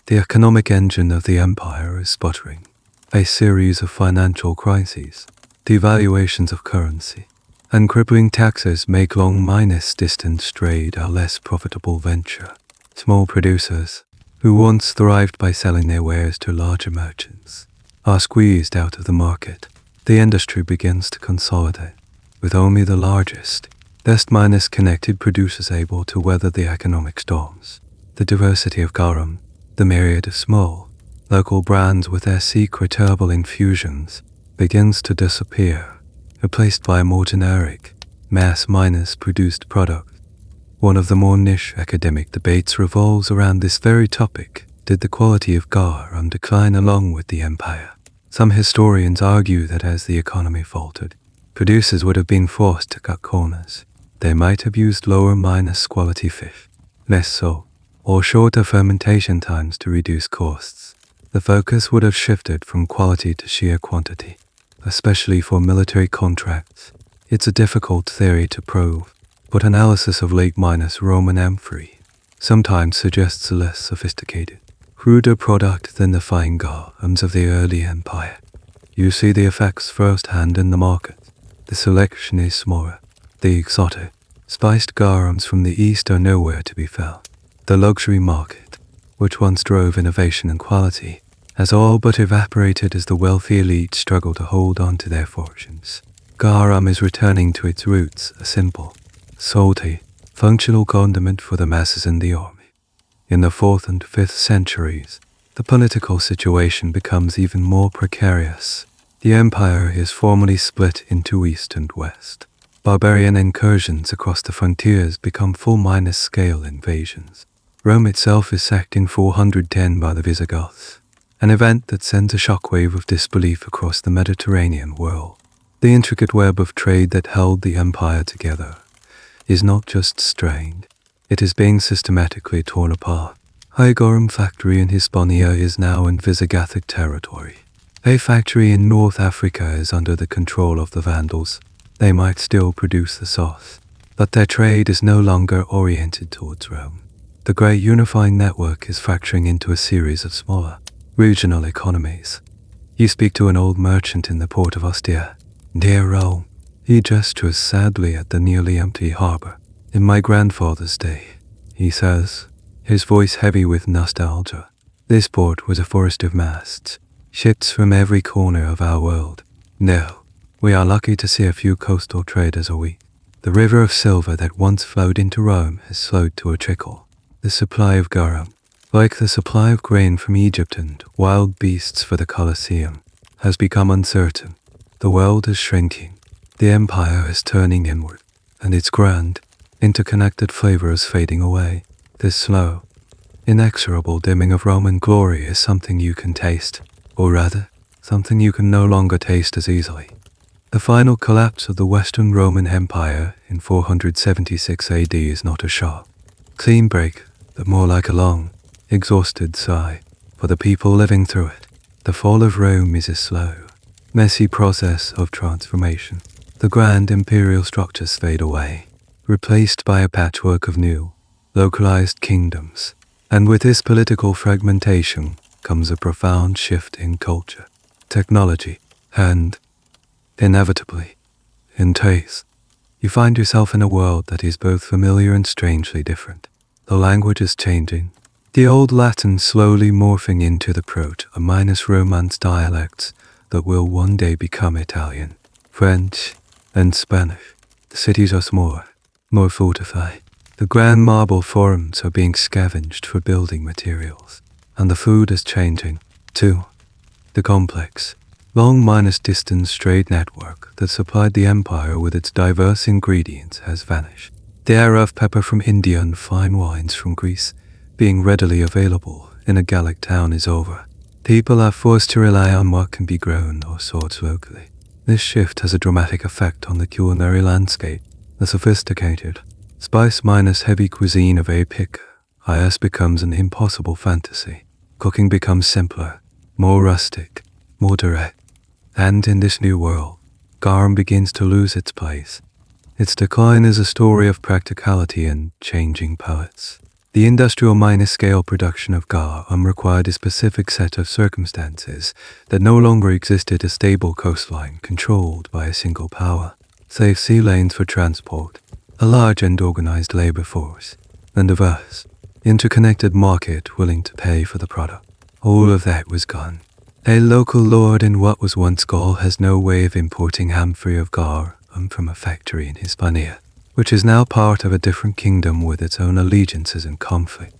The economic engine of the empire is sputtering. A series of financial crises, devaluations of currency, and crippling taxes make long-distance trade a less profitable venture. Small producers, who once thrived by selling their wares to larger merchants, are squeezed out of the market. The industry begins to consolidate, with only the largest, best connected producers able to weather the economic storms. The diversity of garum, the myriad of small, local brands with their secret herbal infusions, begins to disappear, replaced by a more generic, mass-produced product. One of the more niche academic debates revolves around this very topic. Did the quality of garum decline along with the empire? Some historians argue that as the economy faltered, producers would have been forced to cut corners. They might have used lower quality fish, less salt, or shorter fermentation times to reduce costs. The focus would have shifted from quality to sheer quantity, especially for military contracts. It's a difficult theory to prove, but analysis of late Roman amphorae sometimes suggests a less sophisticated, cruder product than the fine garums of the early empire. You see the effects firsthand in the market. The selection is smaller. The exotic, spiced garums from the east are nowhere to be found. The luxury market, which once drove innovation and quality, has all but evaporated as the wealthy elite struggle to hold on to their fortunes. Garum is returning to its roots, a simple, salty, functional condiment for the masses in the army. In the 4th and 5th centuries, the political situation becomes even more precarious. The empire is formally split into east and west. Barbarian incursions across the frontiers become full-scale invasions. Rome itself is sacked in 410 by the Visigoths, an event that sends a shockwave of disbelief across the Mediterranean world. The intricate web of trade that held the empire together is not just strained, it is being systematically torn apart. A garum factory in Hispania is now in Visigothic territory. A factory in North Africa is under the control of the Vandals. They might still produce the sauce, but their trade is no longer oriented towards Rome. The great unifying network is fracturing into a series of smaller, regional economies. You speak to an old merchant in the port of Ostia. Dear Rome, he gestures sadly at the nearly empty harbor. In my grandfather's day, he says, his voice heavy with nostalgia, this port was a forest of masts, ships from every corner of our world. No, we are lucky to see a few coastal traders a week. The river of silver that once flowed into Rome has slowed to a trickle. The supply of garum, like the supply of grain from Egypt and wild beasts for the Colosseum, has become uncertain. The world is shrinking. The empire is turning inward, and its grand, interconnected flavor is fading away. This slow, inexorable dimming of Roman glory is something you can taste, or rather, something you can no longer taste as easily. The final collapse of the Western Roman Empire in 476 AD is not a sharp, clean break, but more like a long, exhausted sigh for the people living through it. The fall of Rome is a slow, messy process of transformation. The grand imperial structures fade away, replaced by a patchwork of new, localized kingdoms. And with this political fragmentation comes a profound shift in culture. Technology, And, inevitably, in taste, you find yourself in a world that is both familiar and strangely different. The language is changing, the Old Latin slowly morphing into the Proto-Romance dialects that will one day become Italian, French, and Spanish. The cities are smaller, more fortified. The grand marble forums are being scavenged for building materials. And the food is changing, too. The complex, long-distance trade network that supplied the empire with its diverse ingredients has vanished. The era of pepper from India and fine wines from Greece being readily available in a Gallic town is over. People are forced to rely on what can be grown or sourced locally. This shift has a dramatic effect on the culinary landscape. The sophisticated, spice-heavy cuisine of epic IS becomes an impossible fantasy. Cooking becomes simpler, more rustic, more direct. And in this new world, Garum begins to lose its place. Its decline is a story of practicality and changing palates. The industrial scale production of garum required a specific set of circumstances that no longer existed: a stable coastline controlled by a single power, safe sea lanes for transport, a large and organized labor force, and a vast, interconnected market willing to pay for the product. All of that was gone. A local lord in what was once Gaul has no way of importing amphorae of garum from a factory in Hispania, which is now part of a different kingdom with its own allegiances and conflict.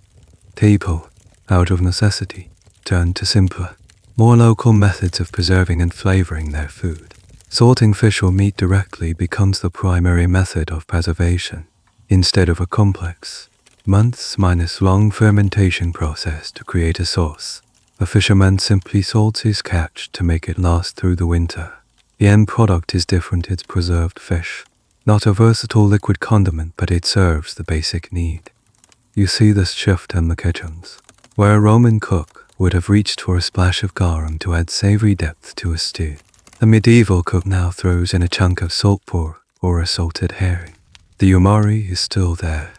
People, out of necessity, turned to simpler, more local methods of preserving and flavoring their food. Salting fish or meat directly becomes the primary method of preservation, instead of a complex, months-long fermentation process to create a sauce. A fisherman simply salts his catch to make it last through the winter. The end product is different: it's preserved fish. Not a versatile liquid condiment, but it serves the basic need. You see this shift in the kitchens, where a Roman cook would have reached for a splash of garum to add savory depth to a stew. A medieval cook now throws in a chunk of salt pork or a salted herring. The umari is still there,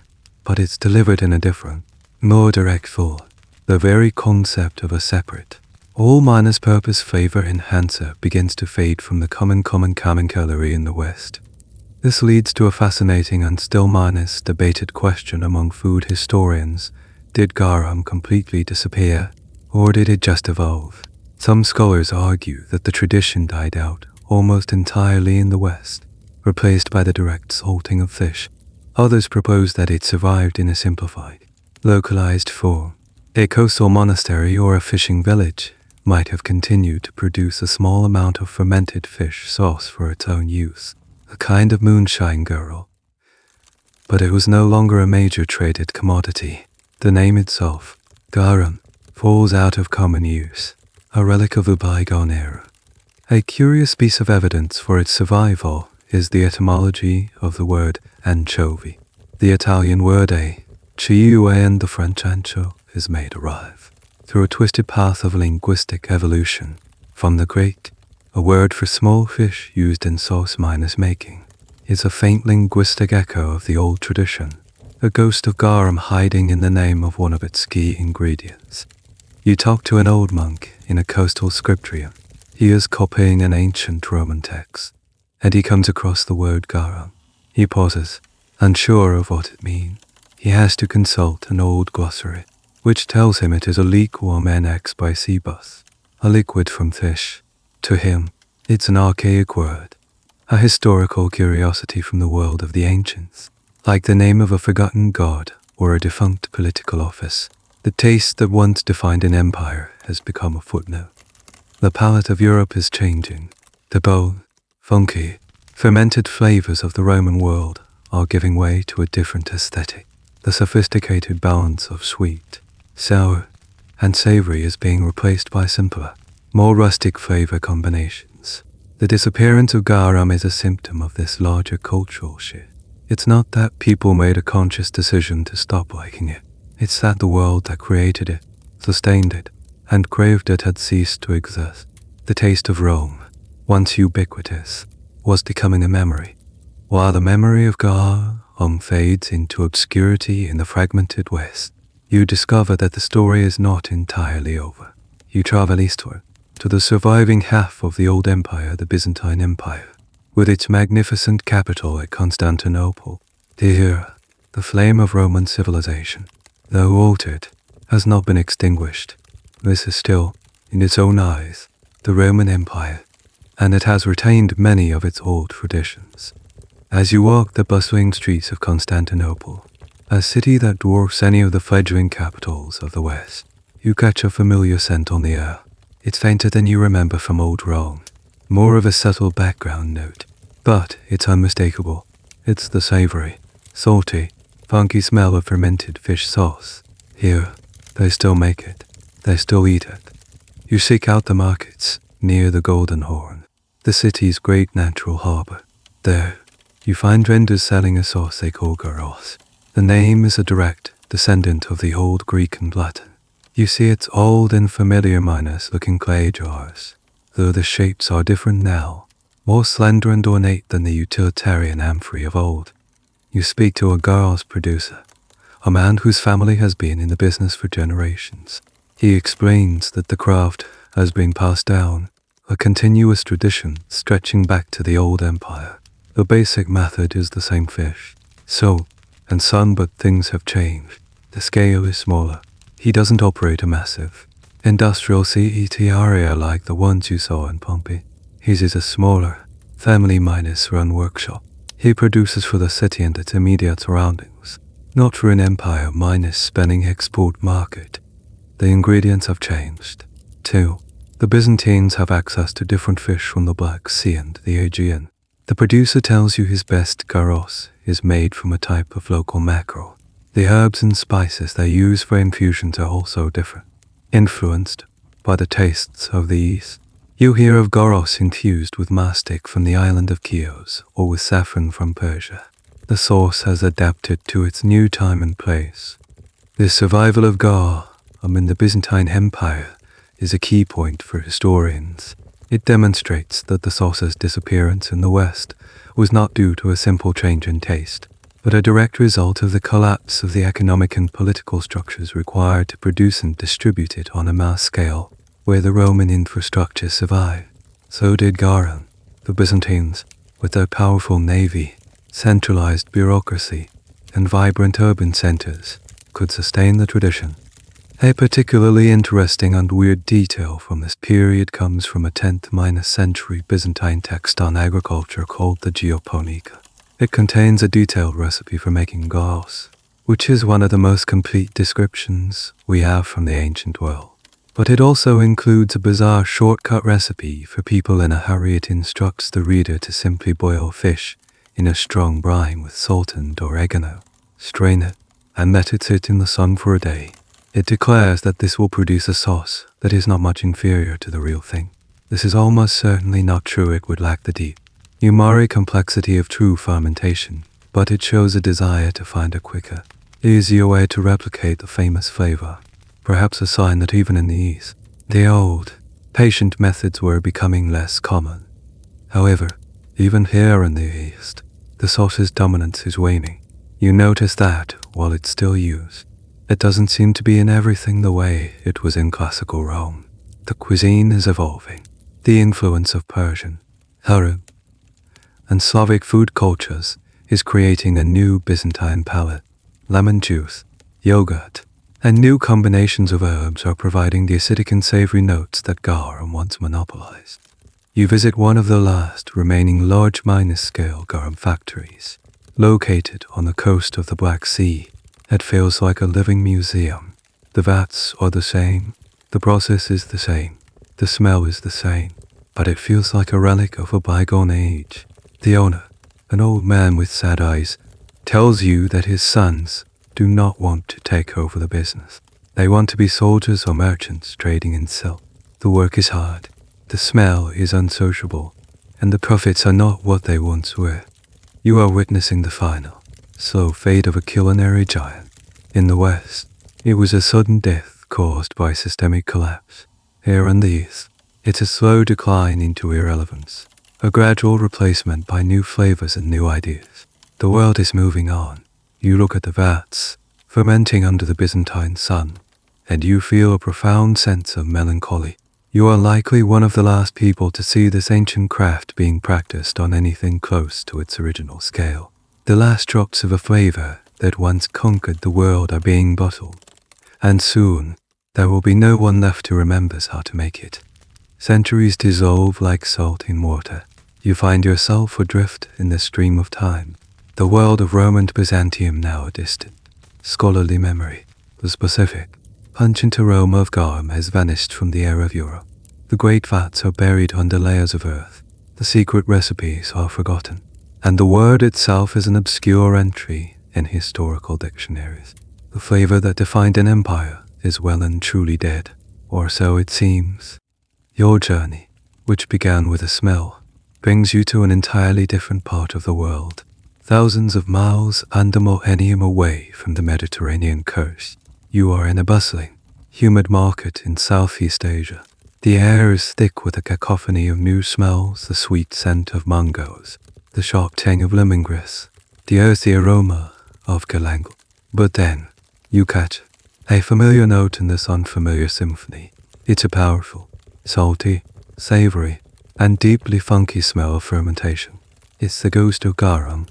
but it's delivered in a different, more direct form. The very concept of a separate, all-purpose flavor enhancer begins to fade from the common calorie in the West. This leads to a fascinating and still debated question among food historians: did garum completely disappear, or did it just evolve? Some scholars argue that the tradition died out almost entirely in the West, replaced by the direct salting of fish. Others propose that it survived in a simplified, localized form. A coastal monastery or a fishing village might have continued to produce a small amount of fermented fish sauce for its own use, a kind of moonshine girl. But it was no longer a major traded commodity. The name itself, garum, falls out of common use, a relic of the bygone era. A curious piece of evidence for its survival is the etymology of the word anchovy. The Italian word ciue and the French ancho is made arrive through a twisted path of linguistic evolution from the Greek. A word for small fish used in sauce making is a faint linguistic echo of the old tradition, a ghost of garum hiding in the name of one of its key ingredients. You talk to an old monk in a coastal scriptorium. He is copying an ancient Roman text, and he comes across the word garum. He pauses, unsure of what it means. He has to consult an old glossary, which tells him it is a lukewarm NX by Sebus, a liquid from fish. To him, it's an archaic word, a historical curiosity from the world of the ancients, like the name of a forgotten god or a defunct political office. The taste that once defined an empire has become a footnote. The palate of Europe is changing. The bold, funky, fermented flavors of the Roman world are giving way to a different aesthetic. The sophisticated balance of sweet, sour, and savory is being replaced by simpler, more rustic flavor combinations. The disappearance of garum is a symptom of this larger cultural shift. It's not that people made a conscious decision to stop liking it. It's that the world that created it, sustained it, and craved it had ceased to exist. The taste of Rome, once ubiquitous, was becoming a memory. While the memory of garum fades into obscurity in the fragmented West, you discover that the story is not entirely over. You travel eastward, to the surviving half of the old empire, the Byzantine Empire, with its magnificent capital at Constantinople. Here, the flame of Roman civilization, though altered, has not been extinguished. This is still, in its own eyes, the Roman Empire, and it has retained many of its old traditions. As you walk the bustling streets of Constantinople, a city that dwarfs any of the fledgling capitals of the West, you catch a familiar scent on the air. It's fainter than you remember from old Rome, more of a subtle background note, but it's unmistakable. It's the savory, salty, funky smell of fermented fish sauce. Here, they still make it. They still eat it. You seek out the markets near the Golden Horn, the city's great natural harbor. There, you find vendors selling a sauce they call gyros. The name is a direct descendant of the old Greek and Latin. You see its old and familiar minus-looking clay jars, though the shapes are different now, more slender and ornate than the utilitarian amphorae of old. You speak to a gyros producer, a man whose family has been in the business for generations. He explains that the craft has been passed down, a continuous tradition stretching back to the old empire. The basic method is the same fish, salt, and sun, but things have changed. The scale is smaller. He doesn't operate a massive, industrial CET area like the ones you saw in Pompeii. His is a smaller, family-run workshop. He produces for the city and its immediate surroundings, not for an empire-spanning export market. The ingredients have changed, too. The Byzantines have access to different fish from the Black Sea and the Aegean. The producer tells you his best gyros is made from a type of local mackerel. The herbs and spices they use for infusions are also different, influenced by the tastes of the East. You hear of gyros infused with mastic from the island of Chios or with saffron from Persia. The sauce has adapted to its new time and place. The survival of garum in the Byzantine Empire is a key point for historians. It demonstrates that the sauce's disappearance in the West was not due to a simple change in taste, but a direct result of the collapse of the economic and political structures required to produce and distribute it on a mass scale, where the Roman infrastructure survived. So did Garum. The Byzantines, with their powerful navy, centralized bureaucracy, and vibrant urban centers, could sustain the tradition. A particularly interesting and weird detail from this period comes from a 10th-century Byzantine text on agriculture called the Geoponika. It contains a detailed recipe for making gyros, which is one of the most complete descriptions we have from the ancient world. But it also includes a bizarre shortcut recipe for people in a hurry. It instructs the reader to simply boil fish in a strong brine with salt and oregano, strain it, and let it sit in the sun for a day. It declares that this will produce a sauce that is not much inferior to the real thing. This is almost certainly not true. It would lack the deep, umari complexity of true fermentation, but it shows a desire to find a quicker, easier way to replicate the famous flavor, perhaps a sign that even in the East, the old, patient methods were becoming less common. However, even here in the East, the sauce's dominance is waning. You notice that, while it's still used, it doesn't seem to be in everything the way it was in classical Rome. The cuisine is evolving. The influence of Persian, Garum, and Slavic food cultures is creating a new Byzantine palate. Lemon juice, yogurt, and new combinations of herbs are providing the acidic and savory notes that garum once monopolized. You visit one of the last remaining large scale garum factories, located on the coast of the Black Sea. It feels like a living museum. The vats are the same, the process is the same, the smell is the same, but it feels like a relic of a bygone age. The owner, an old man with sad eyes, tells you that his sons do not want to take over the business. They want to be soldiers or merchants trading in silk. The work is hard, the smell is unsociable, and the profits are not what they once were. You are witnessing the final, slow fate of a culinary giant. In the West, it was a sudden death caused by systemic collapse. Here in the East, it's a slow decline into irrelevance, a gradual replacement by new flavors and new ideas. The world is moving on. You look at the vats, fermenting under the Byzantine sun, and you feel a profound sense of melancholy. You are likely one of the last people to see this ancient craft being practiced on anything close to its original scale. The last drops of a flavor that once conquered the world are being bottled, and soon there will be no one left who remembers how to make it. Centuries dissolve like salt in water. You find yourself adrift in the stream of time. The world of Rome and Byzantium now a distant, scholarly memory. The specific, pungent aroma of Garum has vanished from the air of Europe. The great vats are buried under layers of earth. The secret recipes are forgotten, and the word itself is an obscure entry in historical dictionaries. The flavor that defined an empire is well and truly dead, or so it seems. Your journey, which began with a smell, brings you to an entirely different part of the world, thousands of miles and a millennium away from the Mediterranean coast. You are in a bustling, humid market in Southeast Asia. The air is thick with a cacophony of new smells, the sweet scent of mangoes, the sharp tang of lemongrass, the earthy aroma of garum. But then, you catch a familiar note in this unfamiliar symphony. It's a powerful, salty, savory, and deeply funky smell of fermentation. It's the ghost of Garum.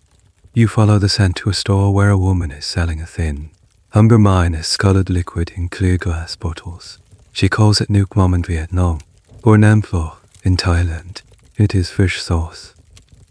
You follow the scent to a store where a woman is selling a thin, umber-colored liquid in clear glass bottles. She calls it Nuc Mom in Vietnam, or Nam Pho in Thailand. It is fish sauce.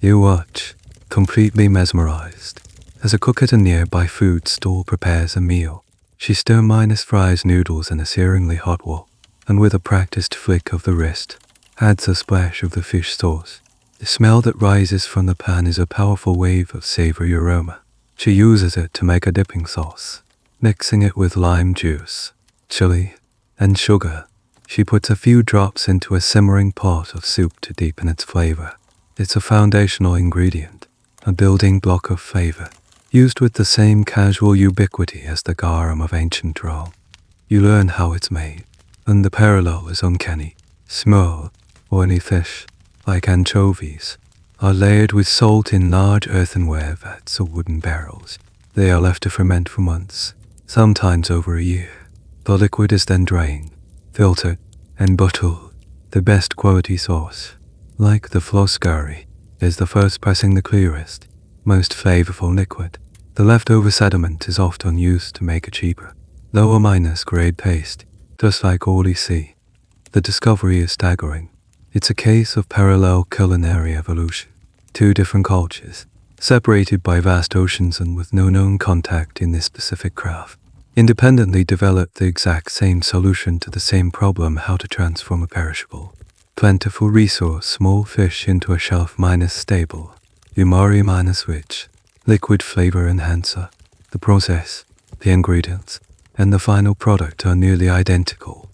You watch, completely mesmerized, as a cook at a nearby food stall prepares a meal. She stir-fries noodles in a searingly hot wok, and with a practiced flick of the wrist, adds a splash of the fish sauce. The smell that rises from the pan is a powerful wave of savory aroma. She uses it to make a dipping sauce, mixing it with lime juice, chili, and sugar. She puts a few drops into a simmering pot of soup to deepen its flavor. It's a foundational ingredient, a building block of flavor, used with the same casual ubiquity as the garum of ancient Rome. You learn how it's made, and the parallel is uncanny. Small, oily fish, like anchovies, are layered with salt in large earthenware vats or wooden barrels. They are left to ferment for months, sometimes over a year. The liquid is then drained, filtered, and bottled. The best quality sauce, like the floscari, is the first pressing the clearest, most flavorful liquid. The leftover sediment is often used to make a cheaper, lower-grade paste, just like all you see. The discovery is staggering. It's a case of parallel culinary evolution. Two different cultures, separated by vast oceans and with no known contact in this specific craft, independently developed the exact same solution to the same problem: how to transform a perishable, plentiful resource, small fish, into a shelf-stable, umari-rich, liquid flavor enhancer. The process, the ingredients, and the final product are nearly identical.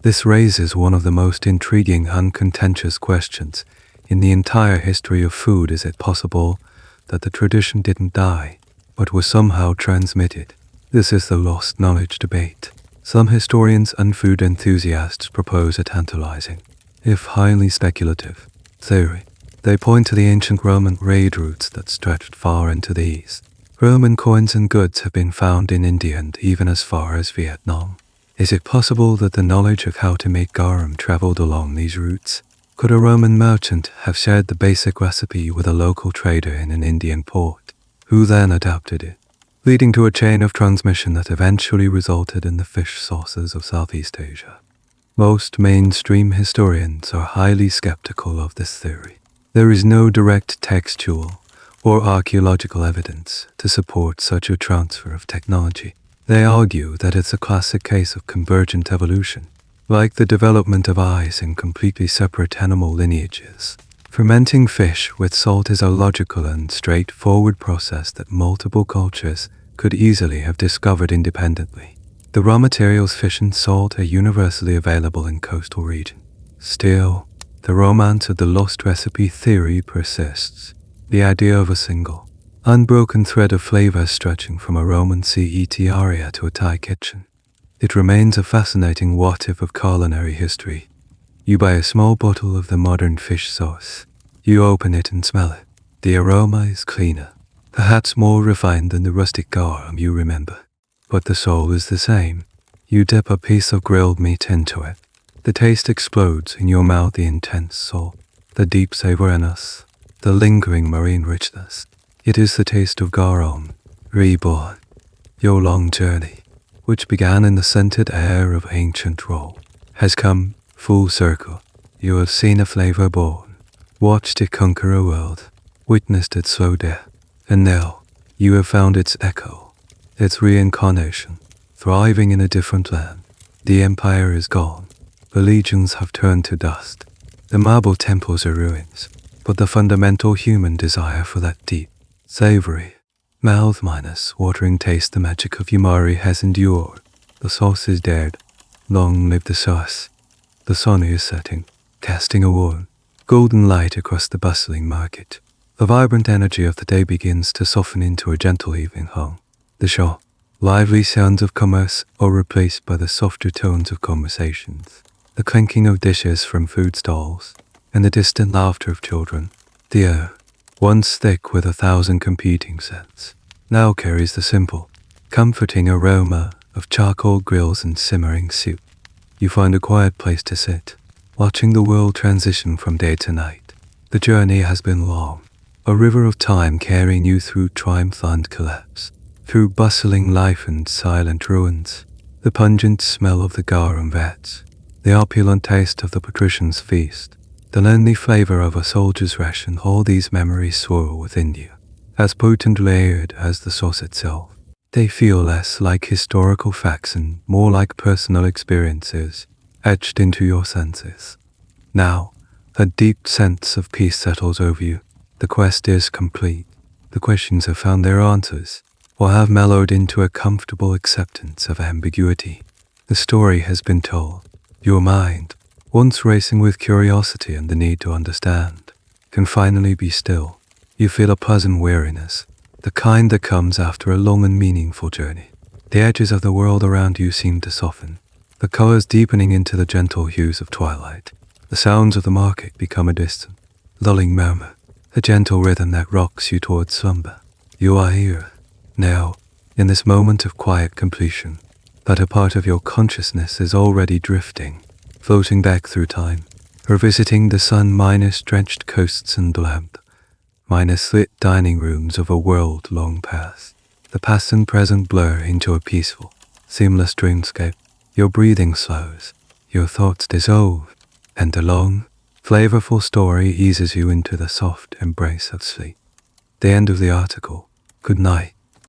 This raises one of the most intriguing and contentious questions in the entire history of food. Is it possible that the tradition didn't die, but was somehow transmitted? This is the lost knowledge debate. Some historians and food enthusiasts propose a tantalizing, if highly speculative, theory. They point to the ancient Roman trade routes that stretched far into the east. Roman coins and goods have been found in India and even as far as Vietnam. Is it possible that the knowledge of how to make garum traveled along these routes? Could a Roman merchant have shared the basic recipe with a local trader in an Indian port, who then adapted it, leading to a chain of transmission that eventually resulted in the fish sauces of Southeast Asia? Most mainstream historians are highly skeptical of this theory. There is no direct textual or archaeological evidence to support such a transfer of technology. They argue that it's a classic case of convergent evolution, like the development of eyes in completely separate animal lineages. Fermenting fish with salt is a logical and straightforward process that multiple cultures could easily have discovered independently. The raw materials, fish and salt, are universally available in coastal regions. Still, the romance of the lost recipe theory persists. The idea of a single, unbroken thread of flavor stretching from a Roman CET area to a Thai kitchen. It remains a fascinating what-if of culinary history. You buy a small bottle of the modern fish sauce. You open it and smell it. The aroma is cleaner, perhaps more refined than the rustic garum you remember. But the soul is the same. You dip a piece of grilled meat into it, The taste explodes in your mouth, the intense salt, the deep savoriness, the lingering marine richness. It is the taste of Garum, reborn. Your long journey, which began in the scented air of ancient Rome, has come full circle. You have seen a flavor born, watched it conquer a world, witnessed its slow death, and now you have found its echo, its reincarnation, thriving in a different land. The empire is gone, the legions have turned to dust, the marble temples are ruins, but the fundamental human desire for that deep, savory, mouth-watering taste, the magic of Yumari, has endured. The sauce is dead. Long live the sauce. The sun is setting, casting a warm, golden light across the bustling market. The vibrant energy of the day begins to soften into a gentle evening hum. The sharp, lively sounds of commerce are replaced by the softer tones of conversations, the clinking of dishes from food stalls, and the distant laughter of children. The air, once thick with 1,000 competing scents, now carries the simple, comforting aroma of charcoal grills and simmering soup. You find a quiet place to sit, watching the world transition from day to night. The journey has been long, a river of time carrying you through triumph and collapse, through bustling life and silent ruins. The pungent smell of the garum vats, the opulent taste of the patrician's feast, the lonely flavor of a soldier's ration, all these memories swirl within you, as potent layered as the sauce itself. They feel less like historical facts and more like personal experiences etched into your senses. Now, a deep sense of peace settles over you. The quest is complete. The questions have found their answers, or have mellowed into a comfortable acceptance of ambiguity. The story has been told. Your mind, once racing with curiosity and the need to understand, can finally be still. You feel a pleasant weariness, the kind that comes after a long and meaningful journey. The edges of the world around you seem to soften, the colors deepening into the gentle hues of twilight. The sounds of the market become a distant, lulling murmur, a gentle rhythm that rocks you towards slumber. You are here, now, in this moment of quiet completion, that a part of your consciousness is already drifting, floating back through time, revisiting the sun-drenched coasts and lamp, lit dining rooms of a world long past. The past and present blur into a peaceful, seamless dreamscape. Your breathing slows, your thoughts dissolve, and a long, flavorful story eases you into the soft embrace of sleep. The end of the article. Good night.